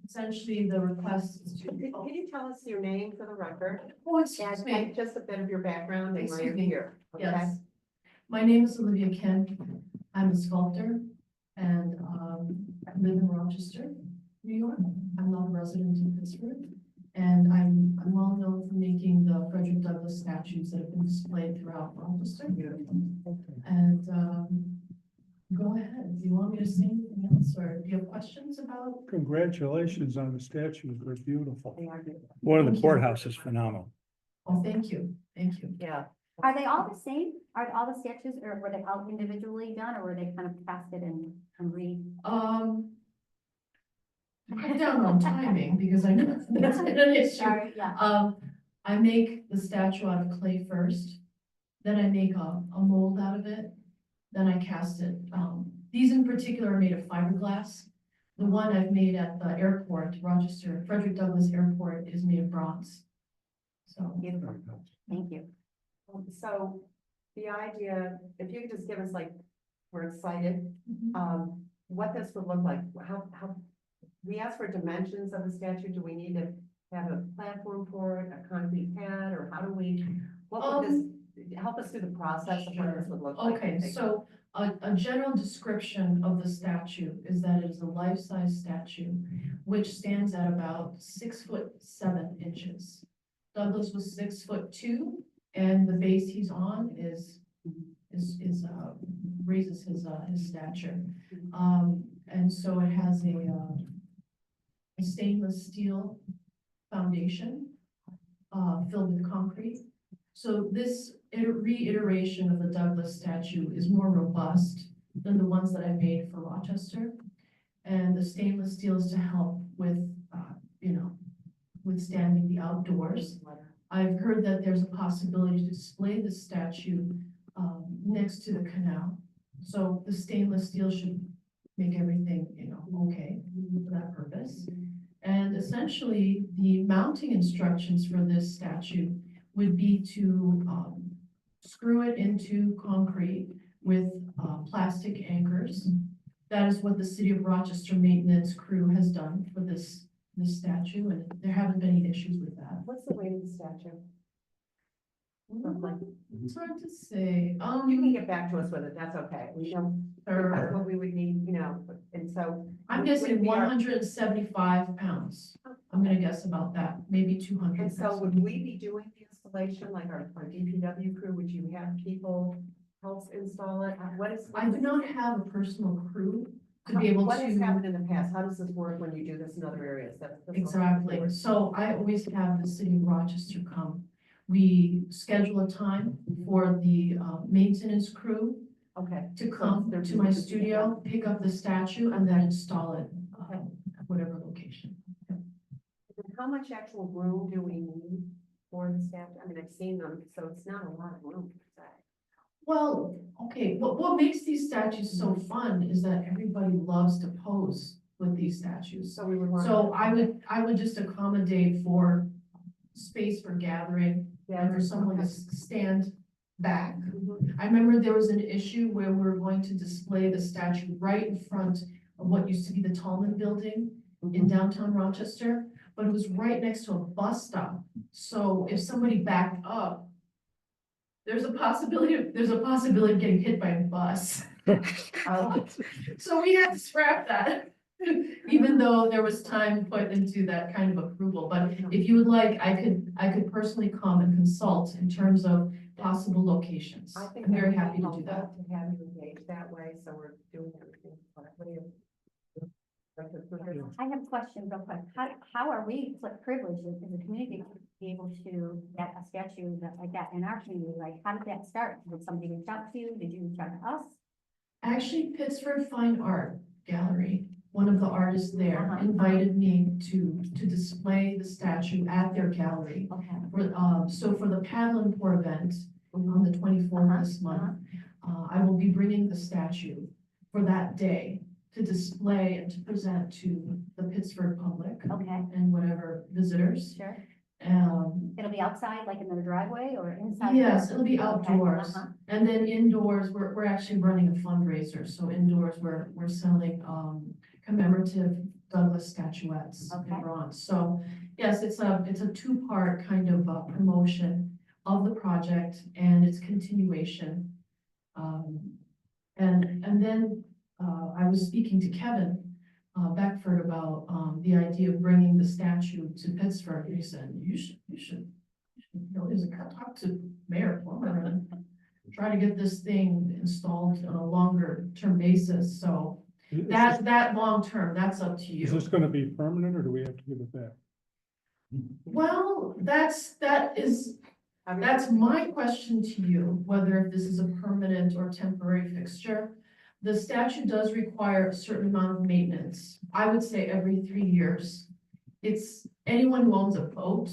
Essentially, the request is to. Can you tell us your name for the record? Oh, excuse me. And just a bit of your background and why you're Excuse me. here. Okay? Yes. My name is Olivia Kent. I'm a sculptor and I live in Rochester, New York. I'm not a resident in Pittsburgh. And I'm well known for making the Frederick Douglass statues that have been displayed throughout Rochester. And go ahead. Do you want me to say anything else or do you have questions about? Congratulations on the statues. They're beautiful. One of the courthouse is phenomenal. Oh, thank you. Thank you. Yeah. Are they all the same? Are all the statues, or were they all individually done, or were they kind of casted and Cut down on timing because I know that's been an issue. Sorry, yeah. I make the statue out of clay first, then I make a mold out of it, then I cast it. These in particular are made of fiberglass. The one I've made at the airport, Rochester, Frederick Douglass Airport, is made of bronze. So. Beautiful. Thank you. So the idea, if you could just give us like, we're excited, what this would look like, how, we asked for dimensions of the statue. Do we need to have a platform for it, a concrete pad, or how do we, what would this, help us through the process of what this would look like? Okay, so a general description of the statue is that it is a life-size statue, which stands at about 6'7" Douglas was 6'2", and the base he's on is raises his stature. And so it has a stainless steel foundation filled with concrete. So this reiteration of the Douglass statue is more robust than the ones that I made for Rochester. And the stainless steel is to help with, withstanding the outdoors. I've heard that there's a possibility to display the statue next to the canal. So the stainless steel should make everything, okay for that purpose. And essentially, the mounting instructions for this statue would be to screw it into concrete with plastic anchors. That is what the City of Rochester maintenance crew has done for this statue, and there haven't been any issues with that. What's the weight of the statue? It's hard to say. You can get back to us with it, that's okay. We don't, that's what we would need, and so. I'm would it guessing be our- 175 pounds. I'm gonna guess about that, maybe 200. And so would we be doing the installation, like our DPW crew, would you have people help install it? What is? I do not have a personal crew to be able to. What has happened in the past? How does this work when you do this in other areas? That's what I'm Exactly. curious. So I always have the City of Rochester come. We schedule a time for the maintenance crew Okay. to come to my studio, pick up the statue and then install it at whatever location. How much actual room do we need for the statue? I mean, I've seen them, so it's not a lot of room. Well, okay, what makes these statues so fun is that everybody loves to pose with these statues. So we would want. So I would just accommodate for space for gathering and for someone to stand back. Mhm. I remember there was an issue where we were going to display the statue right in front of what used to be the Tallman Building in downtown Rochester, but it was right next to a bus stop. So if somebody backed up, there's a possibility of getting hit by a bus. So we had to scrap that, even though there was time put into that kind of approval. But if you would like, I could personally come and consult in terms of possible locations. I think I'm very that would happy be to do that. helpful To have you engaged that way, so we're doing everything. What do you? I have a question real quick. How are we privileged as a community to be able to get a statue like that in our community? Like, how did that start? Did somebody reach out to you? Did you reach out to us? Actually, Pittsburgh Fine Art Gallery, one of the artists there Uh-huh. invited me to display the statue at their gallery. Okay. So for the Paddle and Pour event on the 24th this month, I will be bringing the statue for that day to display and to present to the Pittsburgh public Okay, and whatever visitors. sure. Um, It'll be outside, like in their driveway or inside? yes, it'll be Okay, outdoors. uh-huh. And then indoors, we're actually running a fundraiser. So indoors, we're selling commemorative Douglas statuettes in Okay. bronze. So yes, it's a two-part kind of promotion of the project and its continuation. And then I was speaking to Kevin Beckford about the idea of bringing the statue to Pittsburgh. He said, you should, talk to Mayor Plummer and try to get this thing installed on a longer term basis. So that long term, that's up to you. Is this gonna be permanent or do we have to give it back? Well, that's my question to you, whether this is a permanent or temporary fixture. The statute does require a certain amount of maintenance. I would say every 3 years. It's anyone who owns a boat,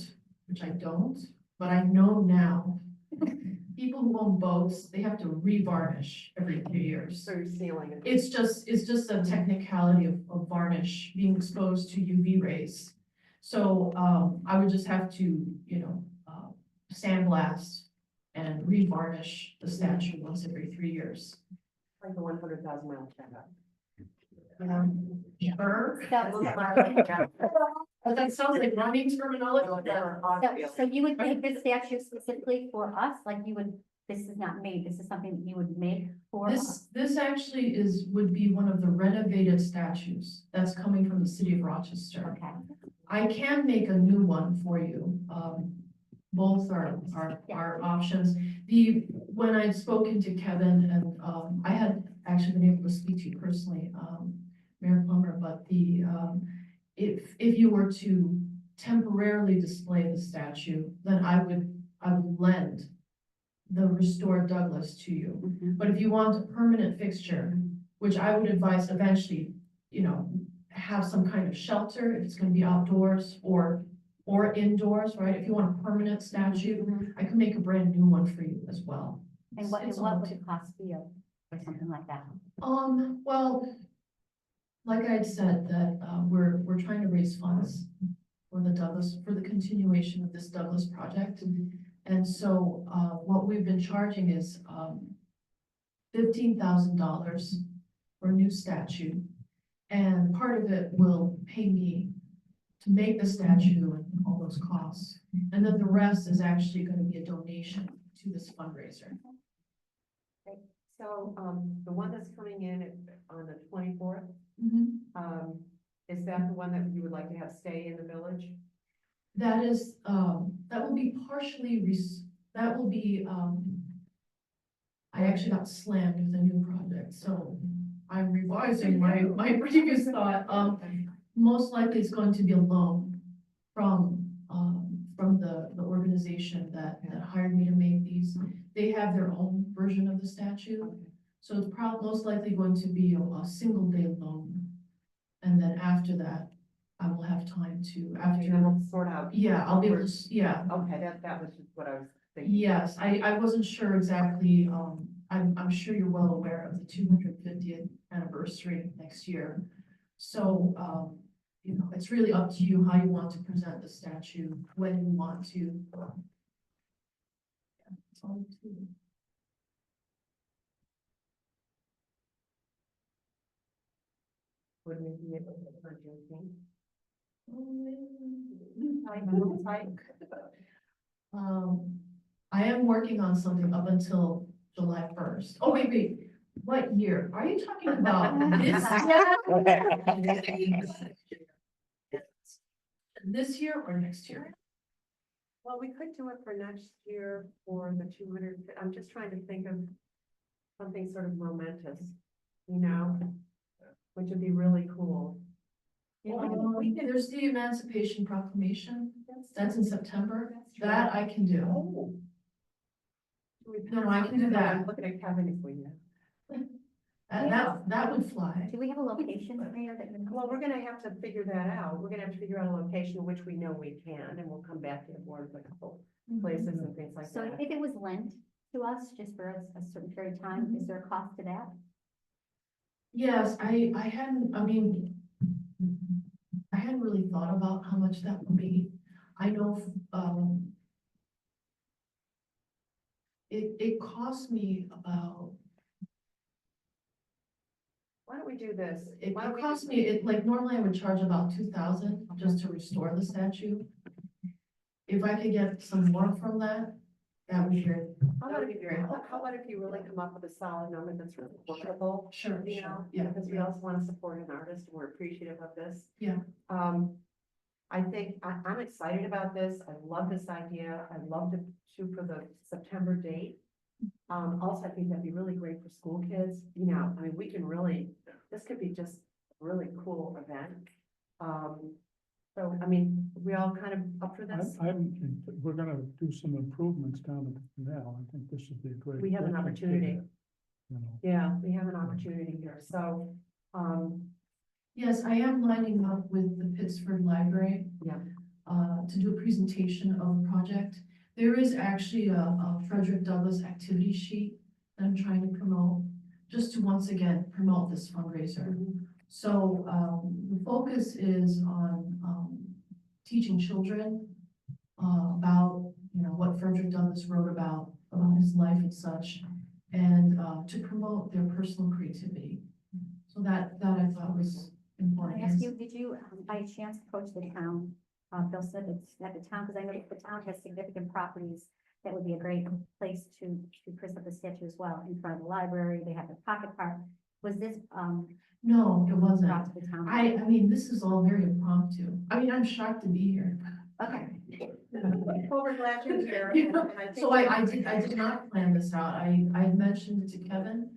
which I don't, but I know now. People who own boats, they have to revarnish every 3 years. So you're sealing it. It's just a technicality of varnish being exposed to UV rays. So, I would just have to, sandblast and revarnish the statue once every 3 years. Like the 100,000 mile checkup. Sure. So, That sounds like running terminology. so you would make this statue specifically for us? Like you would, this is not made, this is something that you would make for us? This actually would be one of the renovated statues that's coming from the city of Rochester. Okay. I can make a new one for you. Both are options. When I'd spoken to Kevin and, I had actually been able to speak to you personally, Mayor Plummer, but if you were to temporarily display the statue, then I would lend the restored Douglas to you. Mhm. But if you want a permanent fixture, which I would advise eventually, have some kind of shelter, if it's gonna be outdoors or indoors, right? If you want a permanent statue, Mhm. I can make a brand new one for you as well. And what It's would all- it cost be or something like that? Well, like I'd said, that, we're trying to raise funds for the continuation of this Douglas project. And so, what we've been charging is, $15,000 for a new statue. And part of it will pay me to make the statue and all those costs. And then the rest is actually gonna be a donation to this fundraiser. So, the one that's coming in on the 24th, is that the one that you would like to have stay in the village? That is, that will be I actually got slammed with a new project, so I'm revising my previous thought. Most likely it's going to be a loan from the organization that hired me to make these. They have their own version of the statue. So it's probably most likely going to be a single day loan. And then after that, I will have time to, Okay, then after, we'll sort out. yeah, I'll be able to, yeah. Okay, that was what I was thinking. Yes, I wasn't sure exactly, I'm sure you're well aware of the 250th anniversary next year. So, you know, it's really up to you how you want to present the statue, when you want to. Yeah, it's all to you. Would we be able to do it on Juneteenth? I am working on something up until July 1st. Oh, wait, what year? Are you talking about this? This year or next year? Well, we could do it for next year for the 200, I'm just trying to think of something sort of momentous, you know, which would be really cool. There's the Emancipation Proclamation. That's in September. That I can do. Oh. No, I can do that. I'm looking at Kevin if we know. That would fly. Do we have a location, Mayor, that? Well, we're gonna have to figure that out. We're gonna have to figure out a location which we know we can, and we'll come back to the board with a couple places and things like So that. if it was lent to us just for a certain period of time, is there a cost to that? Yes, I hadn't really thought about how much that would be. I know, it cost me about, Why don't we do this? it Why don't we cost do- me, like normally I would charge about 2,000 just to restore the statue. If I could get some more from that, that would be great. How about if you really come up with a solid number that's really workable? Sure, You sure, know, yeah. because we also want to support an artist, and we're appreciative of this. Yeah. I think, I'm excited about this, I love this idea, I love to shoot for the September date. Also, I think that'd be really great for school kids, you know, I mean, we can really, this could be just a really cool event. So, I mean, we all kind of up for this? We're gonna do some improvements down at the canal. I think this would be a great. We have an great thing to opportunity. do, you know. Yeah, we have an opportunity here, so, Yes, I am lining up with the Pittsford Library. Yeah. To do a presentation of the project. There is actually a Frederick Douglass activity sheet that I'm trying to promote, just to once again promote this fundraiser. So, the focus is on, teaching children, about, you know, what Frederick Douglass wrote about his life and such, and, to promote their personal creativity. So that I thought was Can important. I ask you, did you by chance approach the town, Bill Simmons at the town, because I know that the town has significant properties that would be a great place to present the statue as well, in front of the library, they have the pocket park. Was this, No, it wasn't. brought to the town? I mean, this is all very impromptu. I mean, I'm shocked to be here. Okay. well, we're glad you're here. Yeah. and I think- So I did not plan this out. I had mentioned it to Kevin,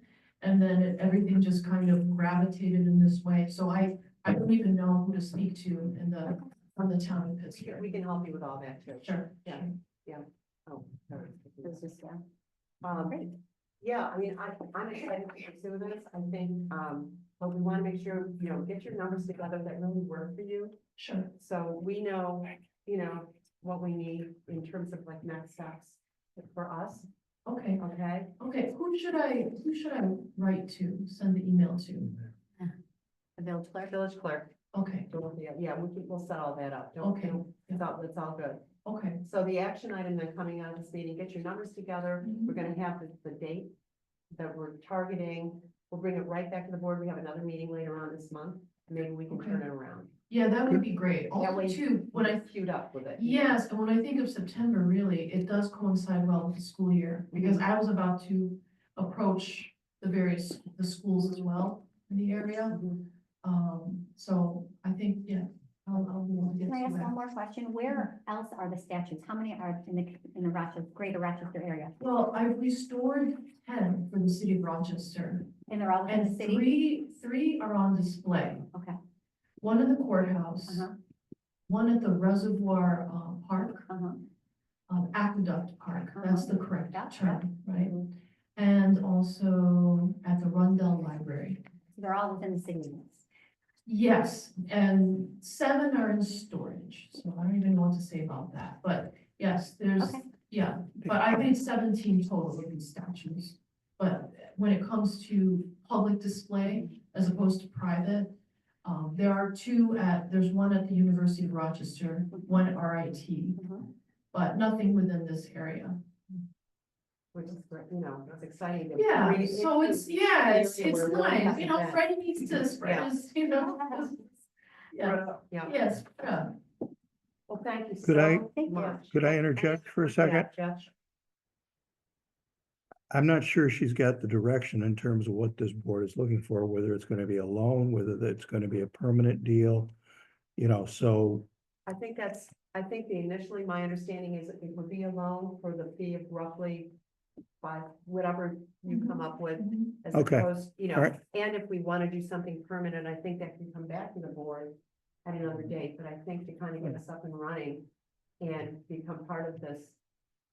and then everything just kind of gravitated in this way. So I don't even know who to speak to from the town of Pittsburgh. We can help you with all that too. Sure. Yeah, yeah. Oh, sorry. It was just, yeah. Great. Yeah, I mean, I'm excited to pursue this. I think, but we want to make sure, you know, get your numbers together that really work for you. Sure. So we know, you know, what we need in terms of like next steps for us, Okay. okay? Okay. Who should I write to, send the email to? The village clerk? Village clerk. Okay. Yeah, we'll set all that up. Okay. It's all good. Okay. So the action item then coming out of this meeting, get your numbers together. Mhm. We're gonna have the date that we're targeting. We'll bring it right back to the board. We have another meeting later on this month. Maybe we can turn it around. Yeah, that would be great. That Also way too, when I queued up with it. Yes, and when I think of September, really, it does coincide well with the school year, because I was about to approach the schools as well in the area. So I think, yeah, I'll be able to get Can I to ask one that. more question? Where else are the statues? How many are in the Rochester, greater Rochester area? Well, I've restored 10 for the city of Rochester, And they're all in the and city? three are on display. Okay. One in the courthouse, Uh-huh. one at the Reservoir Park, Uh-huh. Aqueduct Park, that's the correct Yeah, term, right? and also at the Rundell Library. They're all within the city limits. Yes, and 7 are in storage, so I don't even know what to say about that, but yes, there's, Okay. yeah, but I think 17 total of these statues. But when it comes to public display as opposed to private, there are 2 there's one at the University of Rochester, one at RIT, but nothing within this area. Which is, great, you know, it's exciting. to Yeah, bring it so into it's, yeah, an it's area where we nice, haven't you know, been. Freddie needs to spread Yeah. his, you know. Yeah, Yeah. yes, yeah. Well, thank you Could I- so much. Could I interject for a second? Yeah, Jeff. I'm not sure she's got the direction in terms of what this board is looking for, whether it's gonna be a loan, whether it's gonna be a permanent deal. You know, so I think initially my understanding is it would be a loan for the fee of roughly whatever you come up with. As Okay. opposed, you know, All right. and if we want to do something permanent, I think that can come back to the board at another date, but I think to kind of get us up and running and become part of this,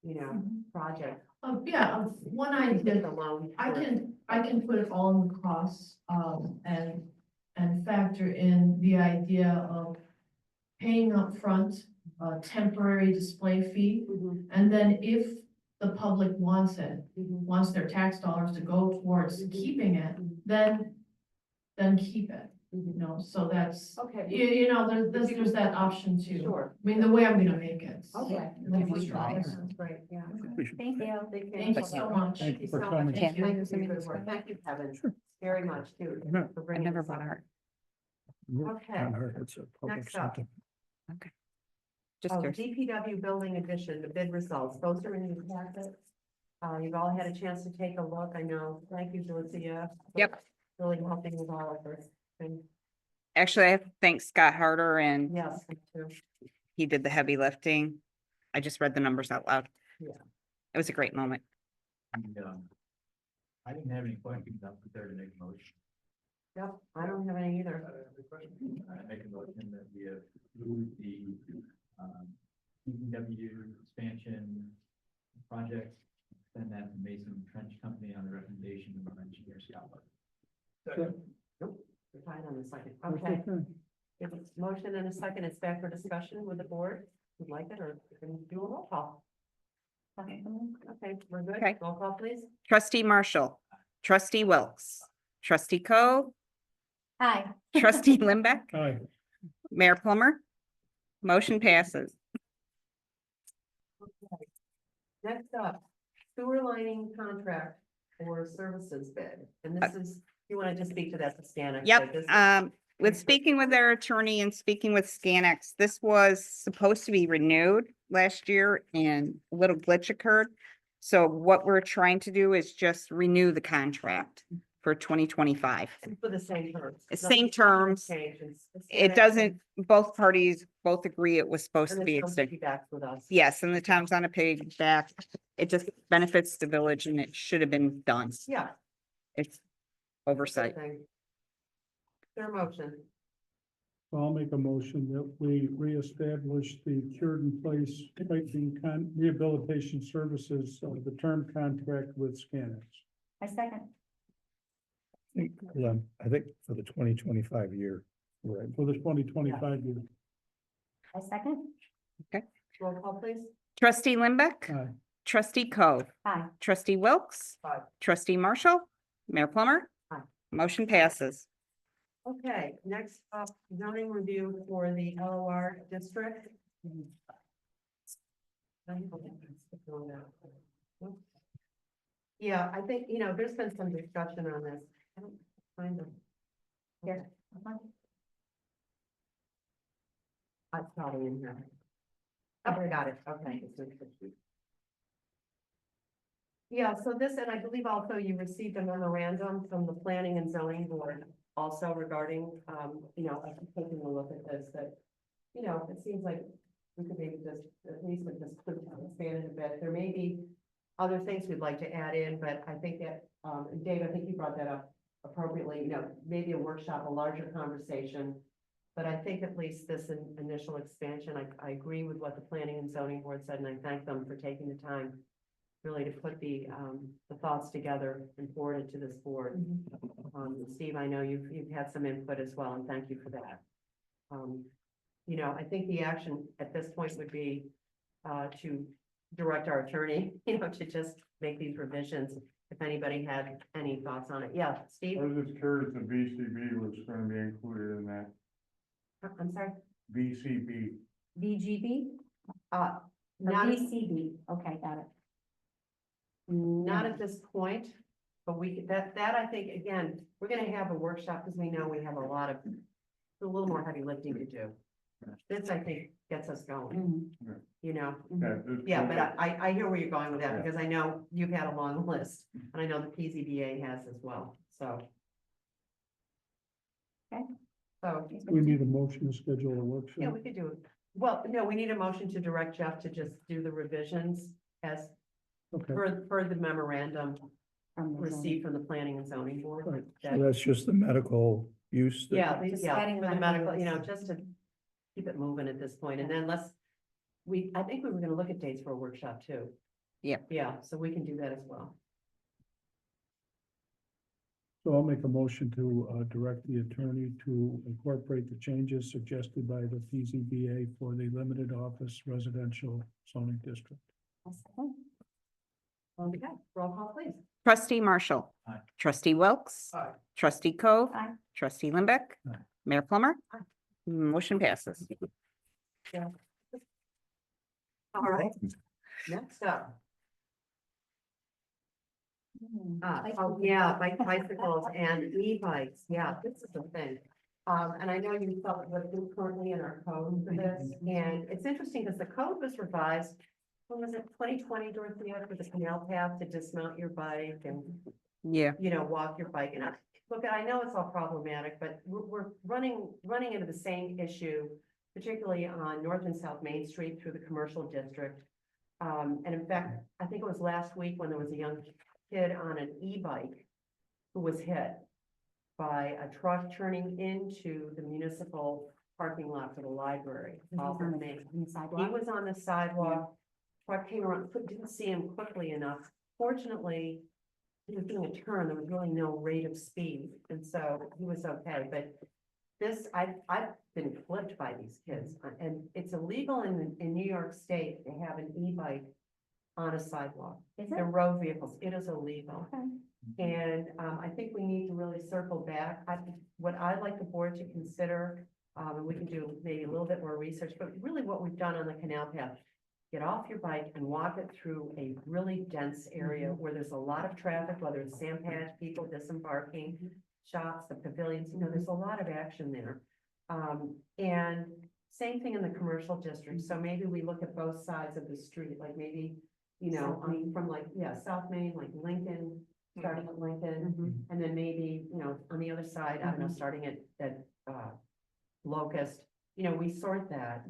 you know, project. Yeah, one we idea, get the loan. I for- can put it all in the costs, and factor in the idea of paying upfront a temporary display fee, Mhm, and then if the public wants it, mhm, wants their tax dollars to go towards Mhm. keeping it, Mhm. then keep it, you mhm. know, so that's, Okay. you know, there's that option too. Sure. I mean, the way I'm gonna make it. Okay. It'll be strong. That's great, yeah. we should- Thank you. Thank you so much. Thank you for so coming. much. Can I Thank do you for your something good work. Thank you, Kevin, Sure. very much too. No, for I bringing never this bought up. art. Okay. Not her, it's a public Next up. something. Just Oh, curious. DPW building addition, the bid results, those are in your packet. You've all had a chance to take a look, I know. Thank you, Dorothea. for Yep. Really helping with all of this. And Actually, I have to thank Scott Harder, and yes, me too. he did the heavy lifting. I just read the numbers out loud. Yeah. It was a great moment. I didn't have any questions, I'm prepared to make a motion. Yep, I don't have any either. I make a motion that we approve the, DPW expansion project, send that to Mason Trench Company on the recommendation of our engineer Scott. Nope, we're fine on the second. Okay. If it's motion and a second, it's back for discussion with the board. Would like it, or we can do a roll call. Okay, we're good. Okay. Roll call, please. Trustee Marshall, trustee Wilkes, trustee Co, Hi. trustee Limbeck, Hi. Mayor Plummer. Motion passes. Next up, sewer lining contract for services bid. And this is, you want to just speak to that, to Stanek? Yep, This is- with speaking with their attorney and speaking with Scanex, this was supposed to be renewed last year and a little glitch occurred. So what we're trying to do is just renew the contract for 2025. For the same terms. Same Nothing terms. changes. It's It Stanek, doesn't, both parties both agree it was supposed And to the be town extended. piggybacks with us. Yes, and the town's on a piggyback. It just benefits the village and it should have been done. Yeah. It's oversight. Thing. Their motion. So I'll make a motion that we reestablish the cured in place piping rehabilitation services of the term contract with Scanex. I second. I think for the 2025 year, right? For the 2025 year. I second. Roll call, please. Trustee Limbeck, Aye. trustee Co, Hi. trustee Wilkes, Aye. trustee Marshall, Mayor Plummer. Aye. Motion passes. Okay, next up, zoning review for the LOR district. Yeah, I think, you know, there's been some discussion on this. I don't find them. Here. I probably in here. Oh, I got it, okay. Yeah, so this, and I believe also you received a memorandum from the planning and zoning board also regarding, you know, taking a look at this, that, you know, it seems like we could maybe just, at least with this, expand it a bit. There may be other things we'd like to add in, but I think that, and Dave, I think you brought that up appropriately, you know, maybe a workshop, a larger conversation. But I think at least this initial expansion, I agree with what the planning and zoning board said, and I thank them for taking the time really to put the thoughts together and forward it to this board. Steve, I know you've had some input as well, and thank you for that. You know, I think the action at this point would be to direct our attorney, you know, to just make these revisions. If anybody had any thoughts on it. Yeah, Steve? I was just curious if VCB was gonna be included in that. I'm sorry, VCB. VGB or not, VCB, okay, got it. not at this point, but that I think, again, we're gonna have a workshop because we know we have a little more heavy lifting to do. This, I think, gets us going, you know? Yeah, but I hear where you're going with that because I know you've had a long list and I know the PZBA has as well, so. Okay. So, We need a motion to schedule a yeah, workshop. we could do it. Well, no, we need a motion to direct Jeff to just do the revisions as Okay, per the memorandum From the received from the planning and zoning board. Right. That- So that's just the medical use. that- Yeah, Just yeah, adding for the medical medical, you know, use. just to keep it moving at this point, and then I think we were gonna look at dates for a workshop too. Yep. Yeah, so we can do that as well. so I'll make a motion to direct the attorney to incorporate the changes suggested by the PZBA for the limited office residential zoning district. Okay, roll call please. Trustee Marshall. Aye. Trustee Wilkes. Aye. Trustee Cove. Aye. Trustee Limbeck. Aye. Mayor Plummer. Aye. Motion passes. All right, next up. Bicycles and e-bikes, yeah, this is the thing. And I know you felt we're currently in our code for this, and it's interesting because the code was revised. When was it, 2020, Dorothea, for the canal path to dismount your bike and, Yeah. you know, walk your bike. And look, I know it's all problematic, but we're running into the same issue, particularly on North and South Main Street through the commercial district. And in fact, I think it was last week when there was a young kid on an e-bike who was hit by a truck turning into the municipal parking lot for the library. off of Main. He was on the sidewalk, truck came around, didn't see him quickly enough. Fortunately, he was doing a turn, there was really no rate of speed, and so he was okay, but this, I've been flipped by these kids, and it's illegal in New York State to have an e-bike on a sidewalk. Is They're it? road vehicles, it is illegal. Okay. And I think we need to really circle back. What I'd like the board to consider, and we can do maybe a little bit more research, but really what we've done on the canal path. Get off your bike and walk it through a really dense area where there's a lot of traffic, whether it's sand patch, people disembarking, shops, the pavilions, you know, there's a lot of action there. And same thing in the commercial district. So maybe we look at both sides of the street, like maybe, you know, from like, yeah, South Main, like Lincoln, starting at Lincoln, and then maybe, you know, on the other side, I don't know, starting at Locust, you know, we sort that.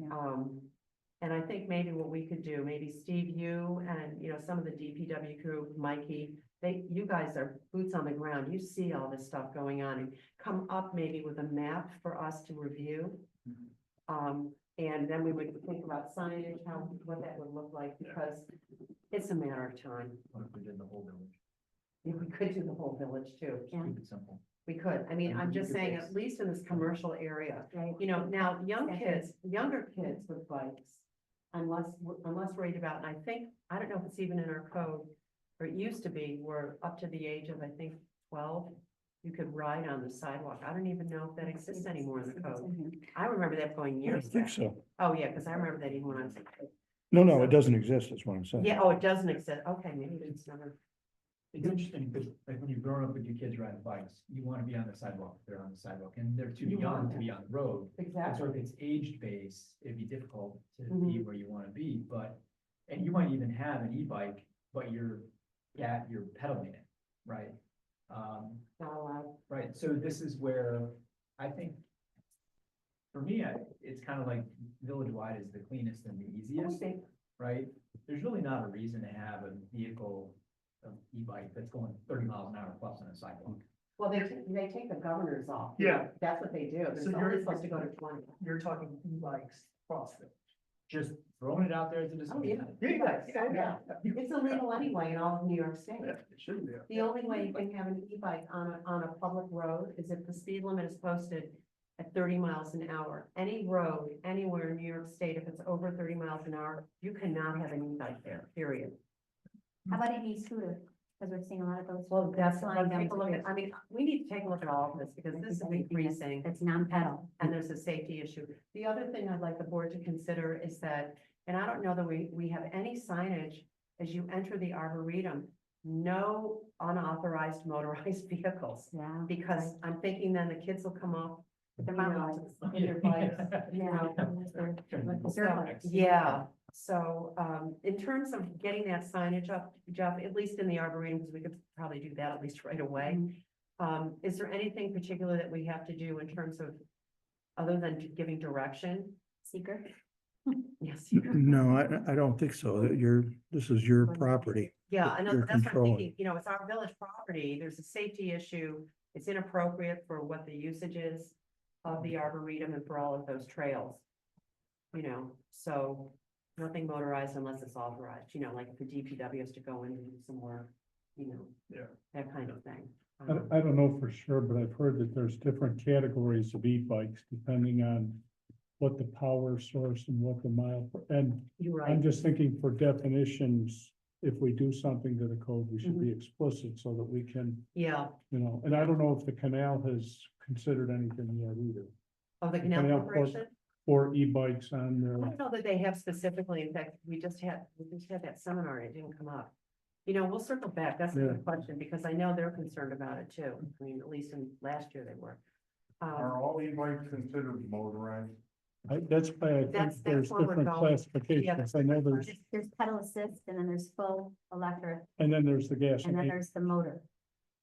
And I think maybe what we could do, maybe Steve, you and, you know, some of the DPW crew, Mikey, you guys are boots on the ground. You see all this stuff going on and come up maybe with a map for us to review. And then we would think about signage, what that would look like, because it's a matter of time. What if we did the whole village? Yeah, we could do the whole village too. Keep it simple. We could. I mean, I'm just saying, at least in this commercial area, you know, now, younger kids with bikes, unless worried about, and I think, I don't know if it's even in our code, or it used to be, we're up to the age of, I think, 12, you could ride on the sidewalk. I don't even know if that exists anymore in the code. I remember that going I years think back. so. Oh, yeah, because I remember that even when I was a kid. No, it doesn't exist, that's what I'm saying. Yeah, oh, it doesn't exist. Okay, maybe it's never. It's interesting because like when you're growing up with your kids riding bikes, you want to be on the sidewalk, if they're on the sidewalk, and they're too You young want to be on the road. And Exactly. so if it's age based, it'd be difficult to Mm-hmm. be where you want to be, and you might even have an e-bike, but you're pedaling it, right? Not allowed. Right, so this is where I think, for me, it's kind of like village-wide is the cleanest and the easiest, Okay. right? There's really not a reason to have a vehicle, an e-bike that's going 30 miles an hour plus on a sidewalk. Well, they take the governors off. Yeah. That's what they do. So They're you're only supposed to go to 20. You're talking e-bikes across the. just throwing it out there as a Oh, discussion. yeah. It's illegal anyway in all of New York State. It shouldn't be. The only way you can have an e-bike on a public road is if the speed limit is posted at 30 miles an hour. Any road, anywhere in New York State, if it's over 30 miles an hour, you cannot have an e-bike there, period. How about an e-scooter? Because we're seeing a lot of those. Well, that's, flying down take a the look street. at, I mean, we need to take a look at all of this because this is increasing. That's non-pedal. And there's a safety issue. The other thing I'd like the board to consider is that, and I don't know that we have any signage as you enter the Arboretum, no unauthorized motorized vehicles. Yeah. Because I'm thinking then the kids will come up With their you mountain know, bikes. in their bikes, you know. So, yeah, so, in terms of getting that signage up, Jeff, at least in the Arboretum, because we could probably do that at least right away. Is there anything particular that we have to do in terms of, other than giving direction? Seeker. Yes. No, I don't think so. This is your property. Yeah, I know, You're that's what I'm controlling. thinking, you know, it's our village property, there's a safety issue, it's inappropriate for what the usage is of the Arboretum and for all of those trails. You know, so nothing motorized unless it's authorized, you know, like if the DPW has to go in and do some work, you know. Yeah. That kind of thing. I don't know for sure, but I've heard that there's different categories of e-bikes depending on what the power source and what the mile, and You're right. I'm just thinking for definitions, if we do something to the code, we should be explicit so that we can, Yeah, you know, and I don't know if the canal has considered anything yet either. oh, the Canal Canal Corporation? Or e-bikes on I their, don't know that they have specifically, in fact, we just had that seminar, and it didn't come up. You know, we'll circle back, that's a Yeah. good question, because I know they're concerned about it too, I mean, at least in last year they were. Are all e-bikes considered motorized? that's why I think That's there's where we're different going. classifications. I know there's, There's pedal assist and then there's full electric and then there's the and then gasoline. there's the motor.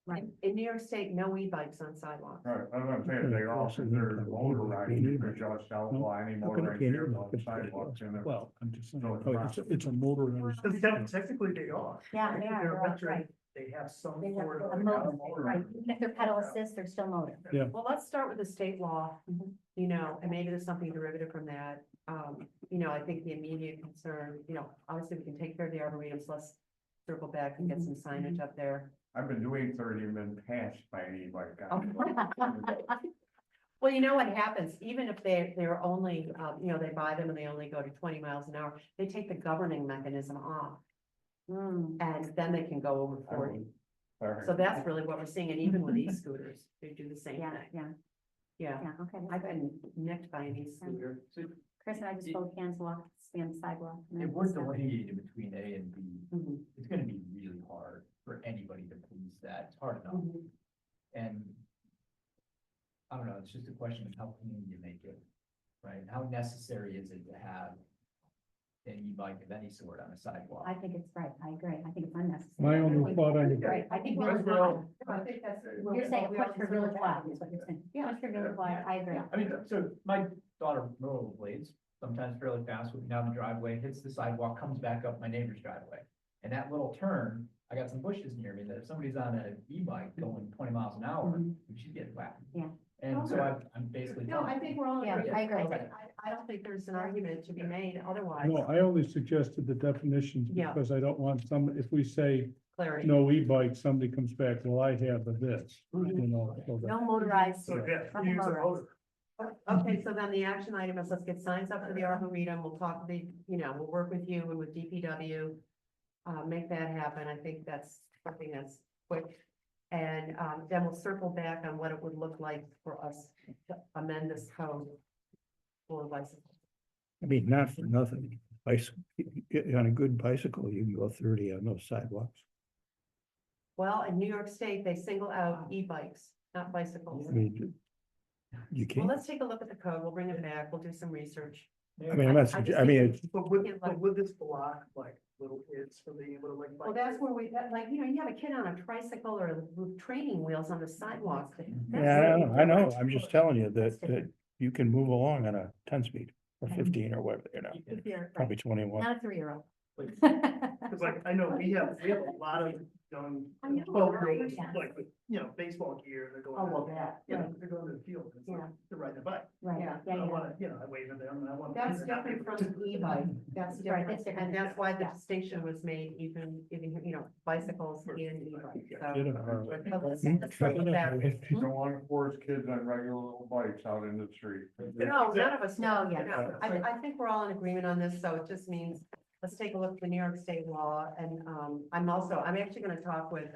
Right. In New York State, no e-bikes on sidewalks. Right, that's what I'm saying, they all considered motorized, you could just outlaw any How come it motorized can't vehicle even on look at sidewalks in it. Well, I'm just saying, No, it's oh, not. it's a motorized. Technically they are. Yeah, they are, they're all right. They have some They have sort a of. motor, right, even if they're pedal assist, they're still motor. Well, let's start with the state law, you know, and maybe there's something derivative from that. You know, I think the immediate concern, you know, obviously we can take care of the arboretums, let's circle back and get some signage up there. I've been doing 30 and been passed by an e-bike. Well, you know what happens, even if they're only, you know, they buy them and they only go to 20 miles an hour, they take the governing mechanism off. And then they can go over 40. So that's really what we're seeing, and even with e-scooters, they do the same Yeah, thing. yeah, Yeah, yeah, okay. I've been nicked by an e-scooter. Chris and I just both hands walk, stay on the sidewalk. and If then we're just, delineating between A and B, Mhm. it's gonna be really hard for anybody to police that. It's hard enough. Mhm. And I don't know, it's just a question of how clean you make it, right? How necessary is it to have an e-bike of any sort on a sidewalk? I think it's right, I agree, I think it's unnecessary. My only thought on it, Right, I think village wide. You're saying push for village wide, is what you're saying. Yeah, push for village wide, I agree. I mean, so my daughter rollerblades, sometimes fairly fast, looking down the driveway, hits the sidewalk, comes back up my neighbor's driveway. And that little turn, I got some bushes near me that if somebody's on an e-bike going 20 miles an hour, she's getting whacked. Yeah. And so I'm basically. No, I think we're all. Yeah, agreed. I agree. I don't think there's an argument to be made otherwise. no, I only suggested the definitions Yeah. because I don't want if we say Clarity. no e-bike, somebody comes back, well, I have a this, you know. so that- No motorized. So, yeah, nothing use a motorized. motor. Okay, so then the action item is let's get signs up for the Arboretum. We'll talk we'll work with you and with DPW. Make that happen. I think that's something that's quick. And then we'll circle back on what it would look like for us to amend this code for bicycles. I mean, not for nothing. Bicycle, on a good bicycle, you can go 30 on those sidewalks. Well, in New York State, they single out e-bikes, not bicycles. I mean, you Well, can't, let's take a look at the code. We'll bring it back. We'll do some research. I mean, I'm not, I just I mean, think it's, But would this block like little kids from being able to like? Well, that's where you have a kid on a tricycle or with training wheels on the sidewalk. yeah, I know, I'm just telling you that you can move along on a 10-speed or 15 or whatever, you know, If you're, right, probably 21. not a 3-year-old. Cause like, I know we have a lot of young I know. folks, Yeah. like, with, baseball gear, they're going. Oh, well, that, They're going to the field, it's like, Yeah. they're riding a bike. Right, Yeah. yeah, I yeah. wanna, I wave at them, and I want. That's them to not be- different from e-bike, that's Right, different, that's different. and that's why the Yeah. distinction was made, even, bicycles and e-bikes, so. Get a- let's Hmm? start with that. You don't wanna force kids on regular little bikes out in the street. No, none of us. No, do. yeah. No. I think we're all in agreement on this, so it just means, let's take a look at the New York State law, and, I'm actually gonna talk with,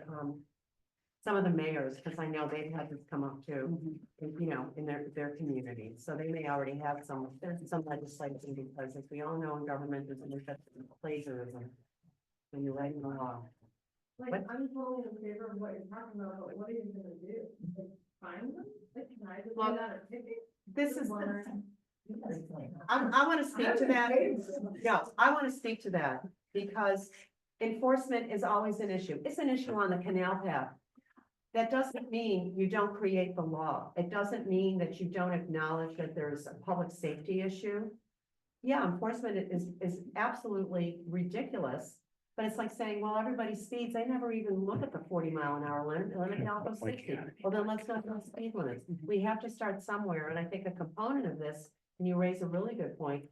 some of the mayors, because I know they've had this come up too, in their communities, so they may already have some legislation, because as we all know in government, there's a plagiarism when you're writing the law. Like, I'm totally in favor of what you're talking about, but what are you gonna do? Like, fine them? Like, can I just Well, do that a ticket? This is, Or- I want to speak to that. Yeah, I want to speak to that because enforcement is always an issue. It's an issue on the canal path. That doesn't mean you don't create the law. It doesn't mean that you don't acknowledge that there's a public safety issue. Yeah, enforcement is absolutely ridiculous, but it's like saying, well, everybody speeds. They never even look at the 40-mile-an-hour limit. Now it goes 60. Well, then let's not go speed limits. We have to start somewhere. And I think a component of this, and you raise a really good point,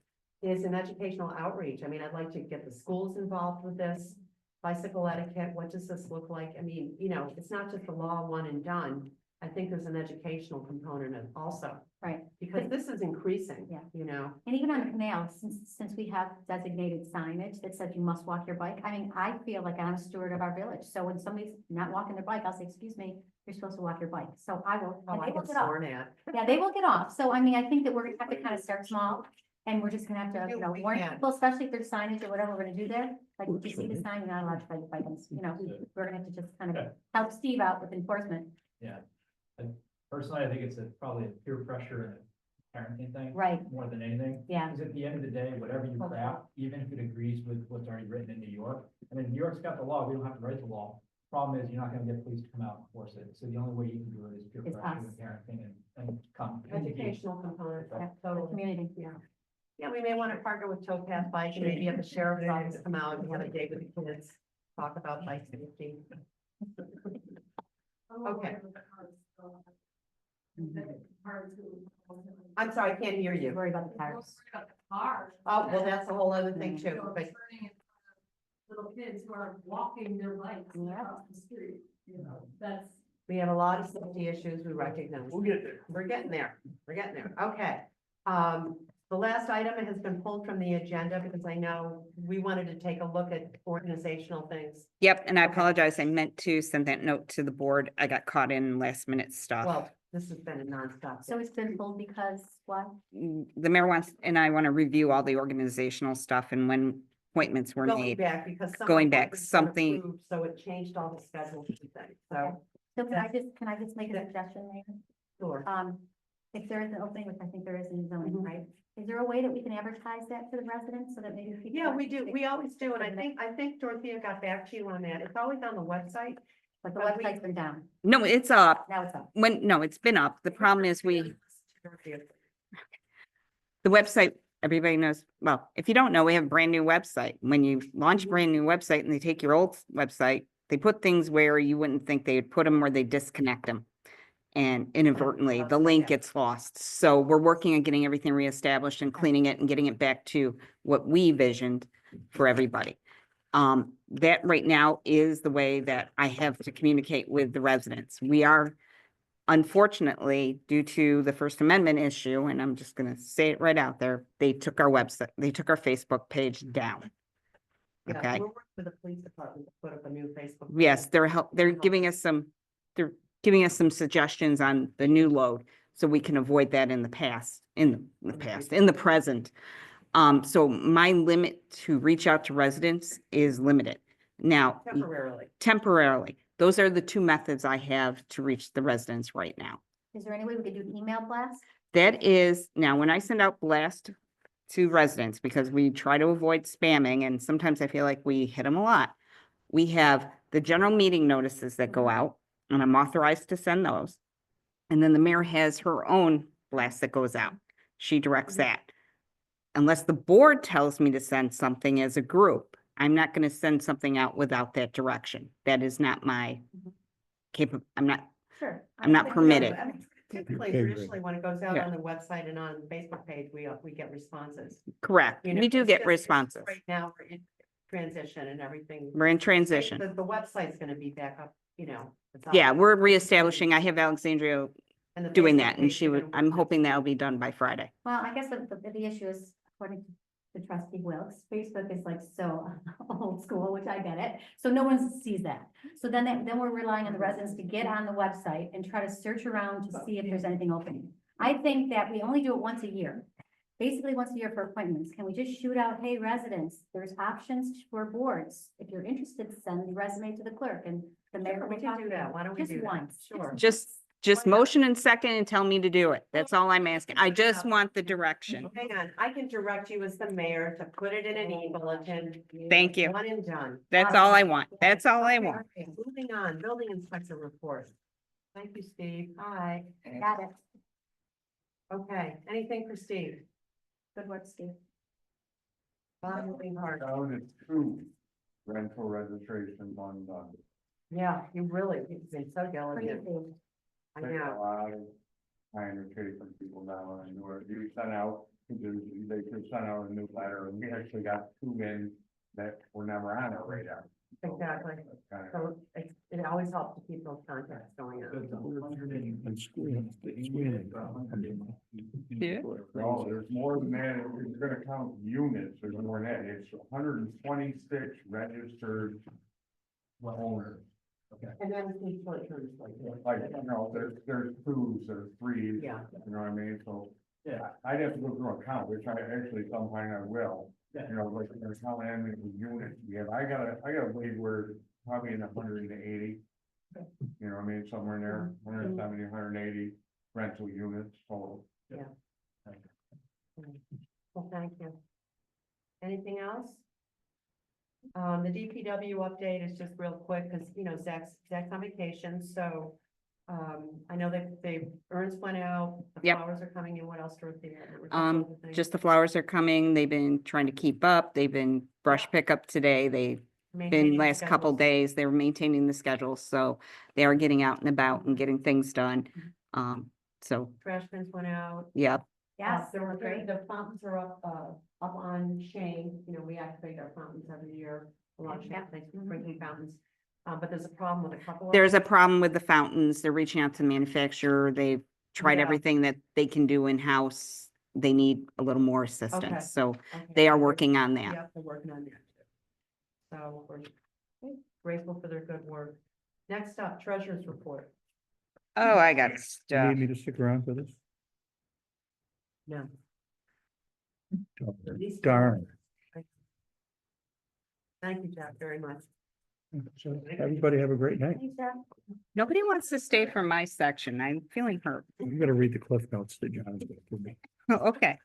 is an educational outreach. I mean, I'd like to get the schools involved with this. Bicycle etiquette, what does this look like? I mean, it's not just the law one and done. I think there's an educational component of also, Right. because this is increasing, Yeah. Mm-hmm. And even on the canal, since we have designated signage that says you must walk your bike, I mean, I feel like I'm a steward of our village. So when somebody's not walking their bike, I'll say, excuse me, you're supposed to walk your bike. So I will, Oh, and I they will get get off. sworn at. Yeah, they will get off. So I mean, I think that we're gonna have to kind of start small. And we're just gonna have to, Do what we warn can. people, especially if there's signage or whatever we're gonna do there. Like, if you see the sign, you're not allowed to ride bikes, we're gonna have to just kind of help Steve out with enforcement. Personally, I think it's probably a peer pressure and a parenting thing. Right, More than anything. yeah. Because at the end of the day, whatever you craft, even if it agrees with what's already written in New York, I mean, New York's got the law, we don't have to write the law. Problem is, you're not gonna get police to come out and enforce it, so the only way you can do it is peer It's pressure us. and parenting and come. Educational component, Yeah, the totally. community. Yeah. Yeah, we may want to partner with Towpath Bike and maybe have the sheriff's office come out and have a day with the kids, talk about bike safety. Okay. I'm sorry, I can't hear you. Worry about the tires. Cars. Oh, well, that's a whole other thing too, So but it's turning in front of little kids who are walking their bikes Yeah. across the street, that's. we have a lot of safety issues we recognize. We'll get there. We're getting there. We're getting there. Okay. The last item has been pulled from the agenda because I know we wanted to take a look at organizational things. Yep, and I Okay. apologize. I meant to send that note to the board. I got caught in last minute stuff. Well, this has been a nonstop. So it's been pulled because what? The mayor wants, and I want to review all the organizational stuff and when appointments were Going made. back because. some Going back, appointments weren't something- approved, So it changed all the schedules and things. So, So can I just make a suggestion, Mayor? sure. If there is an opening, which I think there is in zoning, Mhm. right? Is there a way that we can advertise that to the residents so that maybe people? Yeah, we do. We always do. And I think Dorothea got back to you on that. It's always on the website. But the but we- website's been down. No, it's up. Now it's up. No, it's been up. The problem is the website, everybody knows, well, if you don't know, we have a brand new website. When you launch a brand new website and they take your old website, they put things where you wouldn't think they'd put them or they disconnect them. And inadvertently, the link gets lost. So we're working on getting everything reestablished and cleaning it and getting it back to what we visioned for everybody. That right now is the way that I have to communicate with the residents. We are unfortunately, due to the First Amendment issue, and I'm just gonna say it right out there, they took our website, they took our Facebook page down. Yeah, Okay. we're working with the police department to put up a new Facebook. Yes, page. they're giving us some suggestions on the new load, so we can avoid that in the present. So my limit to reach out to residents is limited. Now, temporarily, those are the two methods I have to reach the residents right now. Is there any way we could do email blast? That is, now, when I send out blast to residents, because we try to avoid spamming, and sometimes I feel like we hit them a lot. We have the general meeting notices that go out, and I'm authorized to send those. And then the mayor has her own blast that goes out. She directs that. Unless the board tells me to send something as a group, I'm not gonna send something out without that direction. That is not my I'm not, Sure. I'm not But, you know, permitted. I mean, Typically, Okay, traditionally, when it goes out Yeah. on the website and on the Facebook page, we get responses. Correct. You know, We do it's get just- responses. Right now, we're in transition and everything. We're in transition. The website's gonna be back up, you know. it's Yeah, up. we're reestablishing. I have Alexandria And the doing Facebook that and page, she you're would, gonna I'm work hoping that'll be done by Friday. Well, I guess the issue is, according to trustee Wilkes, Facebook is like so old school, which I get it. So no one sees that. So then we're relying on the residents to get on the website and try to search around to see if there's anything open. I think that we only do it once a year. Basically, once a year for appointments. Can we just shoot out, hey, residents, there's options for boards. If you're interested, send the resume to the clerk and the mayor Sure, will we talk can to do you. that. Why don't we Just do that? once. Sure. Just Why not? motion and second and tell me to do it. That's all I'm asking. I just want the direction. Hang on, I can direct you as the mayor to put it in an e-bulletin. Thank you. One and done. That's all I want. That's all I Okay, want. okay, moving on, building inspector report. Thank you, Steve. Hi. Got it. Okay, anything for Steve? Good work, Steve. Bob, moving hard. Down to 2 rental registrations on, Yeah, you've been so diligent. Crazy. I takes a know. lot of time to chase some people down and or you sent out, they could send out a new letter and we actually got 2 in that were never on our radar. Exactly. That's kind of- So it always helps to keep those contacts going on. And squealing. Yeah. No, there's more than that. It's gonna count units. There's more than that. It's 126 registered owners. And then each short-term, like. Like, you know, there's 2s, there's 3s. Yeah. You know what I mean? So, yeah, I'd have to go through a count, which I actually sometime I will. You know, like, there's how many units we have. I gotta believe we're probably in 180. You know what I mean? Somewhere in there, 170, 180 rental units total. Well, thank you. Anything else? The DPW update is just real quick, because, you know, Zach's on vacation, so, I know that the urns went out, the Yep. flowers are coming in, what else, Dorothy? There were a couple other things. Just the flowers are coming. They've been trying to keep up. They've been brush pickup today. They've Maintaining been the last couple schedules. days. They were maintaining the schedule, so they are getting out and about and getting things done. So, Trash bins went out. Yes, There were great. the fountains are up on Shane, you know, we activate our fountains every year, along Shane, thanks for drinking fountains. But there's a problem with a couple of. there's a problem with the fountains. They're reaching out to the manufacturer. They've tried Yeah. everything that they can do in-house. They need a little more Okay. assistance, so Okay. they are working on that. Yep, they're working on that too. So we're grateful for their good work. Next up, treasurer's report. Oh, I got You stuff. need me to stick around for this? No. Darn. Thank you, Jack, very much. So everybody have a great night. Thanks, Jeff. Nobody wants to stay for my section. I'm feeling hurt. I'm gonna read the cliff notes that John's gonna give me. Oh, okay.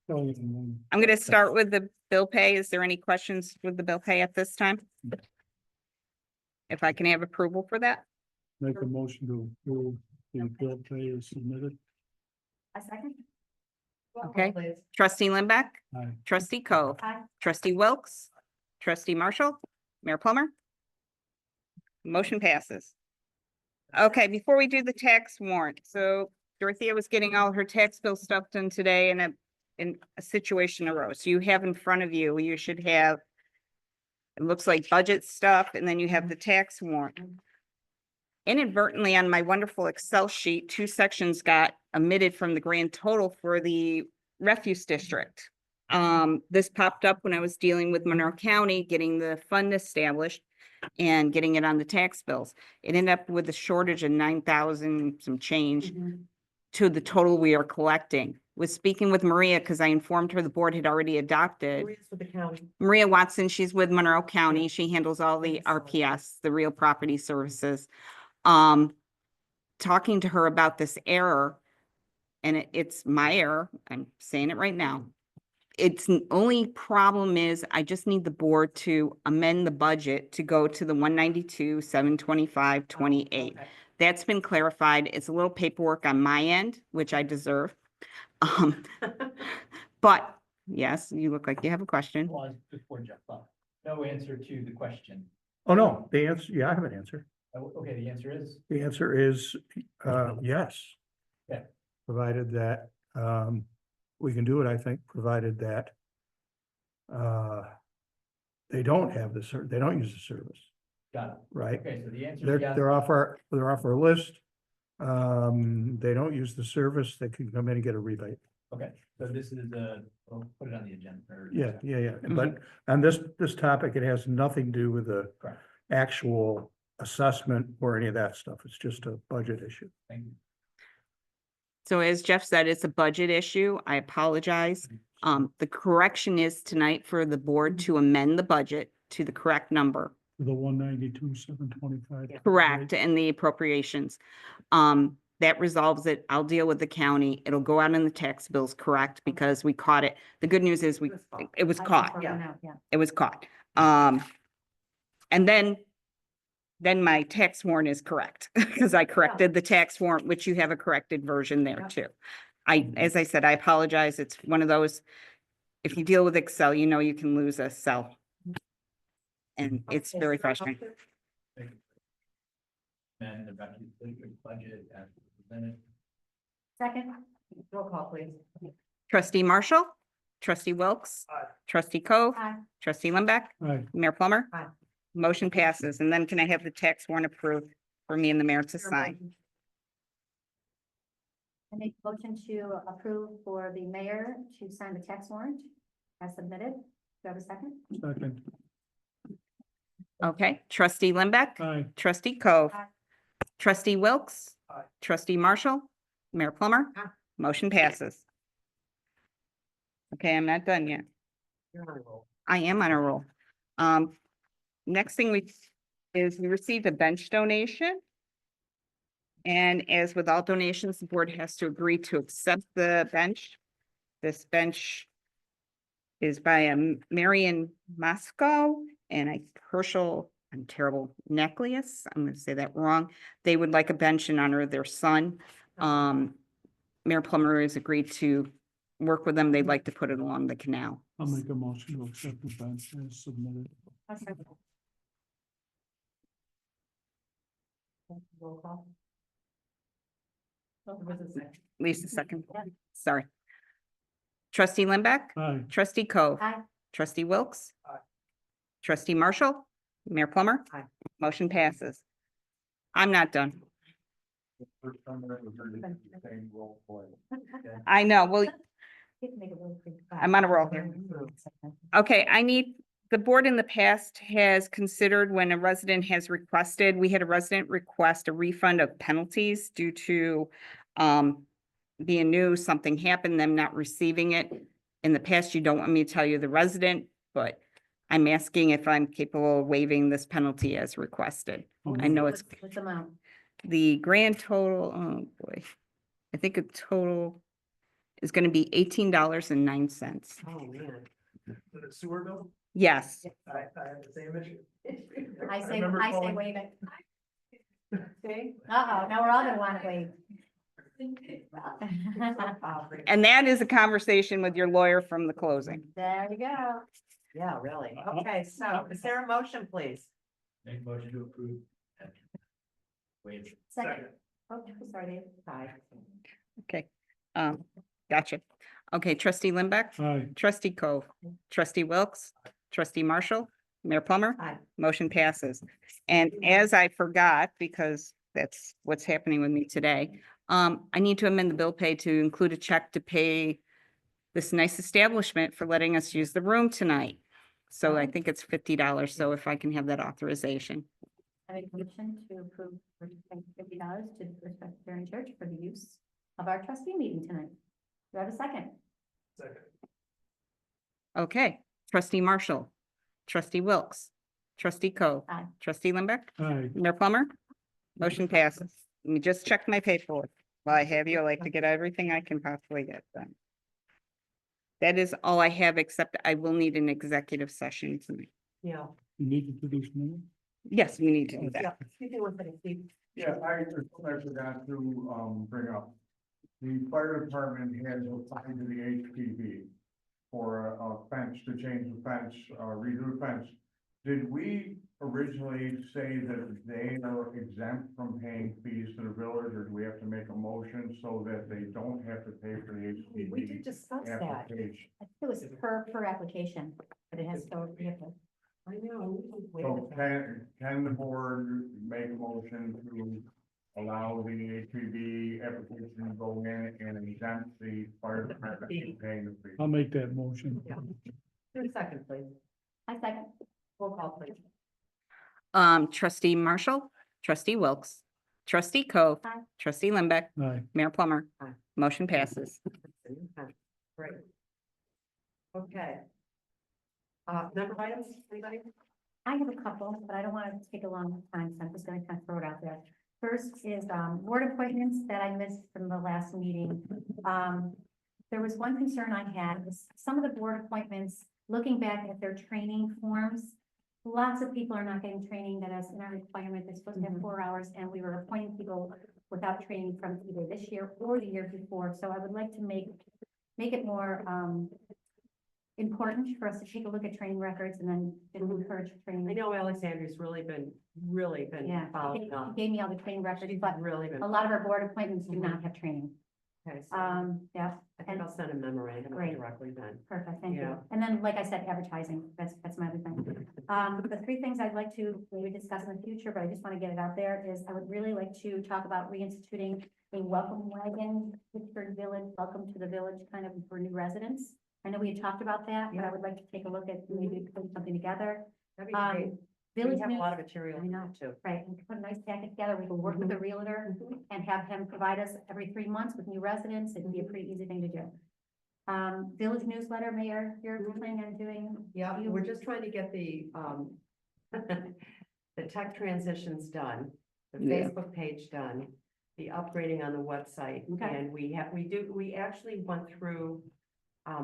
I'm gonna start with the bill pay. Is there any questions with the bill pay at this time? If I can have approval for that? Make a motion to approve the bill pay is submitted. A second? Okay. Please. Trustee Limbeck, Aye. trustee Cove, Aye. trustee Wilkes, trustee Marshall, Mayor Plummer. Motion passes. Okay, before we do the tax warrant, so Dorothea was getting all her tax bill stuff done today and a situation arose. You have in front of you, you should have, it looks like budget stuff, and then you have the tax warrant. Inadvertently on my wonderful Excel sheet, 2 sections got omitted from the grand total for the refuse district. This popped up when I was dealing with Monroe County, getting the fund established and getting it on the tax bills. It ended up with a shortage of 9,000 some change to the total we are collecting. Was speaking with Maria because I informed her the board had already adopted. Maria's with the county. Maria Watson, she's with Monroe County. She handles all the RPS, the real property services. Talking to her about this error, and it's my error. I'm saying it right now. It's the only problem is I just need the board to amend the budget to go to the 192, 725, 28. Okay. That's been clarified. It's a little paperwork on my end, which I deserve. But yes, you look like you have a question. Well, before Jeff, no answer to the question. Oh, no, the answer, yeah, I have an answer. Okay, the answer is? The answer is, yes. Yeah. Provided that, we can do it, I think, provided that, they don't have they don't use the service, Got it. right? Okay, so the answer They're, is yes. they're off our list. They don't use the service, they can come in and get a rebate. Okay, so this is we'll put it on the agenda. Yeah. But on this topic, it has nothing to do with the Correct. actual assessment or any of that stuff. It's just a budget issue. Thank you. So as Jeff said, it's a budget issue. I apologize. The correction is tonight for the board to amend the budget to the correct number. The 192,725. Correct, and the appropriations. That resolves it. I'll deal with the county. It'll go out in the tax bills, correct, because we caught it. The good news is it was caught. Yeah. It was caught. And then my tax warrant is correct, because I corrected the tax warrant, which you have a corrected version there too. As I said, I apologize. It's one of those, if you deal with Excel, you know you can lose a cell. And it's very frustrating. And the budget as presented. Second, Roll call, please. Trustee Marshall, trustee Wilkes, Aye. trustee Cove, Aye. trustee Limbeck, Aye. Mayor Plummer. Aye. Motion passes. And then can I have the tax warrant approved for me and the mayor to sign? I make a motion to approve for the mayor to sign the tax warrant as submitted. Do I have a second? Second. Okay, trustee Limbeck, Aye. trustee Cove, Aye. trustee Wilkes, Aye. trustee Marshall, Mayor Plummer. Aye. Motion passes. Okay, I'm not done yet. You're on a roll. I am on a roll. Next thing we received a bench donation. And as with all donations, the board has to agree to accept the bench. This bench is by Marion Moscow and a Herschel, I'm terrible, Necklace. I'm gonna say that wrong. They would like a bench in honor of their son. Mayor Plummer has agreed to work with them. They'd like to put it along the canal. I'll make a motion to accept the bench as submitted. I'll second. Roll call. Lisa second. Sorry. Trustee Limbeck, Aye. trustee Cove, Aye. trustee Wilkes. Aye. Trustee Marshall, Mayor Plummer. Aye. Motion passes. I'm not done. First time that was heard the same role play. I know, well, You can make it really quick. I'm on a roll here. Okay, the board in the past has considered when a resident has requested, we had a resident request a refund of penalties due to being new, something happened, them not receiving it. In the past, you don't want me to tell you the resident, but I'm asking if I'm capable of waiving this penalty as requested. I know it's What's the amount? the grand total, oh boy. I think a total is gonna be $18.09. Oh, man. The sewer bill, Yes. I have the same issue. I say remember calling- waive it. See? Uh-oh, now we're all gonna want to waive. And that is a conversation with your lawyer from the closing. There you go. Yeah, really. Okay, so is there a motion, please? Make a motion to approve. Wait. Second. Oh, sorry, Dave. Aye. Okay, gotcha. Okay, trustee Limbeck, Aye. trustee Cove, trustee Wilkes, trustee Marshall, Mayor Plummer. Aye. Motion passes. And as I forgot, because that's what's happening with me today, I need to amend the bill pay to include a check to pay this nice establishment for letting us use the room tonight. So I think it's $50. So if I can have that authorization. I make a motion to approve for $50 to the First Presbyterian Church for the use of our trustee meeting tonight. Do I have a second? Second. Okay, trustee Marshall, trustee Wilkes, trustee Cove, Aye. trustee Limbeck, Aye. Mayor Plummer. Motion passes. Let me just check my paperwork. While I have you, I like to get everything I can possibly get done. That is all I have, except I will need an executive session tonight. Yeah. You need to do these minutes? Yes, we need to do Yeah. that. Excuse me one second, Steve. Yeah, I forgot to, bring up. The fire department has applied to the HPV for a fence, to change the fence, redo the fence. did we originally say that they are exempt from paying fees to the village, or do we have to make a motion so that they don't have to pay for the HPV? We did discuss that. application? I think it was per application, but it has to go, we have to. I know. Wait a So minute. can the board make a motion to allow the HPV application to go in and exempt the fire department from paying the fee? I'll make that motion. Yeah. 2 seconds, please. I second. Roll call, please. Trustee Marshall, trustee Wilkes, trustee Cove, Aye. trustee Limbeck, Aye. Mayor Plummer. Aye. Motion passes. Okay, great. Okay. Member items, anybody? I have a couple, but I don't want to take a long time, so I'm just gonna kind of throw it out there. First is, board appointments that I missed from the last meeting. There was one concern I had, was some of the board appointments, looking back at their training forms, lots of people are not getting training that is in our requirement. They're supposed to have 4 hours, and we were appointing people without training from either this year or the year before. So I would like to make it more, important for us to take a look at training records and then encourage training. I know Alexandra's really been Yeah, following he up. gave me all the training records, She's but really been. a lot of our board appointments do not have training. Okay, so Yeah, I think I'll send a memorandum Great. directly then. perfect, thank you. Yeah. And then, like I said, advertising, that's my other thing. The 3 things I'd like to maybe discuss in the future, but I just want to get it out there, is I would really like to talk about reinstituting a welcome wagon, Pittsburgh Village, welcome to the village, kind of for new residents. I know we had talked about that, but I would like to take a look at maybe putting something together. That'd be great. We Village have a News- lot of material I know. too. Right, and put a nice packet together, we can work with the realtor and have him provide us every 3 months with new residents, it'd be a pretty easy thing to do. Village newsletter, Mayor, you're planning on doing? Yeah, You- we're just trying to get the, the tech transitions done, the Yeah. Facebook page done, the upgrading on the website. Okay. And we actually went through,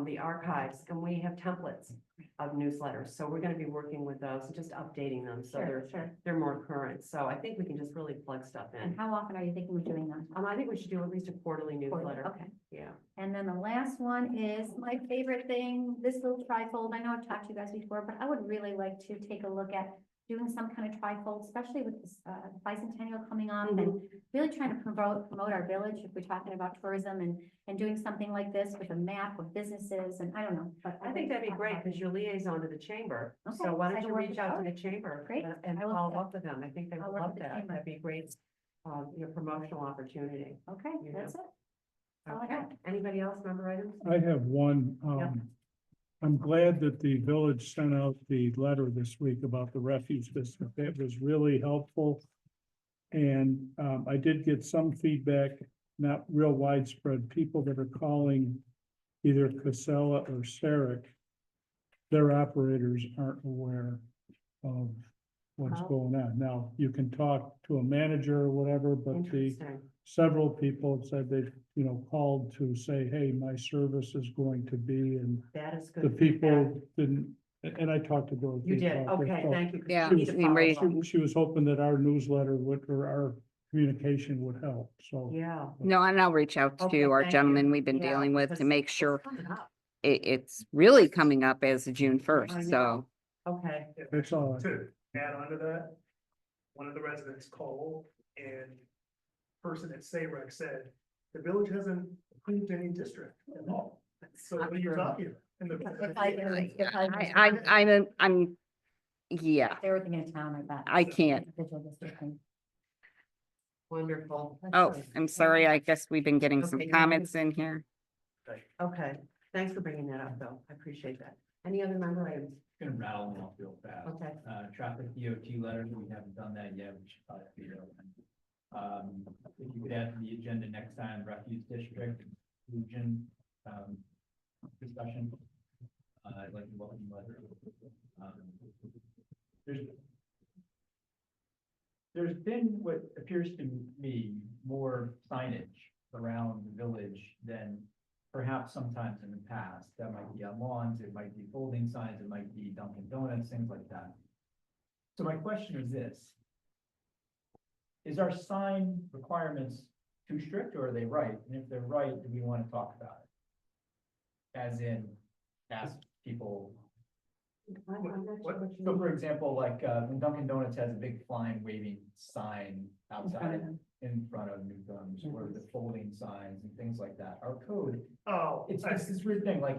the archives, and we have templates of newsletters. So we're gonna be working with those and just updating them, so Sure. they're more current. So I think we can just really plug stuff And in. how often are you thinking of doing that? I think we should do at least a quarterly newsletter. Okay. Yeah. And then the last one is my favorite thing, this little trifold. I know I've talked to you guys before, but I would really like to take a look at doing some kind of trifold, especially with this bicentennial coming up and really trying to promote our village, if we're talking about tourism and doing something like this with a map of businesses, and I don't know, but. I think that'd be great, because you're liaison to the chamber. Okay, So why I don't you will work reach with- out to all the right. chamber? Great. And I will do follow that. up with them. I think they I'll would work love with the that. chamber. That'd be a great, promotional opportunity. Okay, You that's it. all I Okay, got. anybody else, member items? I have one, Yeah. I'm glad that the village sent out the letter this week about the refuse district. That was really helpful. And, I did get some feedback, not real widespread, people that are calling either Casella or Sarek. Their operators aren't aware of what's Oh. going on. Now, you can talk to a manager or whatever, but Interesting. several people said they, called to say, hey, my service is going to be, and That is good. the feedback. people didn't, and I talked to Dorothy. You did, about this, okay, so thank you. 'cause Yeah, we need to we follow raised- up. She was hoping that our newsletter or our communication would help, so. Yeah. No, and I'll reach out Okay, to our thank gentleman you. we've been Yeah, dealing with to because make it's sure coming up. it's really coming up as of June I 1st, so. know. Okay, That's all. To add on to that, one of the residents called and person at SAREC said, the village hasn't approved any district at all. So what are you talking about? And I'm, yeah, Everything in town like that. I can't. Individual district thing. wonderful. Oh, I'm sorry. I guess we've been getting some Okay, no, comments in here. Okay, thanks for bringing that up, though. I appreciate that. Any other member items? Gonna rattle them off real fast. Okay. Traffic DOT letters, we haven't done that yet, we should probably figure it out. If you could add to the agenda next time, refuse district inclusion, discussion. I'd like to welcome letter. There's been what appears to me more signage around the village than perhaps sometimes in the past. That might be on lawns, it might be folding signs, it might be Dunkin' Donuts, things like that. So my question is this. Is our sign requirements too strict or are they right? And if they're right, do we want to talk about it? As in, ask people I'm not sure what you So mean. for example, like, when Dunkin' Donuts has a big flying waving sign outside in front of New Thumbs, or the folding signs and things like that, our code, Oh, it's this weird thing, like,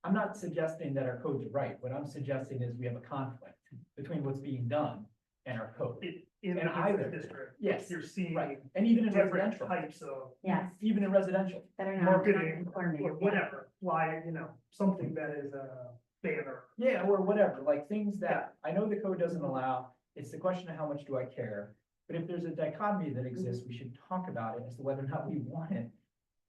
I'm not suggesting that our code's right, what I'm suggesting is we have a conflict between what's being done and our code. in And the either, district, yes, you're seeing right, and even in different residential, types of Yes, even in residential. that are not. marketing, conforming. or whatever, why, something that is a banner. Yeah, or whatever, like things that I know the code doesn't allow, it's the question of how much do I care? But if there's a dichotomy that exists, we should talk about it as to whether or not we want it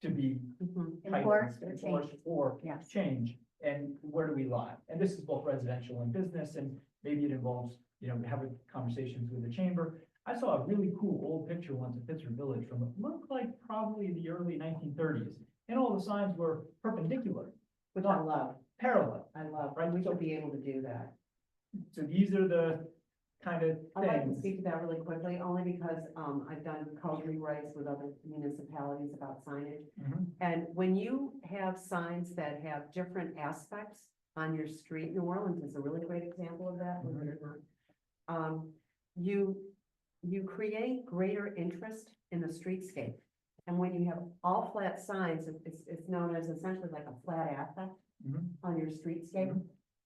to be Mhm. tightened, Enforced or enforced, changed. or Yes. change, and where do we lie? And this is both residential and business, and maybe it involves, having conversations with the chamber. I saw a really cool old picture once of Pittsburgh Village from what looked like probably the early 1930s, and all the signs were perpendicular, Which I love, parallel. I love, Right, we so- should be able to do that. So these are the kind of I'd like to things. speak to that really quickly, only because, I've done code rewrites with other municipalities about signage. Mhm. And when you have signs that have different aspects on your street, New Orleans is a really great example of that, believe it or not. You create greater interest in the streetscape. And when you have all flat signs, it's known as essentially like a flat affect Mhm. on your streetscape,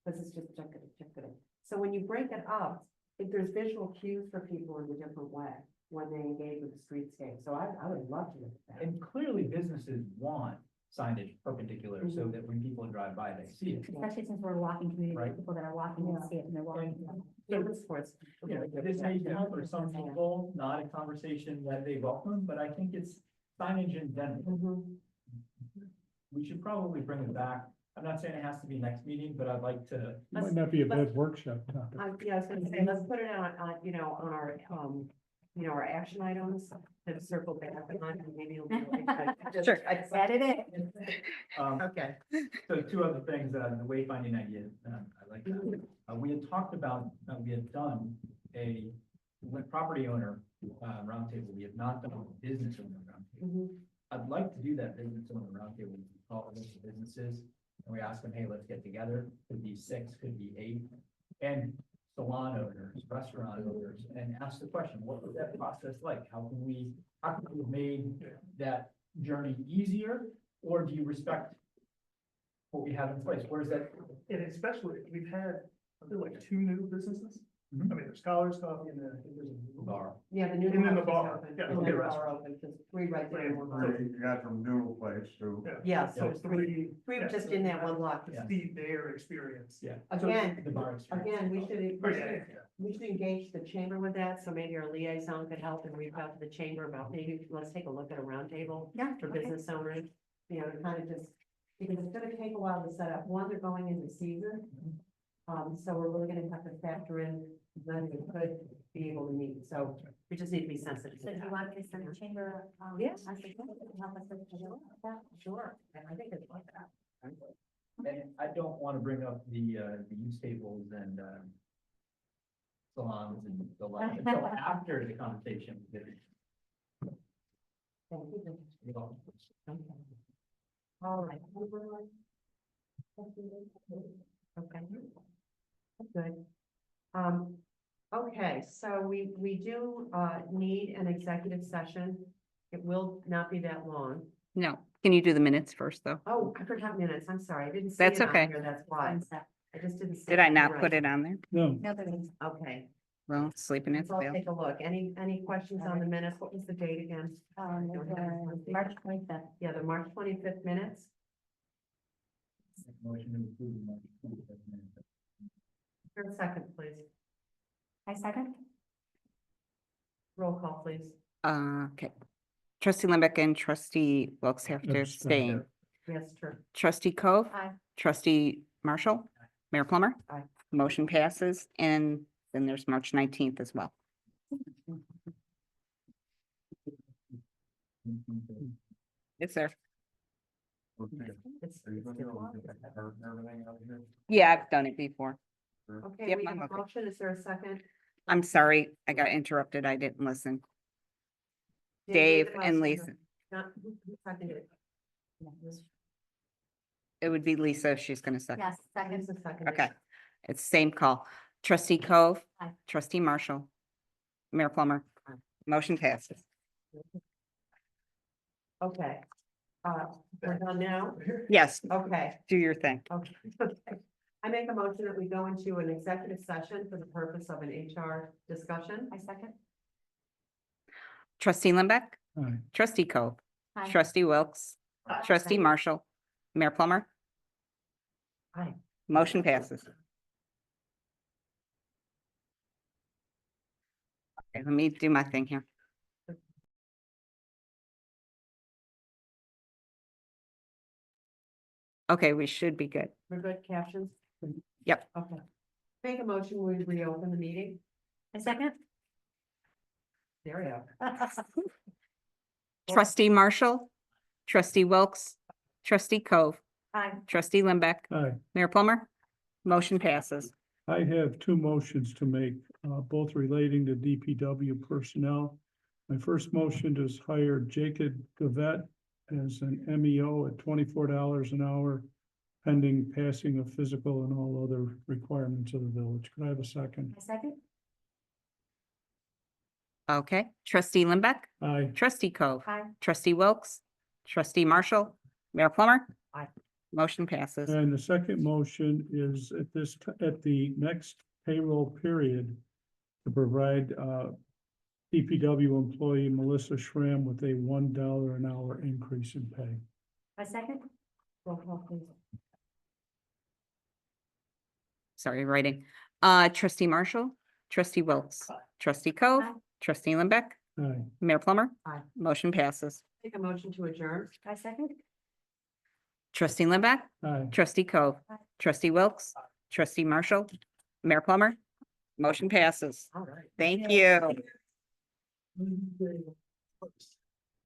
because it's just chickadee. So when you break it up, there's visual cues for people in a different way when they engage with the streetscape. So I would love to look at that. And clearly businesses want signage perpendicular so that when people drive by, they see it. Especially since we're a walking community, Right. people that are walking and see it and they're walking. Human sports. This may be for some people, not a conversation that they welcome, but I think it's signage in general. Mhm. We should probably bring it back. I'm not saying it has to be next meeting, but I'd like to. Might not be a bad workshop topic. Yeah, I was gonna say, let's put it on our, our action items, to circle back on, and maybe it'll be like. Sure. Add it in. Okay. So two other things, the wayfinding idea, I like that. We had talked about, we had done a property owner, roundtable. We have not done a business owner roundtable. Mhm. I'd like to do that business owner roundtable, we call it the businesses, and we ask them, hey, let's get together, could be 6, could be 8. And salon owners, restaurant owners, and ask the question, what was that process like? How can we have made that journey easier? Or do you respect what we have in place? Where's that? And especially, we've had, I feel like 2 new businesses. Mhm. I mean, there's Scholars Coffee and then I think there's a new Bar. Yeah, the new. And then the one is bar. open, Yeah, and okay, the restaurant. bar open, just 3 right there. in one block. You got some noodle place too. Yeah, so So it's 3 yeah, just so in that one block. Yeah. Feed their experience. Yeah. Again, The bar experience. Again, Oh, yeah. we should engage the chamber with that, so maybe our liaison could help and reach out to the chamber about maybe, let's take a look at a roundtable Yeah. for okay. business owners. To kind of just, because it's gonna take a while to set up. One, they're going into season. So we're really gonna have to factor in when we could be able to meet, so we just need to be sensitive to So do you that. want me to send the chamber? Yes. I think that can help us with that. Sure, and I think it's like that. And I don't want to bring up the use tables and, salons and the like until after the conversation. Thank you. You know, Okay. All right. Okay. Good. Okay, so we do, need an executive session. It will not be that long. No, can you do the minutes first, though? Oh, I forgot minutes. I'm sorry. I didn't see That's it on okay. here. That's why. I just didn't. see Did I it. not You're put right. it on there? No, No, there is. Okay. Well, sleeping at So the I'll wheel. take a look. Any questions on the minutes? What was the date again? March 25th. Yeah, the March 25th minutes. Motion to approve the March 25th minutes. For a second, please. I second. Roll call, please. Okay. Trustee Limbeck and trustee Wilkes have to Abstain. abstain. Yes, true. Trustee Cove? Aye. Trustee Marshall? Mayor Plummer? Aye. Motion passes, and then there's March 19th as well. It's there. Okay. It's- Are you gonna get everything out here? Yeah, I've done it before. Okay, Yep, we I'm have a okay. motion. Is there a second? I'm sorry, I got interrupted. I didn't listen. David Dave and Hauser. Lisa. Not, who seconded it? It would be Lisa if she's gonna second. Yes, second. Lisa seconded. Okay. It's same call. Trustee Cove. Aye. Trustee Marshall. Mayor Plummer. Motion passes. Okay. We're done now? Yes, Okay, do your thing. okay, okay. I make a motion that we go into an executive session for the purpose of an HR discussion. I second. Trustee Limbeck. Aye. Trustee Cove. Aye. Trustee Wilkes. Trustee Marshall. Mayor Plummer. Aye. Motion passes. Okay, let me do my thing here. Okay, we should be good. We're good, captions? Yep. Okay. Make a motion, we reopen the meeting. I second. There we go. Trustee Marshall. Trustee Wilkes. Trustee Cove. Aye. Trustee Limbeck. Aye. Mayor Plummer. Motion passes. I have two motions to make, both relating to DPW personnel. My first motion is hire Jacob Gavette as an MEO at $24 an hour, pending passing of physical and all other requirements of the village. Could I have a second? I second. Okay, trustee Limbeck. Aye. Trustee Cove. Aye. Trustee Wilkes. Trustee Marshall. Mayor Plummer. Aye. Motion passes. And the second motion is at the next payroll period to provide, DPW employee Melissa Schramm with a $1 an hour increase in pay. I second. Roll call, please. Sorry, writing. Trustee Marshall. Trustee Wilkes. Trustee Cove. Aye. Trustee Limbeck. Aye. Mayor Plummer. Aye. Motion passes. Make a motion to adjourn. I second. Trustee Limbeck. Aye. Trustee Cove. Aye. Trustee Wilkes. Trustee Marshall. Mayor Plummer. Motion passes. All right. Thank you.